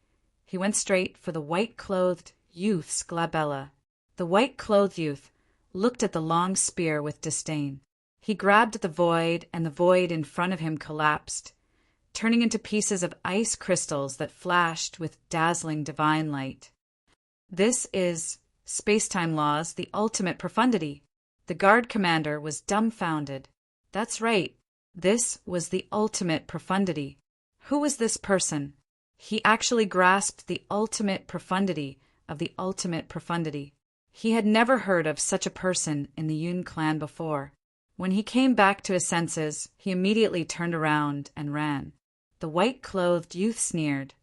he went straight for the white-clothed youth's glabella. The white-clothed youth looked at the long spear with disdain. He grabbed at the void, and the void in front of him collapsed, turning into pieces of ice crystals that flashed with dazzling divine light. This is space-time laws, the ultimate profundity. The guard commander was dumbfounded. That's right. This was the ultimate profundity. Who was this person? He actually grasped the ultimate profundity of the ultimate profundity. He had never heard of such a person in the Yun clan before. When he came back to his senses, he immediately turned around and ran. The white-clothed youth sneered.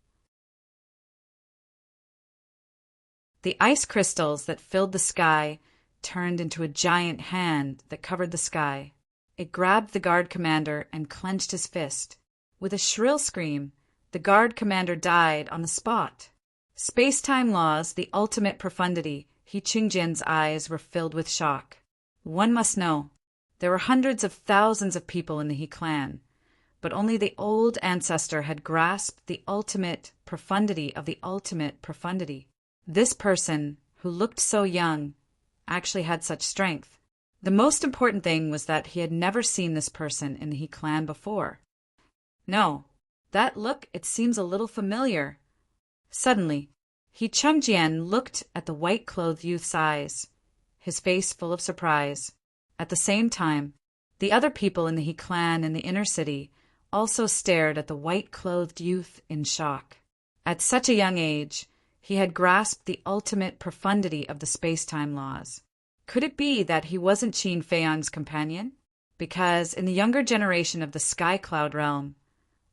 The ice crystals that filled the sky turned into a giant hand that covered the sky. It grabbed the guard commander and clenched his fist. With a shrill scream, the guard commander died on the spot. Space-time laws, the ultimate profundity. He Changjian's eyes were filled with shock. One must know. There were hundreds of thousands of people in the He clan, but only the old ancestor had grasped the ultimate profundity of the ultimate profundity. This person, who looked so young, actually had such strength. The most important thing was that he had never seen this person in the He clan before. No, that look, it seems a little familiar. Suddenly, He Chungjian looked at the white-clothed youth's eyes, his face full of surprise. At the same time, the other people in the He clan in the inner city also stared at the white-clothed youth in shock. At such a young age, he had grasped the ultimate profundity of the space-time laws. Could it be that he wasn't Qin Feiyang's companion? Because in the younger generation of the Sky Cloud realm,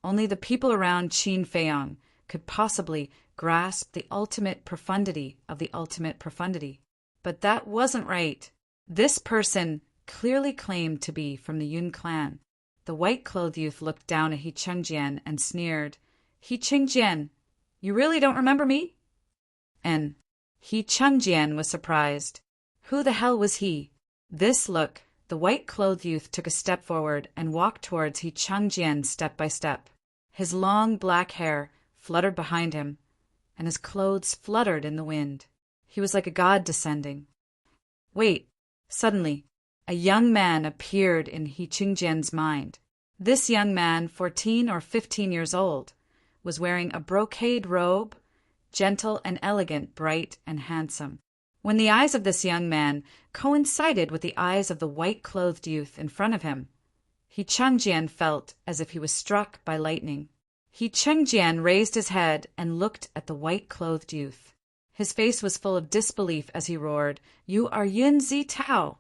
only the people around Qin Feiyang could possibly grasp the ultimate profundity of the ultimate profundity. But that wasn't right. This person clearly claimed to be from the Yun clan. The white-clothed youth looked down at He Chungjian and sneered, "He Chungjian, you really don't remember me?" And He Chungjian was surprised. Who the hell was he? This look, the white-clothed youth took a step forward and walked towards He Chungjian step by step. His long black hair fluttered behind him, and his clothes fluttered in the wind. He was like a god descending. Wait! Suddenly, a young man appeared in He Chungjian's mind. This young man, 14 or 15 years old, was wearing a brocade robe, gentle and elegant, bright and handsome. When the eyes of this young man coincided with the eyes of the white-clothed youth in front of him, He Chungjian felt as if he was struck by lightning. He Chungjian raised his head and looked at the white-clothed youth. His face was full of disbelief as he roared, "You are Yun Zitao!"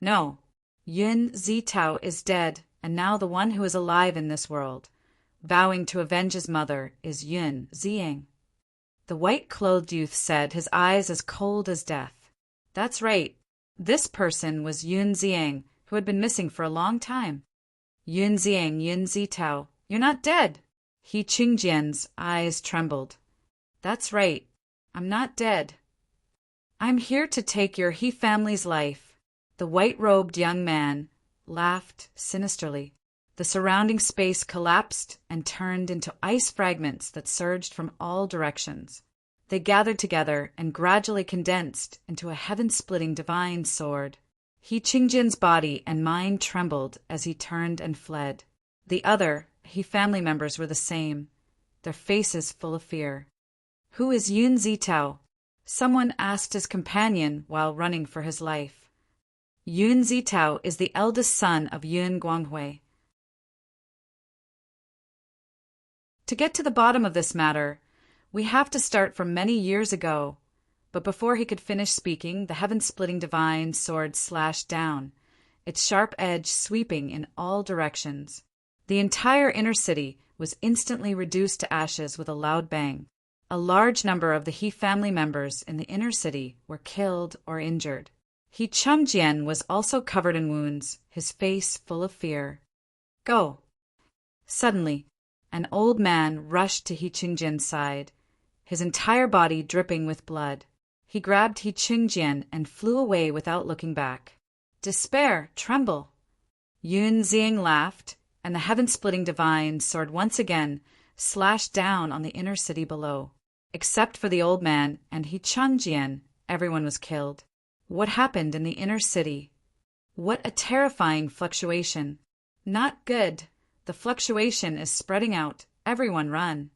"No, Yun Zitao is dead, and now the one who is alive in this world, vowing to avenge his mother, is Yun Ziyang." The white-clothed youth said, his eyes as cold as death. That's right. This person was Yun Ziyang, who had been missing for a long time. "Yun Ziyang, Yun Zitao, you're not dead." He Chungjian's eyes trembled. "That's right. I'm not dead. I'm here to take your He family's life." The white-robed young man laughed sinisterly. The surrounding space collapsed and turned into ice fragments that surged from all directions. They gathered together and gradually condensed into a heaven-splitting divine sword. He Chungjian's body and mind trembled as he turned and fled. The other He family members were the same, their faces full of fear. "Who is Yun Zitao?" someone asked his companion while running for his life. "Yun Zitao is the eldest son of Yun Guanghui." To get to the bottom of this matter, we have to start from many years ago. But before he could finish speaking, the heaven-splitting divine sword slashed down, its sharp edge sweeping in all directions. The entire inner city was instantly reduced to ashes with a loud bang. A large number of the He family members in the inner city were killed or injured. He Chungjian was also covered in wounds, his face full of fear. "Go!" Suddenly, an old man rushed to He Chungjian's side, his entire body dripping with blood. He grabbed He Chungjian and flew away without looking back. "Despair, tremble!" Yun Ziyang laughed, and the heaven-splitting divine sword once again slashed down on the inner city below. Except for the old man and He Chungjian, everyone was killed. What happened in the inner city? What a terrifying fluctuation. Not good. The fluctuation is spreading out. Everyone run.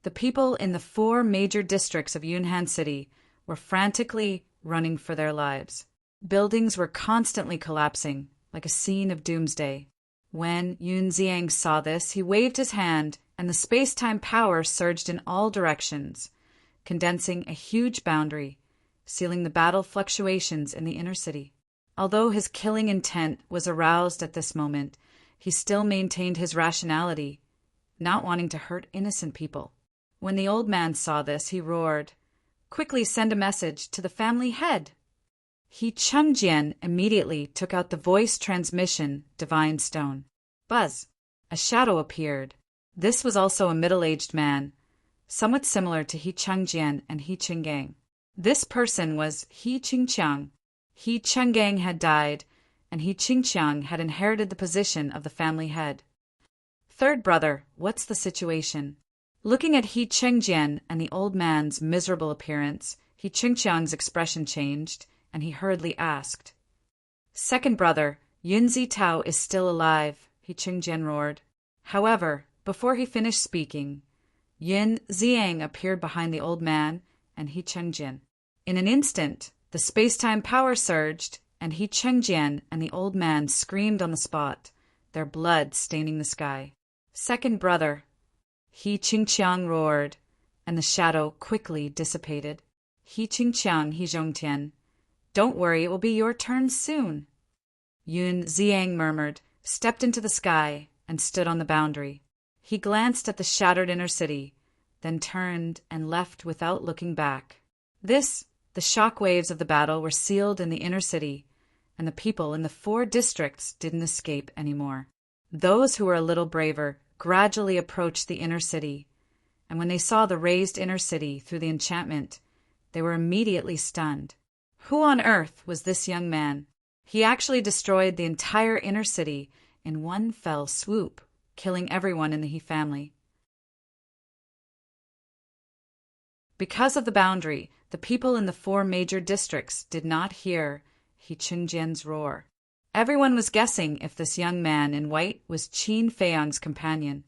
The people in the 4 major districts of Yunnan City were frantically running for their lives. Buildings were constantly collapsing, like a scene of doomsday. When Yun Ziyang saw this, he waved his hand, and the space-time power surged in all directions, condensing a huge boundary, sealing the battle fluctuations in the inner city. Although his killing intent was aroused at this moment, he still maintained his rationality, not wanting to hurt innocent people. When the old man saw this, he roared, "Quickly send a message to the family head." He Chungjian immediately took out the voice transmission divine stone. Buzz! A shadow appeared. This was also a middle-aged man, somewhat similar to He Chungjian and He Chunggang. This person was He Chungqiang. He Chunggang had died, and He Chungqiang had inherited the position of the family head. "Third brother, what's the situation?" Looking at He Chungjian and the old man's miserable appearance, He Chungqiang's expression changed, and he hurriedly asked, Second brother, Yun Zitao is still alive, He Qingjian roared. However, before he finished speaking, Yun Ziang appeared behind the old man and He Qingjian. In an instant, the space-time power surged, and He Qingjian and the old man screamed on the spot, their blood staining the sky. Second brother, He Qingqiang roared, and the shadow quickly dissipated. He Qingqiang, He Zhongtian. Don't worry, it will be your turn soon. Yun Ziang murmured, stepped into the sky, and stood on the boundary. He glanced at the shattered inner city, then turned and left without looking back. The shock waves of the battle were sealed in the inner city, and the people in the 4 districts didn't escape anymore. Those who were a little braver gradually approached the inner city, and when they saw the raised inner city through the enchantment, they were immediately stunned. Who on earth was this young man? He actually destroyed the entire inner city in one fell swoop, killing everyone in the He family. Because of the boundary, the people in the 4 major districts did not hear He Qingjian's roar. Everyone was guessing if this young man in white was Qin Feiyang's companion.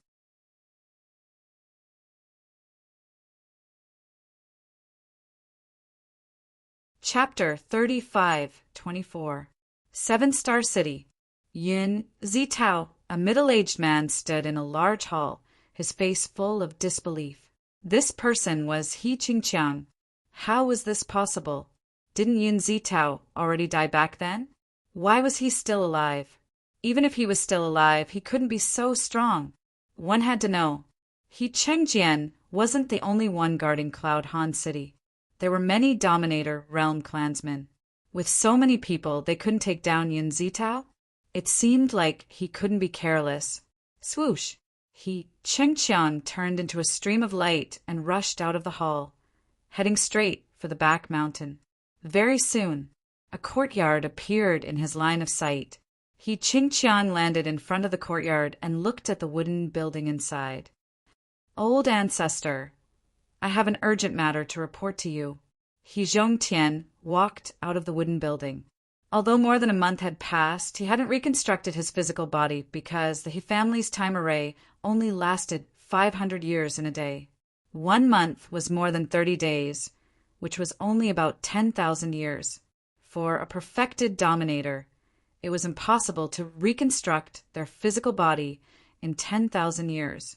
Chapter 35-24. 7-Star City. Yun Zitao, a middle-aged man, stood in a large hall, his face full of disbelief. This person was He Qingqiang. How was this possible? Didn't Yun Zitao already die back then? Why was he still alive? Even if he was still alive, he couldn't be so strong. One had to know. He Qingjian wasn't the only one guarding Cloud Han City. There were many Dominator realm clansmen. With so many people, they couldn't take down Yun Zitao? It seemed like he couldn't be careless. Swoosh! He Qingqiang turned into a stream of light and rushed out of the hall, heading straight for the back mountain. Very soon, a courtyard appeared in his line of sight. He Qingqiang landed in front of the courtyard and looked at the wooden building inside. Old ancestor, I have an urgent matter to report to you. He Zhongtian walked out of the wooden building. Although more than a month had passed, he hadn't reconstructed his physical body because the He family's time array only lasted 500 years in a day. 1 month was more than 30 days, which was only about 10,000 years. For a perfected Dominator, it was impossible to reconstruct their physical body in 10,000 years.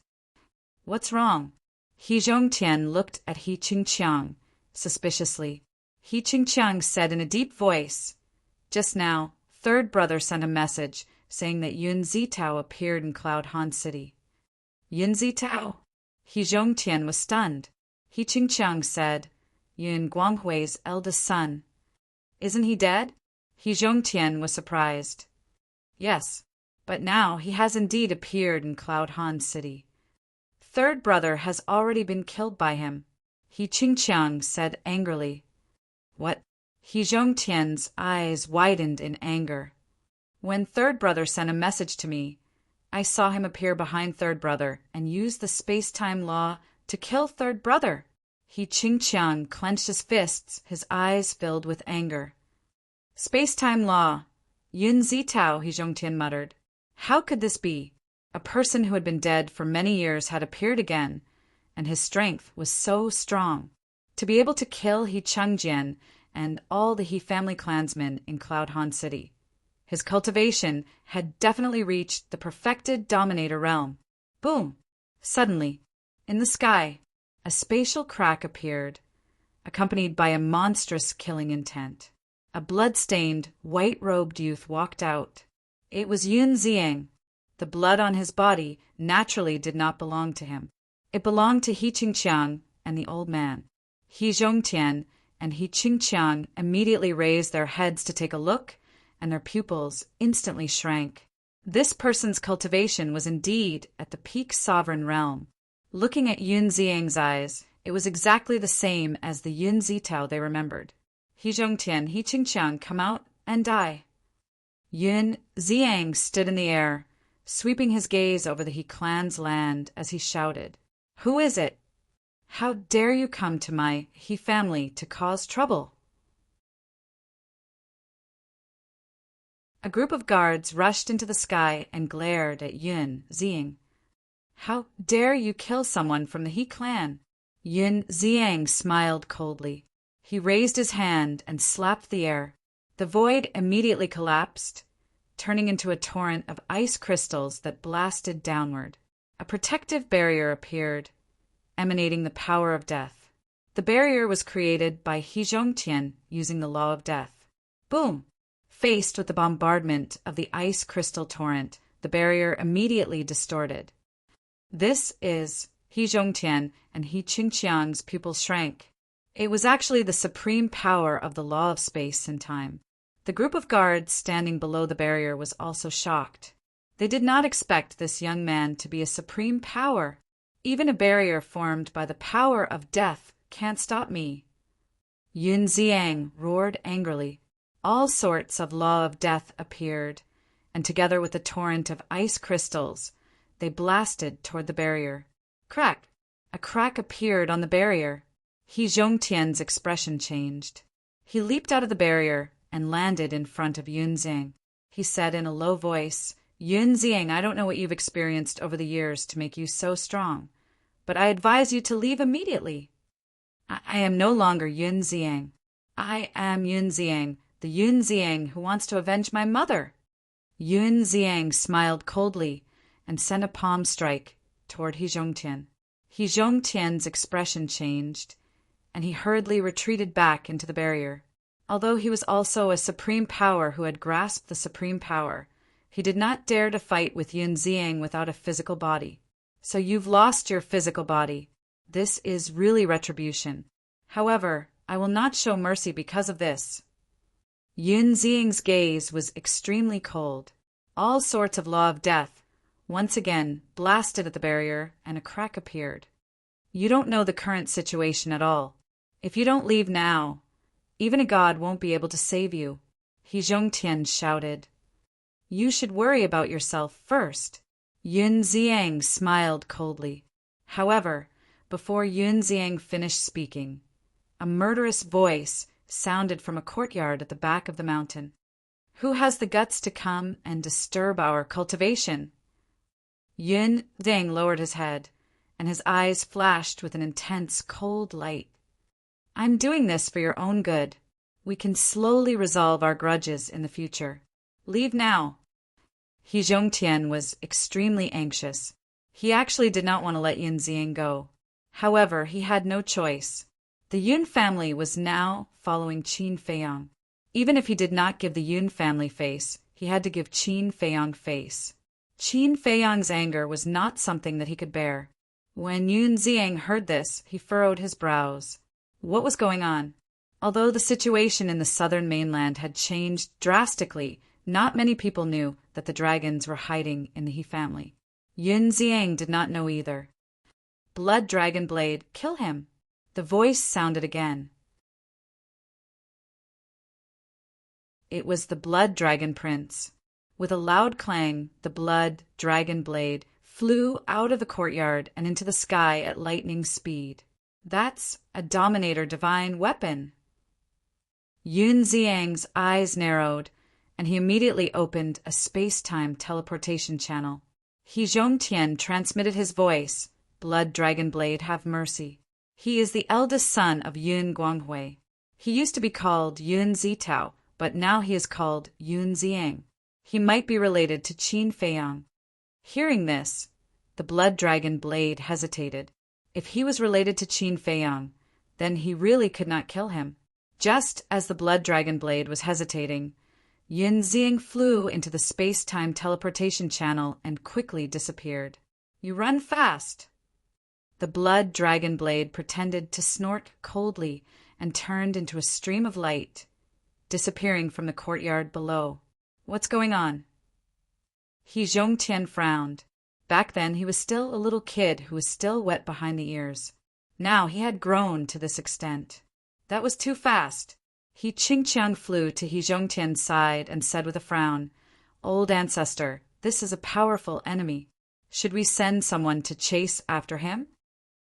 What's wrong? He Zhongtian looked at He Qingqiang suspiciously. He Qingqiang said in a deep voice, "Just now, third brother sent a message saying that Yun Zitao appeared in Cloud Han City." Yun Zitao? He Zhongtian was stunned. He Qingqiang said, "Yun Guanghui's eldest son. Isn't he dead?" He Zhongtian was surprised. "Yes, but now he has indeed appeared in Cloud Han City. Third brother has already been killed by him," He Qingqiang said angrily. "What?" He Zhongtian's eyes widened in anger. "When third brother sent a message to me, I saw him appear behind third brother and use the space-time law to kill third brother." He Qingqiang clenched his fists, his eyes filled with anger. "Space-time law. Yun Zitao," He Zhongtian muttered. How could this be? A person who had been dead for many years had appeared again, and his strength was so strong. To be able to kill He Qingjian and all the He family clansmen in Cloud Han City. His cultivation had definitely reached the perfected Dominator realm. Boom! Suddenly, in the sky, a spatial crack appeared, accompanied by a monstrous killing intent. A blood-stained, white-robed youth walked out. It was Yun Ziang. The blood on his body naturally did not belong to him. It belonged to He Qingqiang and the old man. He Zhongtian and He Qingqiang immediately raised their heads to take a look, and their pupils instantly shrank. This person's cultivation was indeed at the peak sovereign realm. Looking at Yun Ziang's eyes, it was exactly the same as the Yun Zitao they remembered. He Zhongtian, He Qingqiang, come out and die. Yun Ziang stood in the air, sweeping his gaze over the He clan's land as he shouted, "Who is it? How dare you come to my He family to cause trouble?" A group of guards rushed into the sky and glared at Yun Ziang. How dare you kill someone from the He clan? Yun Ziang smiled coldly. He raised his hand and slapped the air. The void immediately collapsed, turning into a torrent of ice crystals that blasted downward. A protective barrier appeared, emanating the power of death. The barrier was created by He Zhongtian using the law of death. Boom! Faced with the bombardment of the ice crystal torrent, the barrier immediately distorted. This is He Zhongtian and He Qingqiang's pupils shrank. It was actually the supreme power of the law of space and time. The group of guards standing below the barrier was also shocked. They did not expect this young man to be a supreme power. Even a barrier formed by the power of death can't stop me. Yun Ziang roared angrily. All sorts of law of death appeared, and together with a torrent of ice crystals, they blasted toward the barrier. Crack! A crack appeared on the barrier. He Zhongtian's expression changed. He leaped out of the barrier and landed in front of Yun Ziang. He said in a low voice, Yun Ziang, I don't know what you've experienced over the years to make you so strong, but I advise you to leave immediately. I am no longer Yun Ziang. I am Yun Ziang, the Yun Ziang who wants to avenge my mother. Yun Ziang smiled coldly and sent a palm strike toward He Zhongtian. He Zhongtian's expression changed, and he hurriedly retreated back into the barrier. Although he was also a supreme power who had grasped the supreme power, he did not dare to fight with Yun Ziang without a physical body. So you've lost your physical body. This is really retribution. However, I will not show mercy because of this. Yun Ziang's gaze was extremely cold. All sorts of law of death once again blasted at the barrier, and a crack appeared. You don't know the current situation at all. If you don't leave now, even a god won't be able to save you. He Zhongtian shouted. You should worry about yourself first. Yun Ziang smiled coldly. However, before Yun Ziang finished speaking, a murderous voice sounded from a courtyard at the back of the mountain. Who has the guts to come and disturb our cultivation? Yun Ziang lowered his head, and his eyes flashed with an intense, cold light. I'm doing this for your own good. We can slowly resolve our grudges in the future. Leave now. He Zhongtian was extremely anxious. He actually did not want to let Yun Ziang go. However, he had no choice. The Yun family was now following Qin Feiyang. Even if he did not give the Yun family face, he had to give Qin Feiyang face. Qin Feiyang's anger was not something that he could bear. When Yun Ziang heard this, he furrowed his brows. What was going on? Although the situation in the southern mainland had changed drastically, not many people knew that the dragons were hiding in the He family. Yun Ziang did not know either. Blood Dragon Blade, kill him. The voice sounded again. It was the Blood Dragon Prince. With a loud clang, the Blood Dragon Blade flew out of the courtyard and into the sky at lightning speed. That's a Dominator Divine weapon. Yun Ziang's eyes narrowed, and he immediately opened a space-time teleportation channel. He Zhongtian transmitted his voice, Blood Dragon Blade, have mercy. He is the eldest son of Yun Guanghui. He used to be called Yun Zitao, but now he is called Yun Ziang. He might be related to Qin Feiyang. Hearing this, the Blood Dragon Blade hesitated. If he was related to Qin Feiyang, then he really could not kill him. Just as the Blood Dragon Blade was hesitating, Yun Ziang flew into the space-time teleportation channel and quickly disappeared. You run fast. The Blood Dragon Blade pretended to snort coldly and turned into a stream of light, disappearing from the courtyard below. What's going on? He Zhongtian frowned. Back then he was still a little kid who was still wet behind the ears. Now he had grown to this extent. That was too fast. He Qingqiang flew to He Zhongtian's side and said with a frown, Old ancestor, this is a powerful enemy. Should we send someone to chase after him?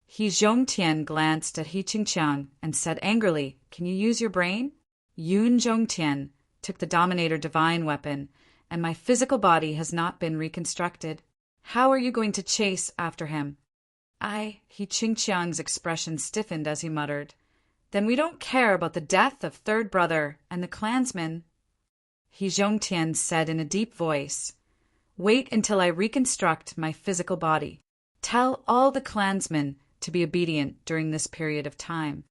He Zhongtian glanced at He Qingqiang and said angrily, Can you use your brain? Yun Zhongtian took the Dominator Divine weapon and my physical body has not been reconstructed. How are you going to chase after him? He Qingqiang's expression stiffened as he muttered. Then we don't care about the death of third brother and the clansmen. He Zhongtian said in a deep voice. Wait until I reconstruct my physical body. Tell all the clansmen to be obedient during this period of time.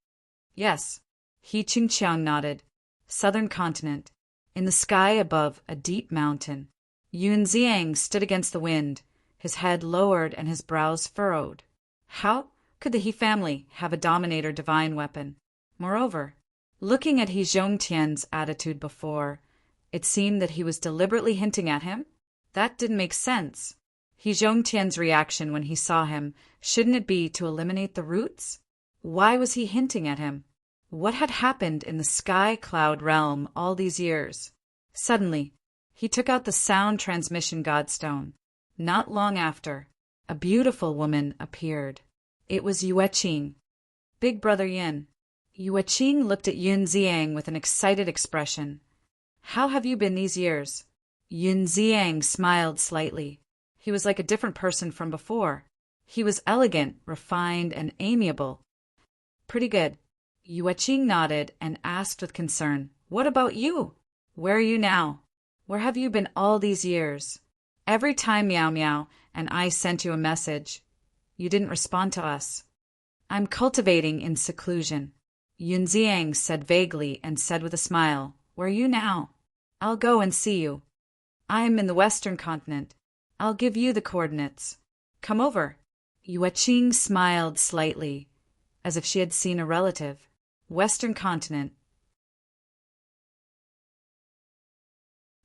Yes, He Qingqiang nodded. Southern continent. In the sky above a deep mountain. Yun Ziang stood against the wind, his head lowered and his brows furrowed. How could the He family have a dominator divine weapon? Moreover, looking at He Zhongtian's attitude before, it seemed that he was deliberately hinting at him. That didn't make sense. He Zhongtian's reaction when he saw him, shouldn't it be to eliminate the roots? Why was he hinting at him? What had happened in the sky cloud realm all these years? Suddenly, he took out the sound transmission godstone. Not long after, a beautiful woman appeared. It was Yueqing. Big Brother Yin. Yueqing looked at Yun Ziang with an excited expression. How have you been these years? Yun Ziang smiled slightly. He was like a different person from before. He was elegant, refined, and amiable. Pretty good. Yueqing nodded and asked with concern, What about you? Where are you now? Where have you been all these years? Every time Meow Meow and I sent you a message, you didn't respond to us. I'm cultivating in seclusion. Yun Ziang said vaguely and said with a smile, Where are you now? I'll go and see you. I'm in the western continent. I'll give you the coordinates. Come over. Yueqing smiled slightly, as if she had seen a relative. Western continent.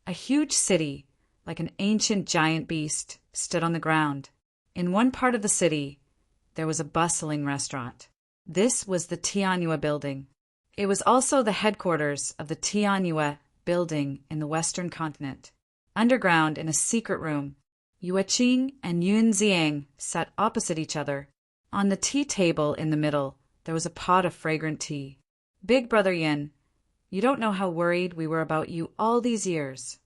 A huge city, like an ancient giant beast, stood on the ground. In one part of the city, there was a bustling restaurant. This was the Tianyue building. It was also the headquarters of the Tianyue building in the western continent. Underground in a secret room, Yueqing and Yun Ziang sat opposite each other. On the tea table in the middle, there was a pot of fragrant tea. Big Brother Yin, you don't know how worried we were about you all these years.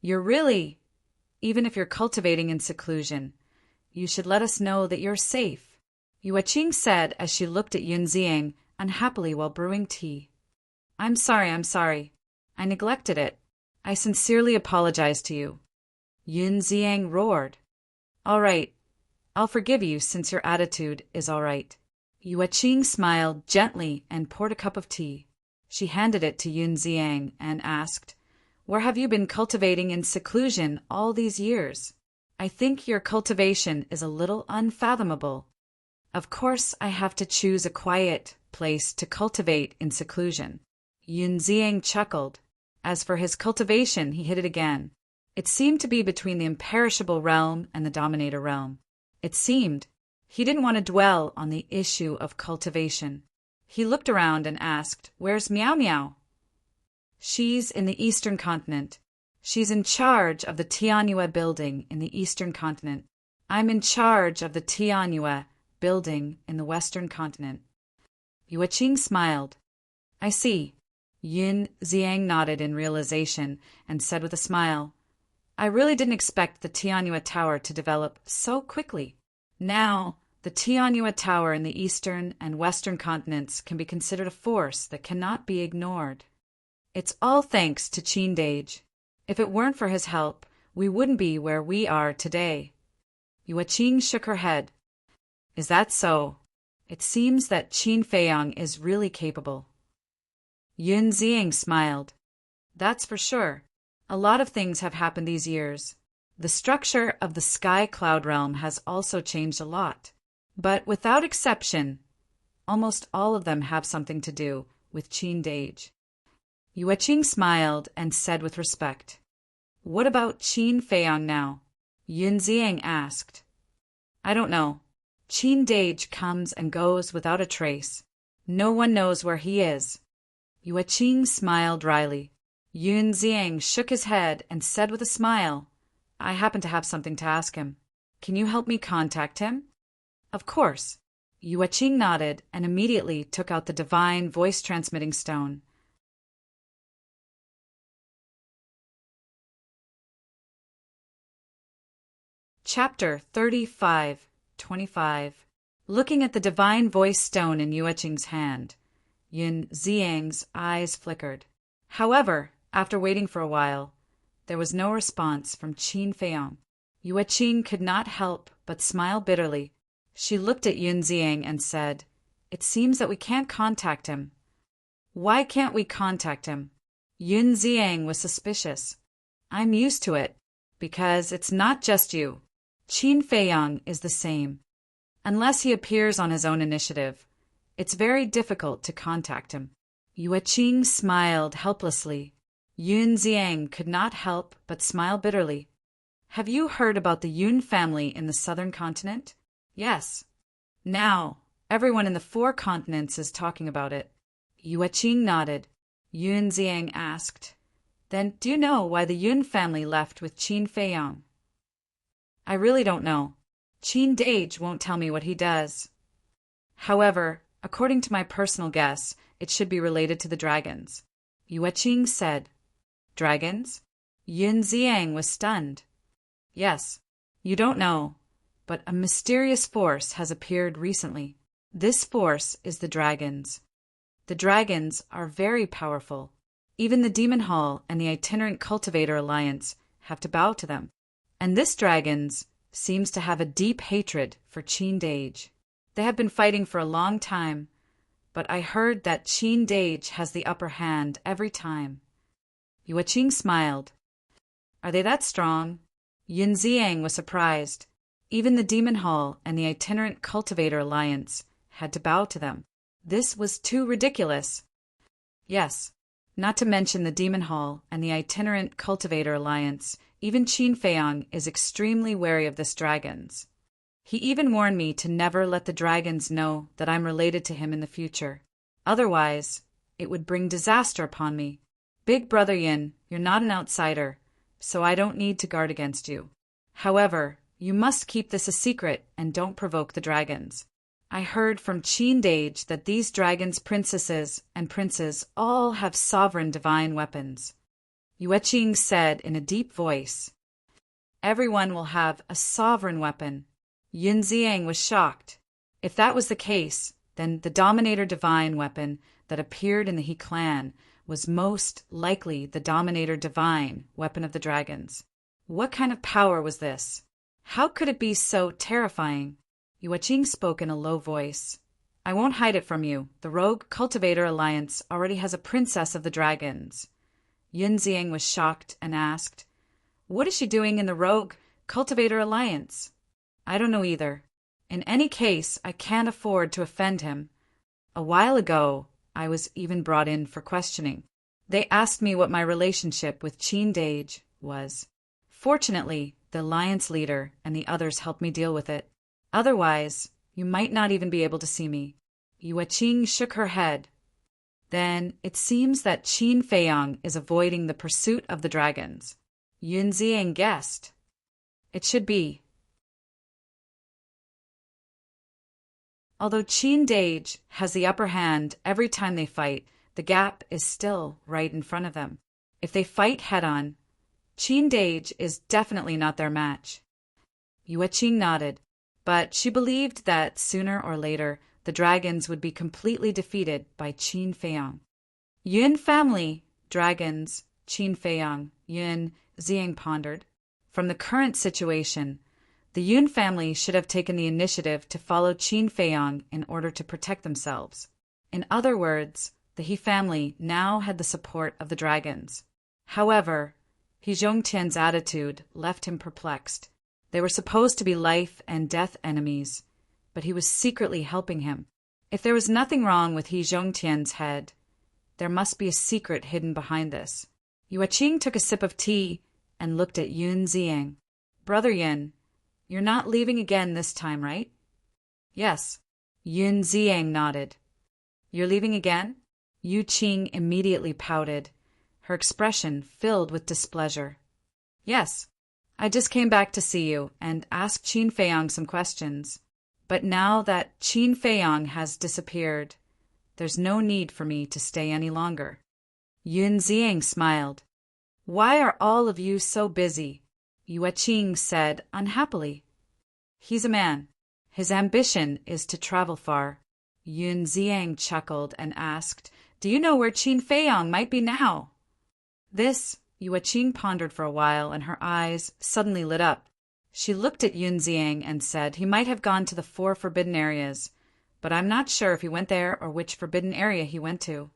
Even if you're cultivating in seclusion, you should let us know that you're safe, Yueqing said as she looked at Yun Ziang unhappily while brewing tea. I'm sorry. I neglected it. I sincerely apologize to you. Yun Ziang roared. All right, I'll forgive you since your attitude is all right. Yueqing smiled gently and poured a cup of tea. She handed it to Yun Ziang and asked, Where have you been cultivating in seclusion all these years? I think your cultivation is a little unfathomable. Of course I have to choose a quiet place to cultivate in seclusion. Yun Ziang chuckled. As for his cultivation, he hit it again. It seemed to be between the imperishable realm and the dominator realm. It seemed he didn't want to dwell on the issue of cultivation. He looked around and asked, Where's Meow Meow? She's in the eastern continent. She's in charge of the Tianyue building in the eastern continent. I'm in charge of the Tianyue building in the western continent. Yueqing smiled. I see. Yun Ziang nodded in realization and said with a smile, I really didn't expect the Tianyue Tower to develop so quickly. Now, the Tianyue Tower in the eastern and western continents can be considered a force that cannot be ignored. It's all thanks to Qin Dage. If it weren't for his help, we wouldn't be where we are today. Yueqing shook her head. Is that so? It seems that Qin Feiyang is really capable. Yun Ziang smiled. That's for sure. A lot of things have happened these years. The structure of the sky cloud realm has also changed a lot. But without exception, almost all of them have something to do with Qin Dage. Yueqing smiled and said with respect, What about Qin Feiyang now? Yun Ziang asked. I don't know. Qin Dage comes and goes without a trace. No one knows where he is. Yueqing smiled dryly. Yun Ziang shook his head and said with a smile, I happen to have something to ask him. Can you help me contact him? Of course. Yueqing nodded and immediately took out the divine voice-transmitting stone. Chapter 35:25. Looking at the divine voice stone in Yueching's hand, Yun Ziang's eyes flickered. However, after waiting for a while, there was no response from Qin Feiyang. Yueching could not help but smile bitterly. She looked at Yun Ziang and said, "It seems that we can't contact him." "Why can't we contact him?" Yun Ziang was suspicious. "I'm used to it, because it's not just you. Qin Feiyang is the same. Unless he appears on his own initiative, it's very difficult to contact him." Yueching smiled helplessly. Yun Ziang could not help but smile bitterly. "Have you heard about the Yun family in the southern continent?" "Yes. Now, everyone in the 4 continents is talking about it." Yueching nodded. Yun Ziang asked, "Then do you know why the Yun family left with Qin Feiyang?" "I really don't know. Qin Dage won't tell me what he does. However, according to my personal guess, it should be related to the dragons." Yueching said. "Dragons?" Yun Ziang was stunned. "Yes. You don't know, but a mysterious force has appeared recently. This force is the dragons. The dragons are very powerful. Even the Demon Hall and the Itinerant Cultivator Alliance have to bow to them. And this dragons seems to have a deep hatred for Qin Dage. They have been fighting for a long time, but I heard that Qin Dage has the upper hand every time." Yueching smiled. "Are they that strong?" Yun Ziang was surprised. Even the Demon Hall and the Itinerant Cultivator Alliance had to bow to them. This was too ridiculous. "Yes, not to mention the Demon Hall and the Itinerant Cultivator Alliance. Even Qin Feiyang is extremely wary of this dragons. He even warned me to never let the dragons know that I'm related to him in the future. Otherwise, it would bring disaster upon me. Big Brother Yin, you're not an outsider, so I don't need to guard against you. However, you must keep this a secret and don't provoke the dragons. I heard from Qin Dage that these dragons' princesses and princes all have sovereign divine weapons." Yueching said in a deep voice. "Everyone will have a sovereign weapon." Yun Ziang was shocked. If that was the case, then the Dominator Divine weapon that appeared in the He clan was most likely the Dominator Divine weapon of the dragons. What kind of power was this? How could it be so terrifying? Yueching spoke in a low voice. "I won't hide it from you. The Rogue Cultivator Alliance already has a princess of the dragons." Yun Ziang was shocked and asked, "What is she doing in the Rogue Cultivator Alliance?" "I don't know either. In any case, I can't afford to offend him. A while ago, I was even brought in for questioning. They asked me what my relationship with Qin Dage was. Fortunately, the Alliance leader and the others helped me deal with it. Otherwise, you might not even be able to see me." Yueching shook her head. "Then it seems that Qin Feiyang is avoiding the pursuit of the dragons." Yun Ziang guessed. "It should be. Although Qin Dage has the upper hand every time they fight, the gap is still right in front of them. If they fight head-on, Qin Dage is definitely not their match." Yueching nodded, but she believed that sooner or later the dragons would be completely defeated by Qin Feiyang. "Yun family, dragons, Qin Feiyang," Yun Ziang pondered. From the current situation, the Yun family should have taken the initiative to follow Qin Feiyang in order to protect themselves. In other words, the He family now had the support of the dragons. However, He Zhongtian's attitude left him perplexed. They were supposed to be life and death enemies, but he was secretly helping him. If there was nothing wrong with He Zhongtian's head, there must be a secret hidden behind this. Yueching took a sip of tea and looked at Yun Ziang. "Brother Yin, you're not leaving again this time, right?" "Yes." Yun Ziang nodded. "You're leaving again?" Yueching immediately pouted, her expression filled with displeasure. "Yes. I just came back to see you and ask Qin Feiyang some questions. But now that Qin Feiyang has disappeared, there's no need for me to stay any longer." Yun Ziang smiled. "Why are all of you so busy?" Yueching said unhappily. He's a man. His ambition is to travel far. Yun Ziang chuckled and asked, Do you know where Qin Feiyang might be now? This, Yueching pondered for a while, and her eyes suddenly lit up. She looked at Yun Ziang and said he might have gone to the 4 forbidden areas, but I'm not sure if he went there or which forbidden area he went to.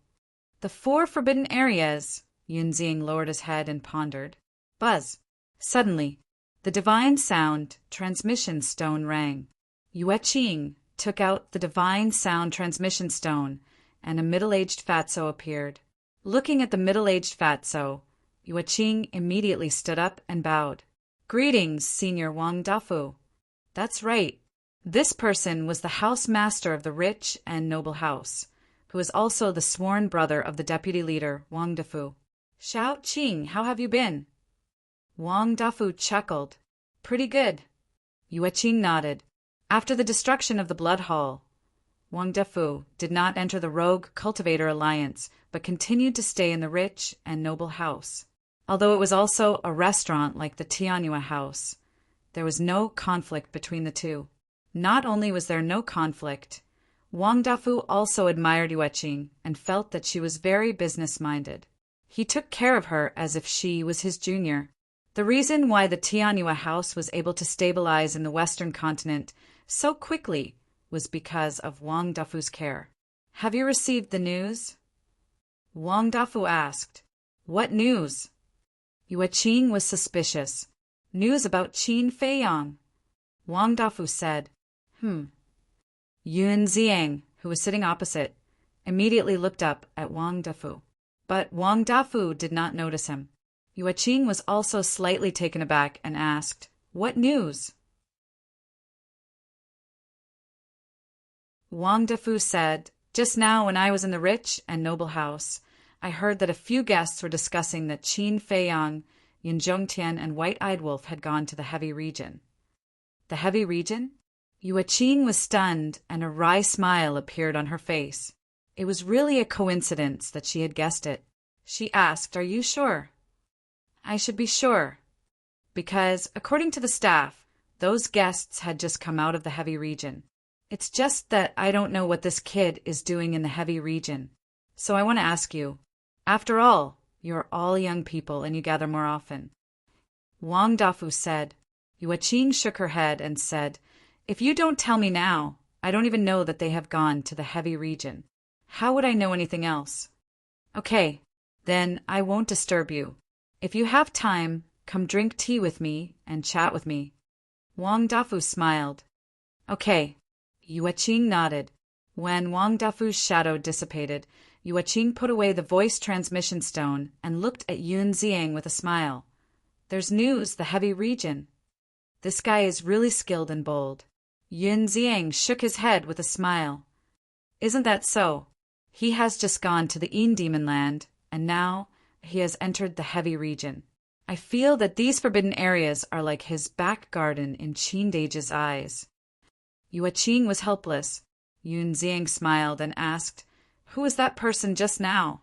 The 4 forbidden areas, Yun Ziang lowered his head and pondered. Buzz. Suddenly, the divine sound transmission stone rang. Yueching took out the divine sound transmission stone, and a middle-aged fatso appeared. Looking at the middle-aged fatso, Yueching immediately stood up and bowed. Greetings, Senior Wang Dafu. That's right. This person was the house master of the rich and noble house, who is also the sworn brother of the deputy leader, Wang Dafu. Xiao Qing, how have you been? Wang Dafu chuckled. Pretty good. Yueching nodded. After the destruction of the Blood Hall, Wang Dafu did not enter the Rogue Cultivator Alliance, but continued to stay in the rich and noble house. Although it was also a restaurant like the Tianhua house, there was no conflict between the two. Not only was there no conflict, Wang Dafu also admired Yueching and felt that she was very business-minded. He took care of her as if she was his junior. The reason why the Tianhua house was able to stabilize in the Western continent so quickly was because of Wang Dafu's care. Have you received the news? Wang Dafu asked. What news? Yueching was suspicious. News about Qin Feiyang. Wang Dafu said, Yun Ziang, who was sitting opposite, immediately looked up at Wang Dafu. But Wang Dafu did not notice him. Yueching was also slightly taken aback and asked, What news? Wang Dafu said, Just now when I was in the rich and noble house, I heard that a few guests were discussing that Qin Feiyang, Yin Zhongtian, and White-Eyed Wolf had gone to the heavy region. The heavy region? Yueching was stunned, and a wry smile appeared on her face. It was really a coincidence that she had guessed it. She asked, Are you sure? I should be sure, because, according to the staff, those guests had just come out of the heavy region. It's just that I don't know what this kid is doing in the heavy region. So I want to ask you, after all, you're all young people and you gather more often. Wang Dafu said. Yueching shook her head and said, If you don't tell me now, I don't even know that they have gone to the heavy region. How would I know anything else? Okay, then I won't disturb you. If you have time, come drink tea with me and chat with me. Wang Dafu smiled. Okay. Yueching nodded. When Wang Dafu's shadow dissipated, Yueching put away the voice transmission stone and looked at Yun Ziang with a smile. There's news, the heavy region. This guy is really skilled and bold. Yun Ziang shook his head with a smile. Isn't that so? He has just gone to the Yin Demon Land, and now he has entered the heavy region. I feel that these forbidden areas are like his back garden in Qin Dage's eyes. Yueching was helpless. Yun Ziang smiled and asked, Who is that person just now?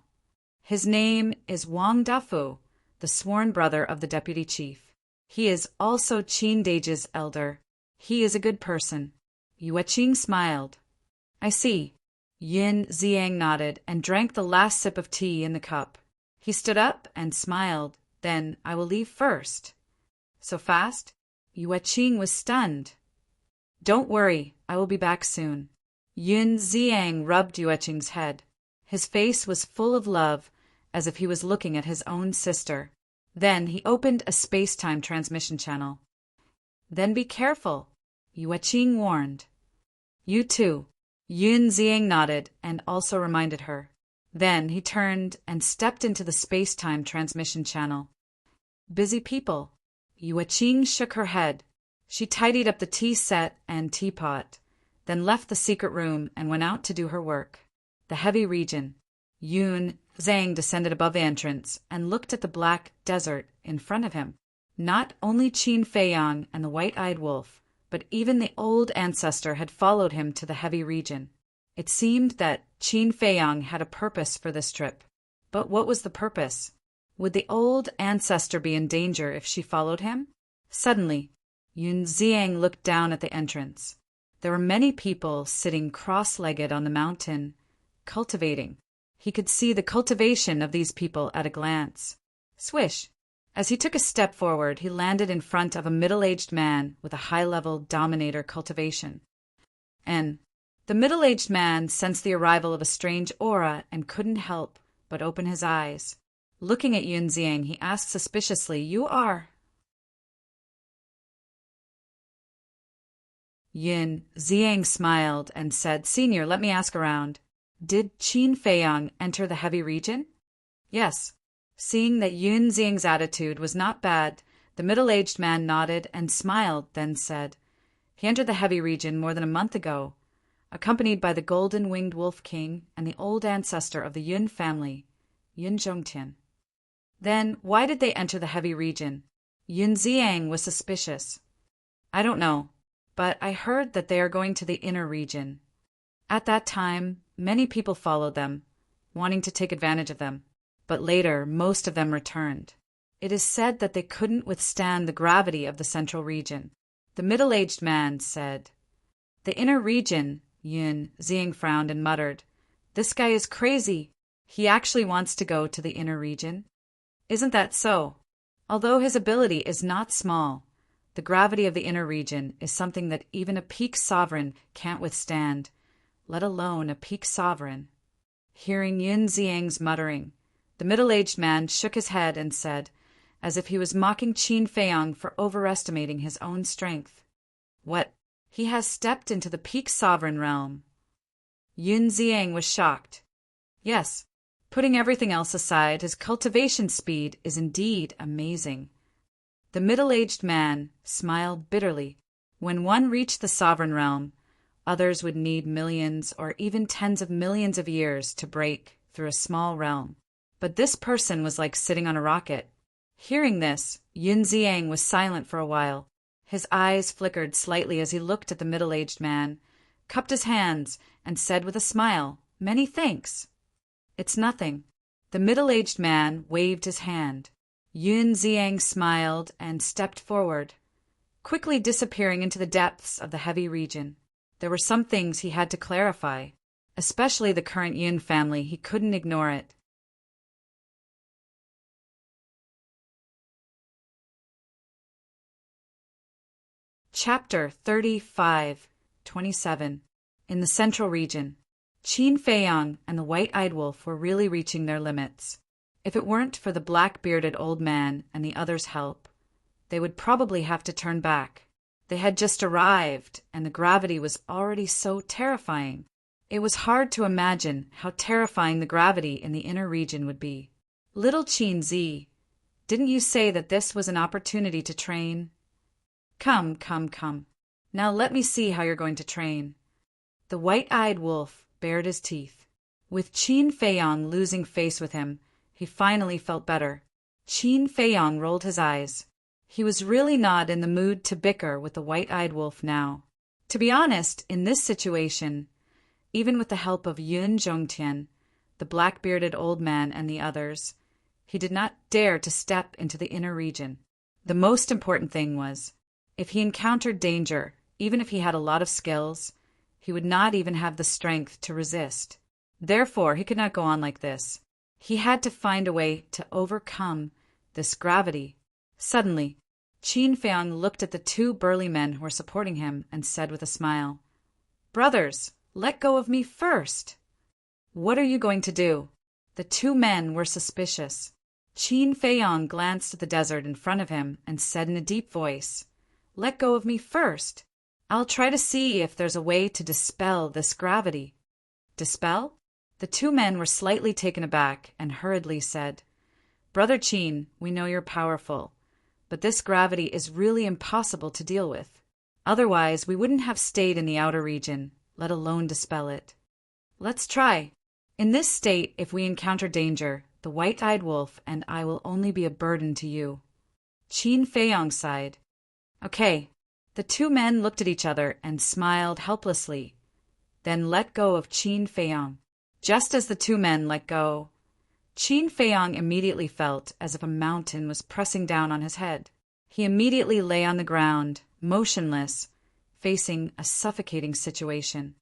His name is Wang Dafu, the sworn brother of the deputy chief. He is also Qin Dage's elder. He is a good person. Yueching smiled. I see. Yun Ziang nodded and drank the last sip of tea in the cup. He stood up and smiled. Then I will leave first. So fast? Yueching was stunned. Don't worry, I will be back soon. Yun Ziang rubbed Yueching's head. His face was full of love, as if he was looking at his own sister. Then he opened a space-time transmission channel. Then be careful, Yueching warned. You too. Yun Ziang nodded and also reminded her. Then he turned and stepped into the space-time transmission channel. Busy people. Yueching shook her head. She tidied up the tea set and teapot, then left the secret room and went out to do her work. The heavy region. Yun Ziang descended above the entrance and looked at the black desert in front of him. Not only Qin Feiyang and the White-Eyed Wolf, but even the old ancestor had followed him to the heavy region. It seemed that Qin Feiyang had a purpose for this trip. But what was the purpose? Would the old ancestor be in danger if she followed him? Suddenly, Yun Ziang looked down at the entrance. There were many people sitting cross-legged on the mountain, cultivating. He could see the cultivation of these people at a glance. Swish! As he took a step forward, he landed in front of a middle-aged man with a high-level dominator cultivation. And the middle-aged man sensed the arrival of a strange aura and couldn't help but open his eyes. Looking at Yun Ziang, he asked suspiciously, "You are?" Yun Ziang smiled and said, "Senior, let me ask around. Did Qin Feiyang enter the heavy region?" "Yes." Seeing that Yun Ziang's attitude was not bad, the middle-aged man nodded and smiled, then said, "He entered the heavy region more than a month ago, accompanied by the golden-winged wolf king and the old ancestor of the Yun family, Yun Zhongtian." "Then why did they enter the heavy region?" Yun Ziang was suspicious. "I don't know, but I heard that they are going to the inner region. At that time, many people followed them, wanting to take advantage of them. But later, most of them returned. It is said that they couldn't withstand the gravity of the central region." The middle-aged man said, "The inner region," Yun Ziang frowned and muttered, "This guy is crazy. He actually wants to go to the inner region." "Isn't that so? Although his ability is not small, the gravity of the inner region is something that even a peak sovereign can't withstand, let alone a peak sovereign." Hearing Yun Ziang's muttering, the middle-aged man shook his head and said, as if he was mocking Qin Feiyang for overestimating his own strength, "What? He has stepped into the peak sovereign realm." Yun Ziang was shocked. Yes, putting everything else aside, his cultivation speed is indeed amazing. The middle-aged man smiled bitterly. When one reached the sovereign realm, others would need millions or even tens of millions of years to break through a small realm. But this person was like sitting on a rocket. Hearing this, Yun Ziang was silent for a while. His eyes flickered slightly as he looked at the middle-aged man, cupped his hands, and said with a smile, "Many thanks." "It's nothing." The middle-aged man waved his hand. Yun Ziang smiled and stepped forward, quickly disappearing into the depths of the heavy region. There were some things he had to clarify, especially the current Yun family. He couldn't ignore it. Chapter 35-27. In the central region, Qin Feiyang and the white-eyed wolf were really reaching their limits. If it weren't for the black-bearded old man and the others' help, they would probably have to turn back. They had just arrived, and the gravity was already so terrifying. It was hard to imagine how terrifying the gravity in the inner region would be. "Little Qin Zi, didn't you say that this was an opportunity to train? Come, come, come. Now let me see how you're going to train." The white-eyed wolf bared his teeth. With Qin Feiyang losing face with him, he finally felt better. Qin Feiyang rolled his eyes. He was really not in the mood to bicker with the white-eyed wolf now. To be honest, in this situation, even with the help of Yun Zhongtian, the black-bearded old man and the others, he did not dare to step into the inner region. The most important thing was, if he encountered danger, even if he had a lot of skills, he would not even have the strength to resist. Therefore, he could not go on like this. He had to find a way to overcome this gravity. Suddenly, Qin Feiyang looked at the two burly men who were supporting him and said with a smile, "Brothers, let go of me first." "What are you going to do?" The two men were suspicious. Qin Feiyang glanced at the desert in front of him and said in a deep voice, "Let go of me first. I'll try to see if there's a way to dispel this gravity." "Dispel?" The two men were slightly taken aback and hurriedly said, "Brother Qin, we know you're powerful, but this gravity is really impossible to deal with. Otherwise, we wouldn't have stayed in the outer region, let alone dispel it. Let's try. In this state, if we encounter danger, the white-eyed wolf and I will only be a burden to you." Qin Feiyang sighed. "Okay." The two men looked at each other and smiled helplessly, then let go of Qin Feiyang. Just as the two men let go, Qin Feiyang immediately felt as if a mountain was pressing down on his head. He immediately lay on the ground, motionless, facing a suffocating situation.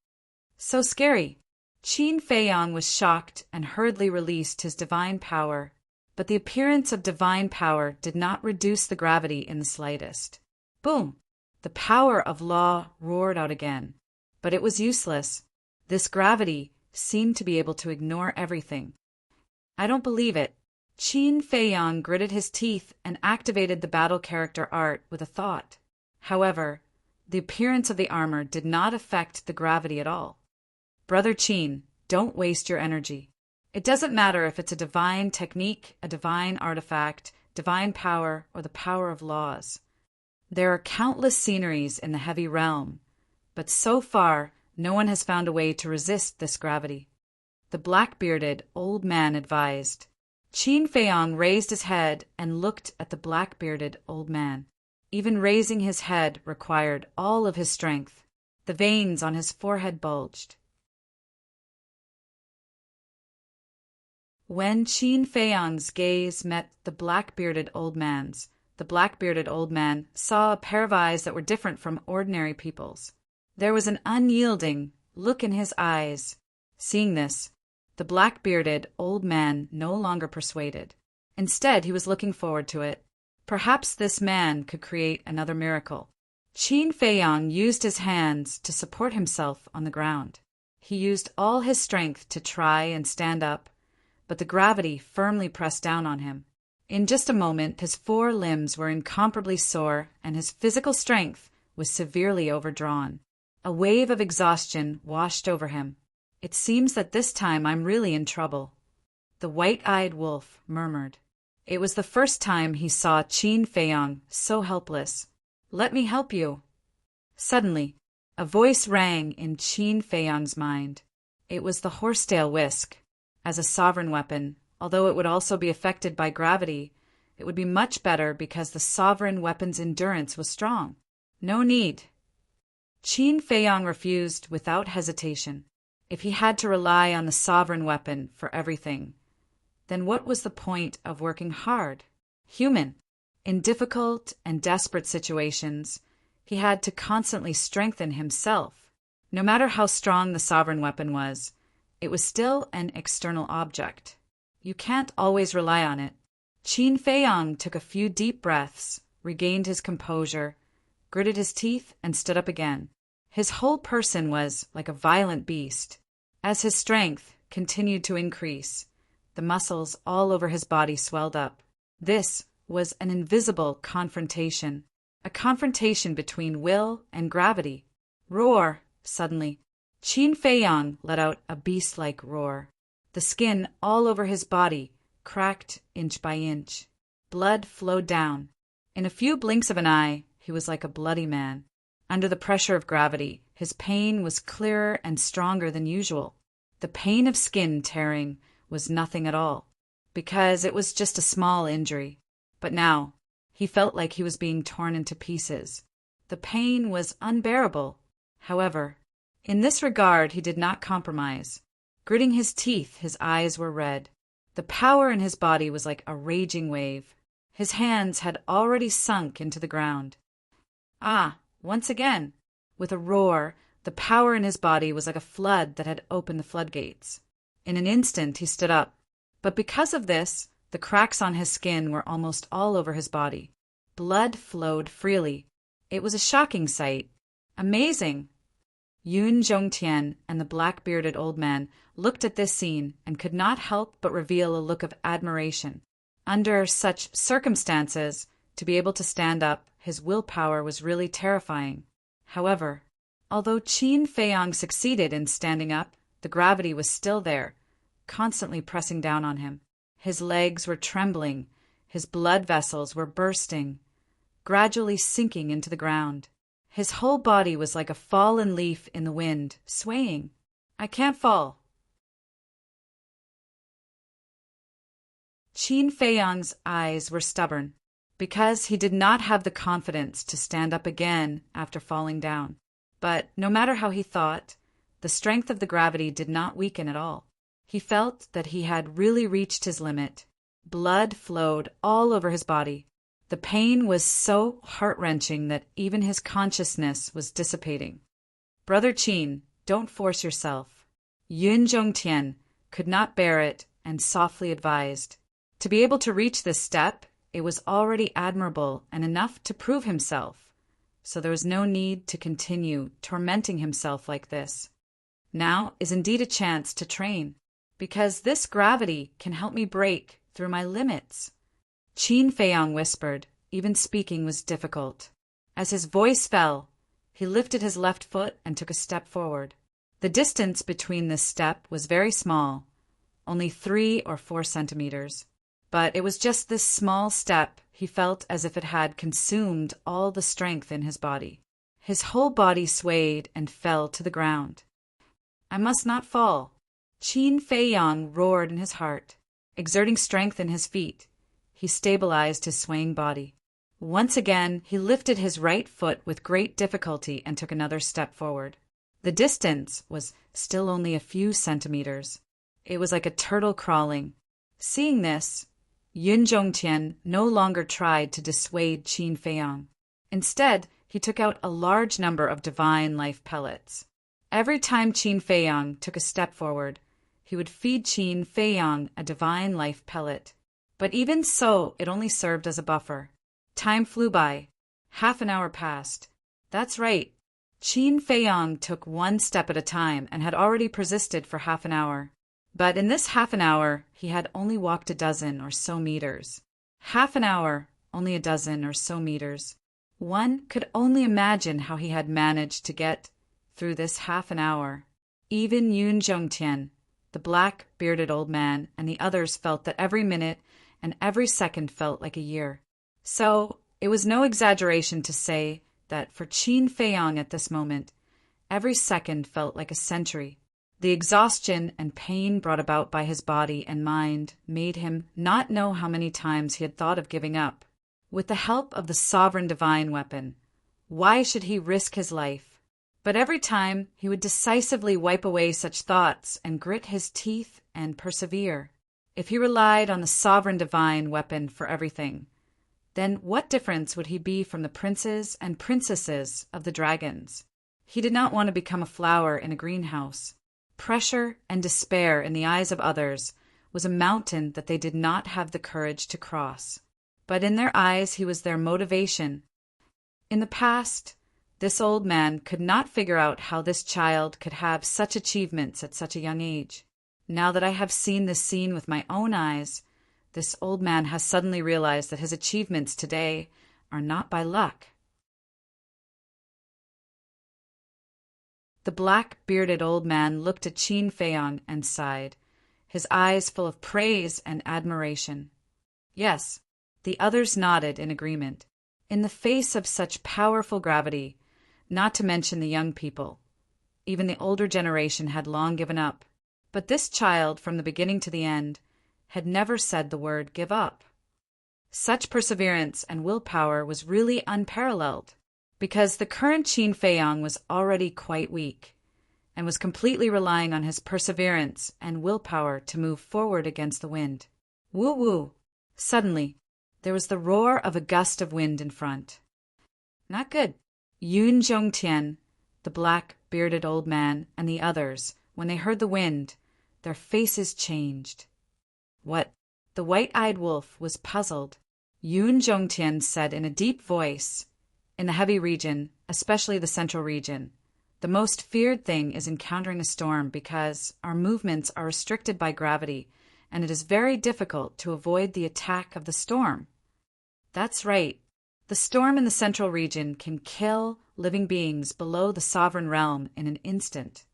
So scary! Qin Feiyang was shocked and hurriedly released his divine power, but the appearance of divine power did not reduce the gravity in the slightest. Boom! The power of law roared out again, but it was useless. This gravity seemed to be able to ignore everything. I don't believe it. Qin Feiyang gritted his teeth and activated the battle character art with a thought. However, the appearance of the armor did not affect the gravity at all. Brother Qin, don't waste your energy. It doesn't matter if it's a divine technique, a divine artifact, divine power, or the power of laws. There are countless sceneries in the heavy realm, but so far no one has found a way to resist this gravity. The black-bearded old man advised. Qin Feiyang raised his head and looked at the black-bearded old man. Even raising his head required all of his strength. The veins on his forehead bulged. When Qin Feiyang's gaze met the black-bearded old man's, the black-bearded old man saw a pair of eyes that were different from ordinary people's. There was an unyielding look in his eyes. Seeing this, the black-bearded old man no longer persuaded. Instead, he was looking forward to it. Perhaps this man could create another miracle. Qin Feiyang used his hands to support himself on the ground. He used all his strength to try and stand up, but the gravity firmly pressed down on him. In just a moment, his 4 limbs were incomparably sore, and his physical strength was severely overdrawn. A wave of exhaustion washed over him. It seems that this time I'm really in trouble. The white-eyed wolf murmured. It was the first time he saw Qin Feiyang so helpless. Let me help you. Suddenly, a voice rang in Qin Feiyang's mind. It was the horsetail whisk. As a sovereign weapon, although it would also be affected by gravity, it would be much better because the sovereign weapon's endurance was strong. No need. Qin Feiyang refused without hesitation. If he had to rely on the sovereign weapon for everything, then what was the point of working hard? Human. In difficult and desperate situations, he had to constantly strengthen himself. No matter how strong the sovereign weapon was, it was still an external object. You can't always rely on it. Qin Feiyang took a few deep breaths, regained his composure, gritted his teeth, and stood up again. His whole person was like a violent beast. As his strength continued to increase, the muscles all over his body swelled up. This was an invisible confrontation, a confrontation between will and gravity. Roar! Suddenly, Qin Feiyang let out a beast-like roar. The skin all over his body cracked inch by inch. Blood flowed down. In a few blinks of an eye, he was like a bloody man. Under the pressure of gravity, his pain was clearer and stronger than usual. The pain of skin tearing was nothing at all, because it was just a small injury. But now, he felt like he was being torn into pieces. The pain was unbearable. However, in this regard, he did not compromise. Gritting his teeth, his eyes were red. The power in his body was like a raging wave. His hands had already sunk into the ground. Ah, once again, with a roar, the power in his body was like a flood that had opened the floodgates. In an instant, he stood up. But because of this, the cracks on his skin were almost all over his body. Blood flowed freely. It was a shocking sight. Amazing! Yun Zhongtian and the black-bearded old man looked at this scene and could not help but reveal a look of admiration. Under such circumstances, to be able to stand up, his willpower was really terrifying. However, although Qin Feiyang succeeded in standing up, the gravity was still there, constantly pressing down on him. His legs were trembling, his blood vessels were bursting, gradually sinking into the ground. His whole body was like a fallen leaf in the wind, swaying. I can't fall. Qin Feiyang's eyes were stubborn, because he did not have the confidence to stand up again after falling down. But no matter how he thought, the strength of the gravity did not weaken at all. He felt that he had really reached his limit. Blood flowed all over his body. The pain was so heart-wrenching that even his consciousness was dissipating. "Brother Qin, don't force yourself." Yun Zhongtian could not bear it and softly advised. To be able to reach this step, it was already admirable and enough to prove himself, so there was no need to continue tormenting himself like this. Now is indeed a chance to train, because this gravity can help me break through my limits. Qin Feiyang whispered. Even speaking was difficult. As his voice fell, he lifted his left foot and took a step forward. The distance between this step was very small, only 3 or 4 centimeters. But it was just this small step he felt as if it had consumed all the strength in his body. His whole body swayed and fell to the ground. "I must not fall." Qin Feiyang roared in his heart. Exerting strength in his feet, he stabilized his swaying body. Once again, he lifted his right foot with great difficulty and took another step forward. The distance was still only a few centimeters. It was like a turtle crawling. Seeing this, Yun Zhongtian no longer tried to dissuade Qin Feiyang. Instead, he took out a large number of divine life pellets. Every time Qin Feiyang took a step forward, he would feed Qin Feiyang a divine life pellet. But even so, it only served as a buffer. Time flew by. Half an hour passed. That's right. Qin Feiyang took one step at a time and had already persisted for half an hour. But in this half an hour, he had only walked a dozen or so meters. Half an hour, only a dozen or so meters. One could only imagine how he had managed to get through this half an hour. Even Yun Zhongtian, the black, bearded old man, and the others felt that every minute and every second felt like a year. So it was no exaggeration to say that for Qin Feiyang at this moment, every second felt like a century. The exhaustion and pain brought about by his body and mind made him not know how many times he had thought of giving up. With the help of the sovereign divine weapon, why should he risk his life? But every time he would decisively wipe away such thoughts and grit his teeth and persevere. If he relied on the sovereign divine weapon for everything, then what difference would he be from the princes and princesses of the dragons? He did not want to become a flower in a greenhouse. Pressure and despair in the eyes of others was a mountain that they did not have the courage to cross. But in their eyes he was their motivation. In the past, this old man could not figure out how this child could have such achievements at such a young age. Now that I have seen this scene with my own eyes, this old man has suddenly realized that his achievements today are not by luck. The black-bearded old man looked at Qin Feiyang and sighed, his eyes full of praise and admiration. Yes, the others nodded in agreement. In the face of such powerful gravity, not to mention the young people, even the older generation had long given up. But this child, from the beginning to the end, had never said the word give up. Such perseverance and willpower was really unparalleled, because the current Qin Feiyang was already quite weak, and was completely relying on his perseverance and willpower to move forward against the wind. Woo-woo! Suddenly, there was the roar of a gust of wind in front. Not good. Yun Zhongtian, the black, bearded old man, and the others, when they heard the wind, their faces changed. What? The white-eyed wolf was puzzled. Yun Zhongtian said in a deep voice, "In the heavy region, especially the central region, the most feared thing is encountering a storm because our movements are restricted by gravity, and it is very difficult to avoid the attack of the storm." That's right. The storm in the central region can kill living beings below the sovereign realm in an instant.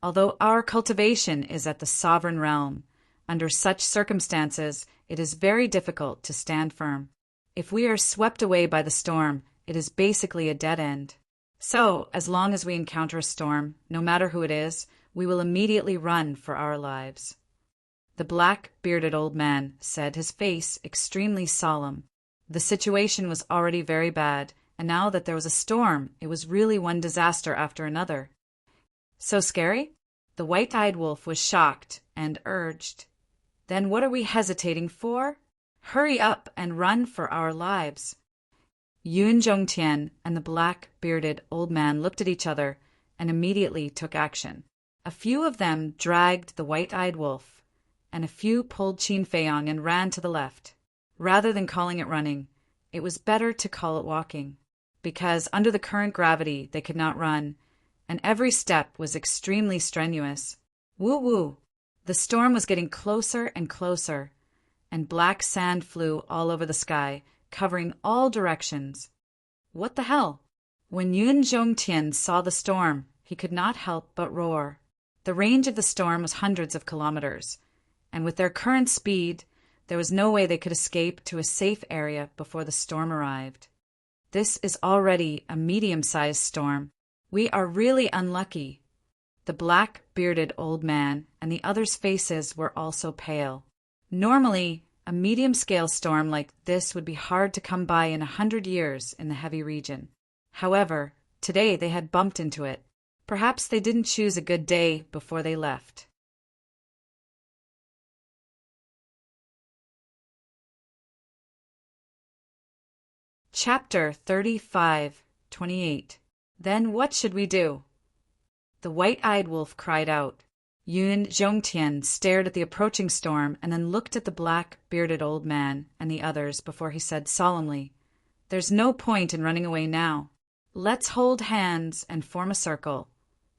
Although our cultivation is at the sovereign realm, under such circumstances, it is very difficult to stand firm. If we are swept away by the storm, it is basically a dead end. So, as long as we encounter a storm, no matter who it is, we will immediately run for our lives. The black-bearded old man said, his face extremely solemn. The situation was already very bad, and now that there was a storm, it was really one disaster after another. So scary? The white-eyed wolf was shocked and urged, "Then what are we hesitating for? Hurry up and run for our lives." Yun Zhongtian and the black-bearded old man looked at each other and immediately took action. A few of them dragged the white-eyed wolf, and a few pulled Qin Feiyang and ran to the left. Rather than calling it running, it was better to call it walking, because under the current gravity they could not run, and every step was extremely strenuous. Woo-woo! The storm was getting closer and closer, and black sand flew all over the sky, covering all directions. What the hell? When Yun Zhongtian saw the storm, he could not help but roar. The range of the storm was hundreds of kilometers, and with their current speed, there was no way they could escape to a safe area before the storm arrived. This is already a medium-sized storm. We are really unlucky. The black-bearded old man and the others' faces were also pale. Normally, a medium-scale storm like this would be hard to come by in 100 years in the heavy region. However, today they had bumped into it. Perhaps they didn't choose a good day before they left. Chapter 35:28. Then what should we do? The white-eyed wolf cried out. Yun Zhongtian stared at the approaching storm and then looked at the black-bearded old man and the others before he said solemnly, "There's no point in running away now. Let's hold hands and form a circle,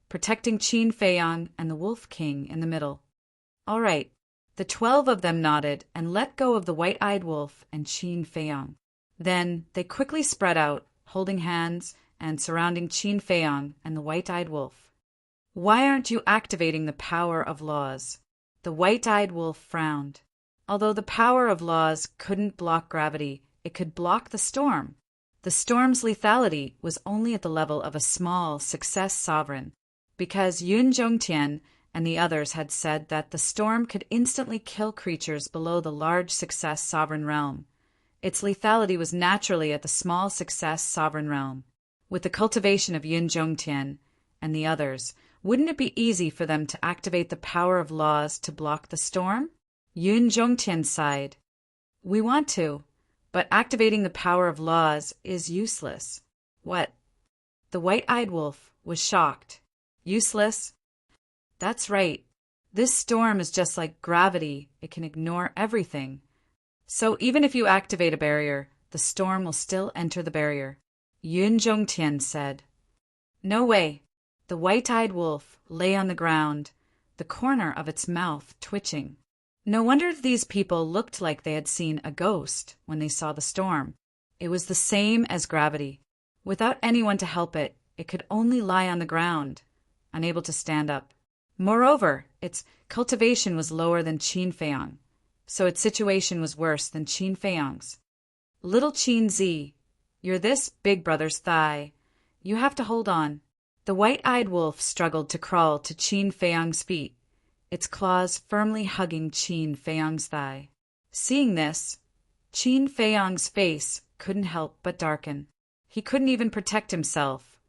protecting Qin Feiyang and the Wolf King in the middle." All right. The 12 of them nodded and let go of the white-eyed wolf and Qin Feiyang. Then they quickly spread out, holding hands and surrounding Qin Feiyang and the white-eyed wolf. "Why aren't you activating the power of laws?" The white-eyed wolf frowned. Although the power of laws couldn't block gravity, it could block the storm. The storm's lethality was only at the level of a small success sovereign, because Yun Zhongtian and the others had said that the storm could instantly kill creatures below the large success sovereign realm. Its lethality was naturally at the small success sovereign realm. With the cultivation of Yun Zhongtian and the others, wouldn't it be easy for them to activate the power of laws to block the storm? Yun Zhongtian sighed. "We want to, but activating the power of laws is useless." "What?" The white-eyed wolf was shocked. "Useless?" "That's right. This storm is just like gravity. It can ignore everything. So even if you activate a barrier, the storm will still enter the barrier," Yun Zhongtian said. "No way." The white-eyed wolf lay on the ground, the corner of its mouth twitching. No wonder these people looked like they had seen a ghost when they saw the storm. It was the same as gravity. Without anyone to help it, it could only lie on the ground, unable to stand up. Moreover, its cultivation was lower than Qin Feiyang, so its situation was worse than Qin Feiyang's. "Little Qin Z, you're this big brother's thigh. You have to hold on." The white-eyed wolf struggled to crawl to Qin Feiyang's feet, its claws firmly hugging Qin Feiyang's thigh. Seeing this, Qin Feiyang's face couldn't help but darken. He couldn't even protect himself,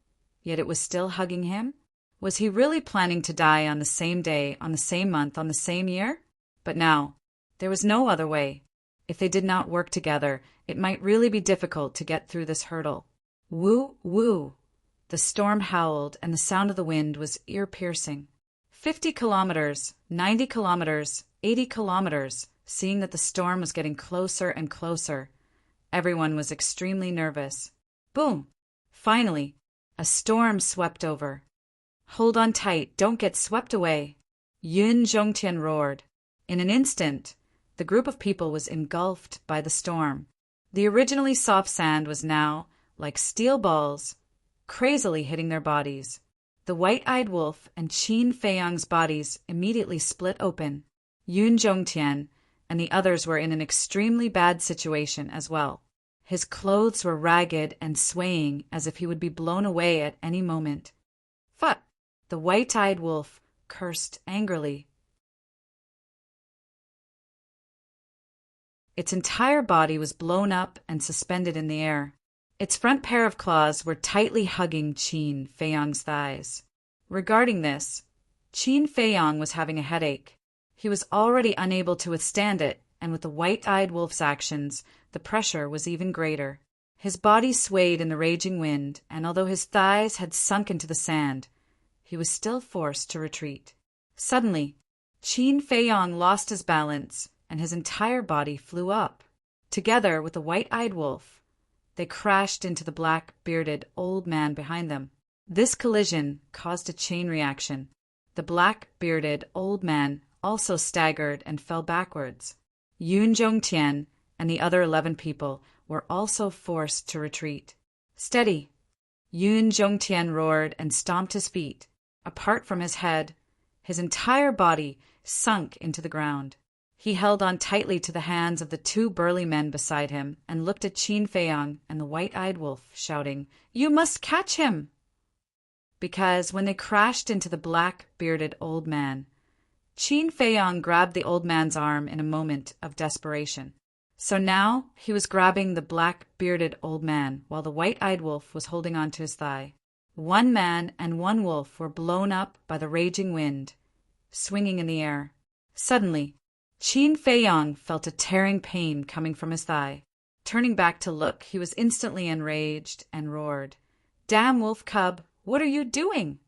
yet it was still hugging him? Was he really planning to die on the same day, on the same month, on the same year? But now, there was no other way. If they did not work together, it might really be difficult to get through this hurdle. Woo, woo! The storm howled, and the sound of the wind was ear-piercing. 50 kilometers, 90 kilometers, 80 kilometers, seeing that the storm was getting closer and closer. Everyone was extremely nervous. Boom! Finally, a storm swept over. "Hold on tight, don't get swept away," Yun Zhongtian roared. In an instant, the group of people was engulfed by the storm. The originally soft sand was now like steel balls, crazily hitting their bodies. The white-eyed wolf and Qin Feiyang's bodies immediately split open. Yun Zhongtian and the others were in an extremely bad situation as well. His clothes were ragged and swaying as if he would be blown away at any moment. "Fuck!" The white-eyed wolf cursed angrily. Its entire body was blown up and suspended in the air. Its front pair of claws were tightly hugging Qin Feiyang's thighs. Regarding this, Qin Feiyang was having a headache. He was already unable to withstand it, and with the white-eyed wolf's actions, the pressure was even greater. His body swayed in the raging wind, and although his thighs had sunk into the sand, he was still forced to retreat. Suddenly, Qin Feiyang lost his balance, and his entire body flew up. Together with the white-eyed wolf, they crashed into the black-bearded old man behind them. This collision caused a chain reaction. The black-bearded old man also staggered and fell backwards. Yun Zhongtian and the other 11 people were also forced to retreat. "Steady!" Yun Zhongtian roared and stomped his feet. Apart from his head, his entire body sunk into the ground. He held on tightly to the hands of the 2 burly men beside him and looked at Qin Feiyang and the white-eyed wolf, shouting, "You must catch him!" Because when they crashed into the black-bearded old man, Qin Feiyang grabbed the old man's arm in a moment of desperation. So now he was grabbing the black-bearded old man while the white-eyed wolf was holding on to his thigh. 1 man and 1 wolf were blown up by the raging wind, swinging in the air. Suddenly, Qin Feiyang felt a tearing pain coming from his thigh. Turning back to look, he was instantly enraged and roared, "Damn wolf cub, what are you doing?"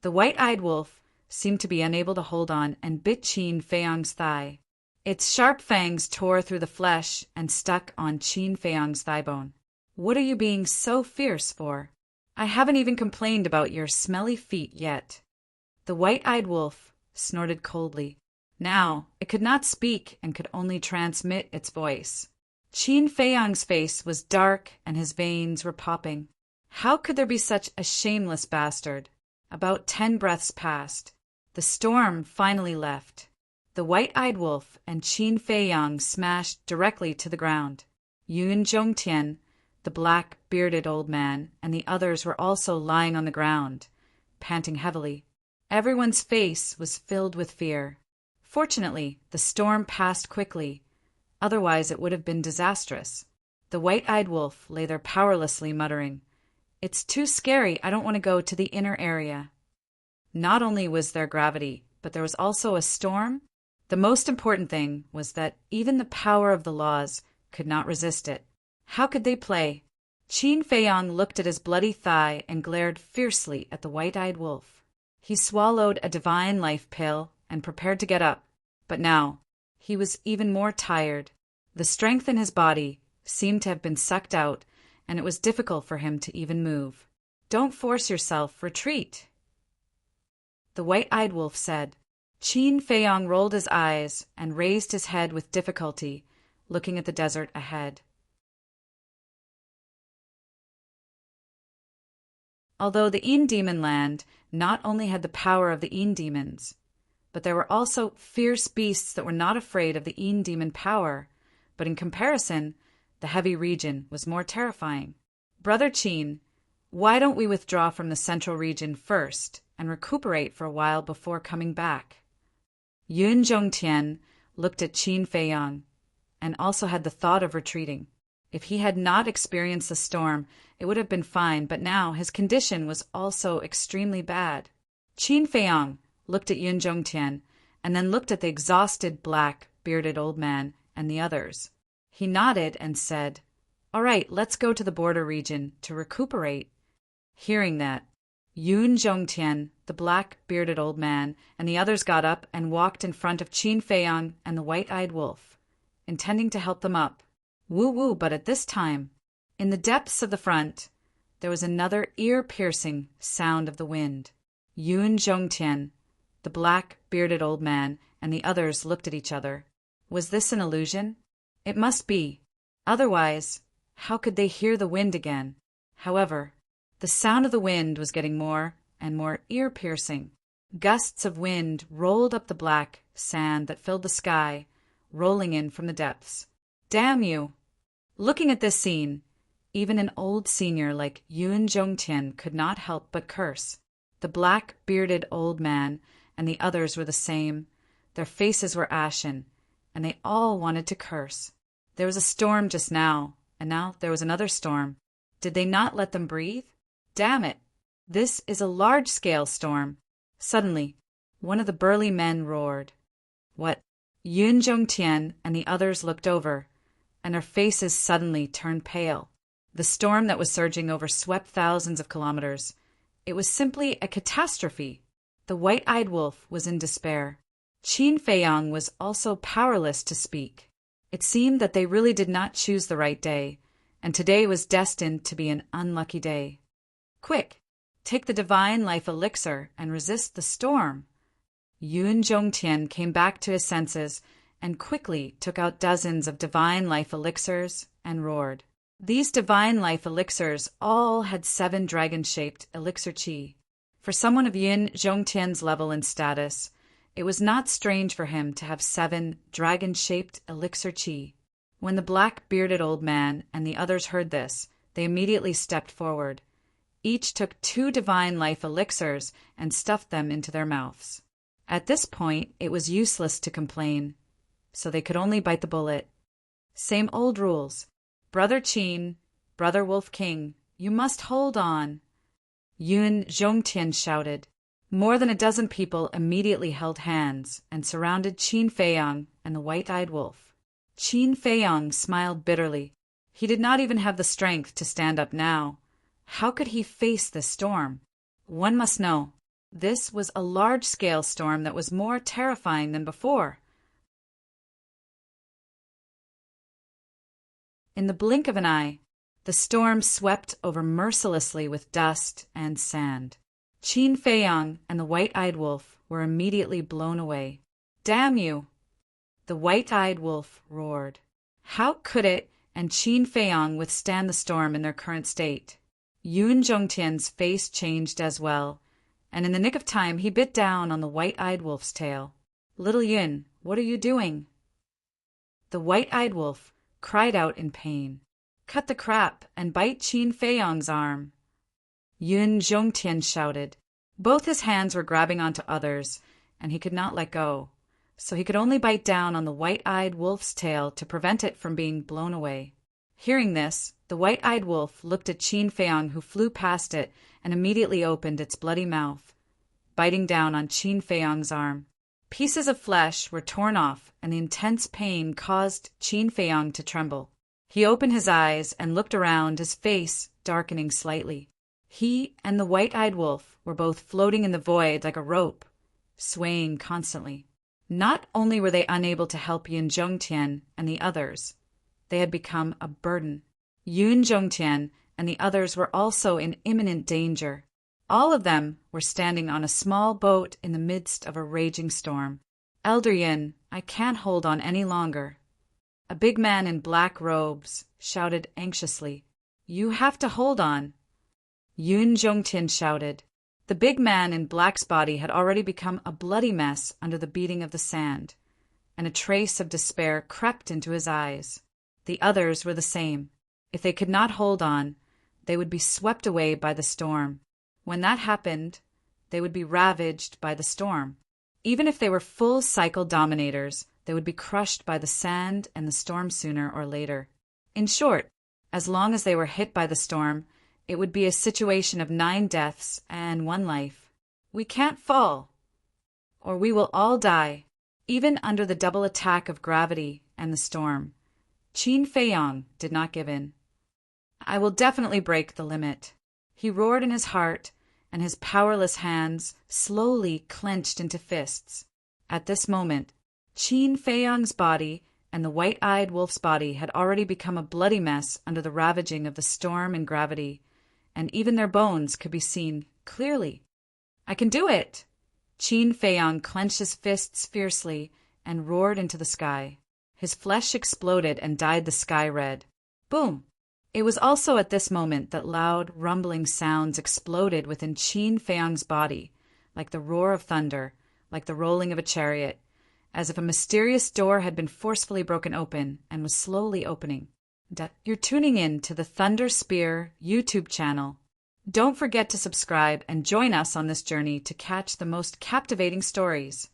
The white-eyed wolf seemed to be unable to hold on and bit Qin Feiyang's thigh. Its sharp fangs tore through the flesh and stuck on Qin Feiyang's thigh bone. "What are you being so fierce for? I haven't even complained about your smelly feet yet." The white-eyed wolf snorted coldly. Now it could not speak and could only transmit its voice. Qin Feiyang's face was dark and his veins were popping. How could there be such a shameless bastard? About 10 breaths passed. The storm finally left. The white-eyed wolf and Qin Feiyang smashed directly to the ground. Yun Zhongtian, the black-bearded old man, and the others were also lying on the ground, panting heavily. Everyone's face was filled with fear. Fortunately, the storm passed quickly. Otherwise, it would have been disastrous. The white-eyed wolf lay there powerlessly, muttering, "It's too scary. I don't want to go to the inner area." Not only was there gravity, but there was also a storm. The most important thing was that even the power of the laws could not resist it. How could they play? Qin Feiyang looked at his bloody thigh and glared fiercely at the white-eyed wolf. He swallowed a divine life pill and prepared to get up, but now he was even more tired. The strength in his body seemed to have been sucked out, and it was difficult for him to even move. "Don't force yourself, retreat," the white-eyed wolf said. Qin Feiyang rolled his eyes and raised his head with difficulty, looking at the desert ahead. Although the Yin demon land not only had the power of the Yin demons, but there were also fierce beasts that were not afraid of the Yin demon power, but in comparison, the heavy region was more terrifying. "Brother Qin, why don't we withdraw from the central region first and recuperate for a while before coming back?" Yun Zhongtian looked at Qin Feiyang and also had the thought of retreating. If he had not experienced the storm, it would have been fine, but now his condition was also extremely bad. Qin Feiyang looked at Yun Zhongtian and then looked at the exhausted black-bearded old man and the others. He nodded and said, "All right, let's go to the border region to recuperate." Hearing that, Yun Zhongtian, the black-bearded old man, and the others got up and walked in front of Qin Feiyang and the white-eyed wolf, intending to help them up. Woo-woo, but at this time, in the depths of the front, there was another ear-piercing sound of the wind. Yun Zhongtian, the black-bearded old man, and the others looked at each other. Was this an illusion? It must be. Otherwise, how could they hear the wind again? However, the sound of the wind was getting more and more ear-piercing. Gusts of wind rolled up the black sand that filled the sky, rolling in from the depths. "Damn you!" Looking at this scene, even an old senior like Yun Zhongtian could not help but curse. The black-bearded old man and the others were the same. Their faces were ashen, and they all wanted to curse. There was a storm just now, and now there was another storm. Did they not let them breathe? Damn it! This is a large-scale storm. Suddenly, one of the burly men roared, "What? Yun Zhongtian and the others looked over, and their faces suddenly turned pale. The storm that was surging over swept thousands of kilometers. It was simply a catastrophe. The white-eyed wolf was in despair. Qin Feiyang was also powerless to speak. It seemed that they really did not choose the right day, and today was destined to be an unlucky day. Quick, take the divine life elixir and resist the storm. Yun Zhongtian came back to his senses and quickly took out dozens of divine life elixirs and roared. These divine life elixirs all had 7 dragon-shaped elixir qi. For someone of Yun Zhongtian's level and status, it was not strange for him to have 7 dragon-shaped elixir qi. When the black-bearded old man and the others heard this, they immediately stepped forward. Each took 2 divine life elixirs and stuffed them into their mouths. At this point, it was useless to complain, so they could only bite the bullet. Same old rules. Brother Qin, Brother Wolf King, you must hold on. Yun Zhongtian shouted. More than a dozen people immediately held hands and surrounded Qin Feiyang and the white-eyed wolf. Qin Feiyang smiled bitterly. He did not even have the strength to stand up now. How could he face this storm? One must know. This was a large-scale storm that was more terrifying than before. In the blink of an eye, the storm swept over mercilessly with dust and sand. Qin Feiyang and the white-eyed wolf were immediately blown away. Damn you! The white-eyed wolf roared. How could it and Qin Feiyang withstand the storm in their current state? Yun Zhongtian's face changed as well, and in the nick of time he bit down on the white-eyed wolf's tail. Little Yun, what are you doing? The white-eyed wolf cried out in pain. Cut the crap and bite Qin Feiyang's arm. Yun Zhongtian shouted. Both his hands were grabbing onto others, and he could not let go, so he could only bite down on the white-eyed wolf's tail to prevent it from being blown away. Hearing this, the white-eyed wolf looked at Qin Feiyang, who flew past it and immediately opened its bloody mouth, biting down on Qin Feiyang's arm. Pieces of flesh were torn off, and the intense pain caused Qin Feiyang to tremble. He opened his eyes and looked around, his face darkening slightly. He and the white-eyed wolf were both floating in the void like a rope, swaying constantly. Not only were they unable to help Yun Zhongtian and the others, they had become a burden. Yun Zhongtian and the others were also in imminent danger. All of them were standing on a small boat in the midst of a raging storm. Elder Yun, I can't hold on any longer. A big man in black robes shouted anxiously. You have to hold on. Yun Zhongtian shouted. The big man in black's body had already become a bloody mess under the beating of the sand, and a trace of despair crept into his eyes. The others were the same. If they could not hold on, they would be swept away by the storm. When that happened, they would be ravaged by the storm. Even if they were full cycle dominators, they would be crushed by the sand and the storm sooner or later. In short, as long as they were hit by the storm, it would be a situation of 9 deaths and 1 life. We can't fall, or we will all die, even under the double attack of gravity and the storm. Qin Feiyang did not give in. I will definitely break the limit. He roared in his heart, and his powerless hands slowly clenched into fists. At this moment, Qin Feiyang's body and the white-eyed wolf's body had already become a bloody mess under the ravaging of the storm and gravity, and even their bones could be seen clearly. I can do it! Qin Feiyang clenched his fists fiercely and roared into the sky. His flesh exploded and dyed the sky red. Boom! It was also at this moment that loud, rumbling sounds exploded within Qin Feiyang's body, like the roar of thunder, like the rolling of a chariot, as if a mysterious door had been forcefully broken open and was slowly opening. You're tuning in to the Thunder Spear YouTube channel. Don't forget to subscribe and join us on this journey to catch the most captivating stories.